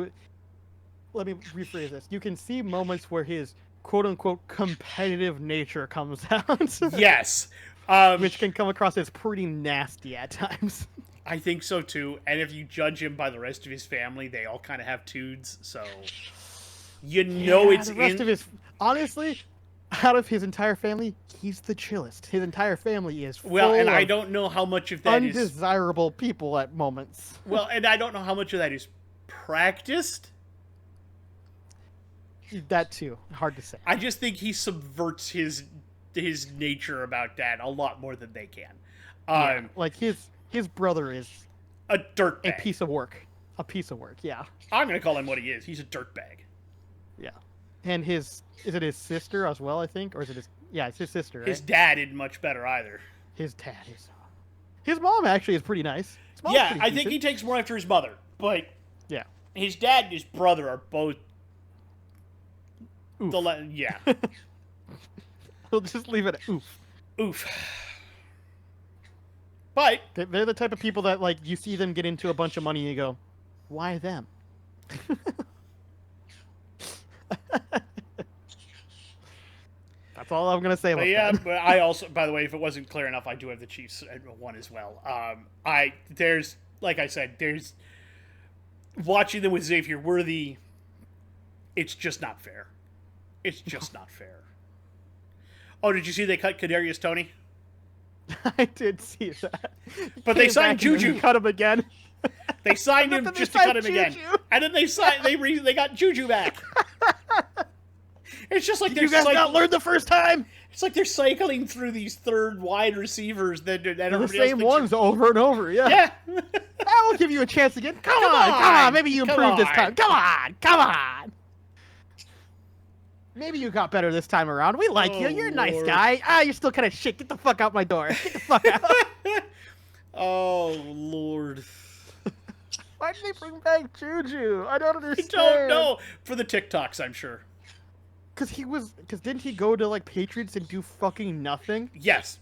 Let me rephrase this. You can see moments where his quote-unquote competitive nature comes out. Yes. Which can come across as pretty nasty at times. I think so, too. And if you judge him by the rest of his family, they all kind of have tudes, so... it's the rest of his... Honestly, out of his entire family, he's the chillest. His entire family is full and I don't know how much of that is... undesirable people at moments. Well, and I don't know how much of that is practiced. That, too. Hard to say. I just think he subverts his his nature about that a lot more than they can. Like his brother is A dirtbag. a piece of work. A piece of work. Yeah. I'm gonna call him what he is. He's a dirtbag. Yeah. And is it his sister as well? I think, or is it his? Yeah, it's his sister. Right? His dad isn't much better either. His dad is. His mom actually is pretty nice. Yeah, I think he takes more after his mother, but yeah, his dad and his brother are both. Oof. Yeah. We'll just leave it at oof. Oof. But They're the type of people that, like, you see them get into a bunch of money and you go, why them? That's all I'm going to say about that. But I also, by the way, if it wasn't clear enough, I do have the Chiefs at 1 as well. Like I said, there's watching them with Xavier Worthy. It's just not fair. It's just not fair. Oh, did you see they cut Kadarius Toney? I did see that. But they signed Juju. Cut him again. They signed him just to cut him again, and then they got Juju back. It's just like you guys not learned the first time. It's like they're cycling through these third wide receivers that the same ones over and over. Yeah. I will give you a chance again. Come on. Maybe you improved this time. Come on. Maybe you got better this time around. We like you. You're a nice guy. You're still kind of shit. Get the fuck out my door. Get the fuck out. Oh, Lord. Why did they bring back Juju? I don't understand. I don't know. For the TikToks, I'm sure. Because didn't he go to, like, Patriots and do fucking nothing? Yes.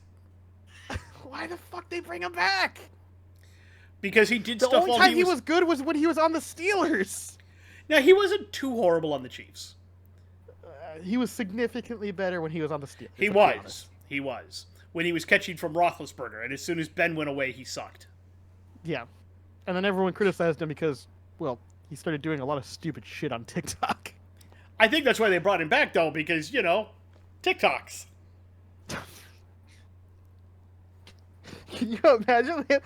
Why the fuck they bring him back? Because he did stuff The only while time he was good was when he was on the Steelers. Now, he wasn't too horrible on the Chiefs. He was significantly better when he was on the Steelers. He was. When he was catching from Roethlisberger, and as soon as Ben went away, he sucked. Yeah. And then everyone criticized him because, well, he started doing a lot of stupid shit on TikTok. I think that's why they brought him back, though, because, TikToks. Can you imagine they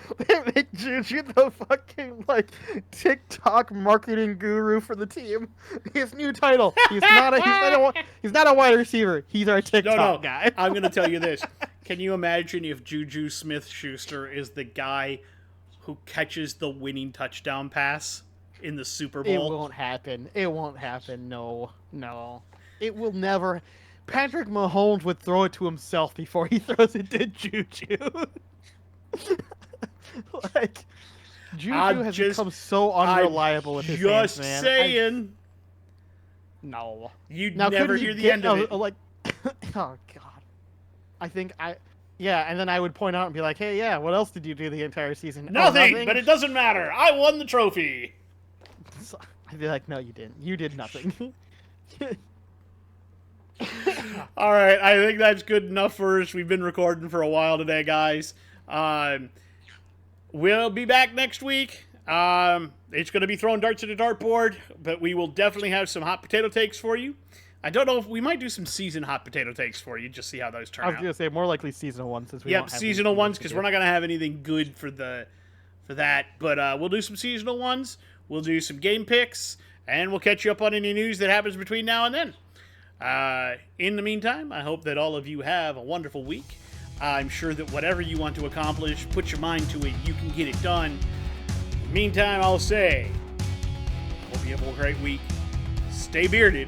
make Juju the fucking, like, TikTok marketing guru for the team? His new title. He's not a wide receiver. He's our TikTok guy. I'm going to tell you this. Can you imagine if Juju Smith-Schuster is the guy who catches the winning touchdown pass in the Super Bowl? It won't happen. No. It will never. Patrick Mahomes would throw it to himself before he throws it to Juju. Like, Juju has become so unreliable with his hands, man. Just saying. No. You'd never hear the end of it. Like, oh, God. Yeah, and then I would point out and be like, hey, yeah, what else did you do the entire season? Nothing, but it doesn't matter. I won the trophy. I'd be like, no, you didn't. You did nothing. All right, I think that's good enough for us. We've been recording for a while today, guys. We'll be back next week. It's going to be throwing darts at a dartboard, but we will definitely have some hot potato takes for you. I don't know if we might do some season hot potato takes for you, just see how those turn out. I was going to say more likely seasonal ones since we don't have seasonal ones because we're not going to have anything good for that. But we'll do some seasonal ones. We'll do some game picks, and we'll catch you up on any news that happens between now and then. In the meantime, I hope that all of you have a wonderful week. I'm sure that whatever you want to accomplish, put your mind to it, you can get it done. Meantime, I'll say, hope you have a great week. Stay bearded.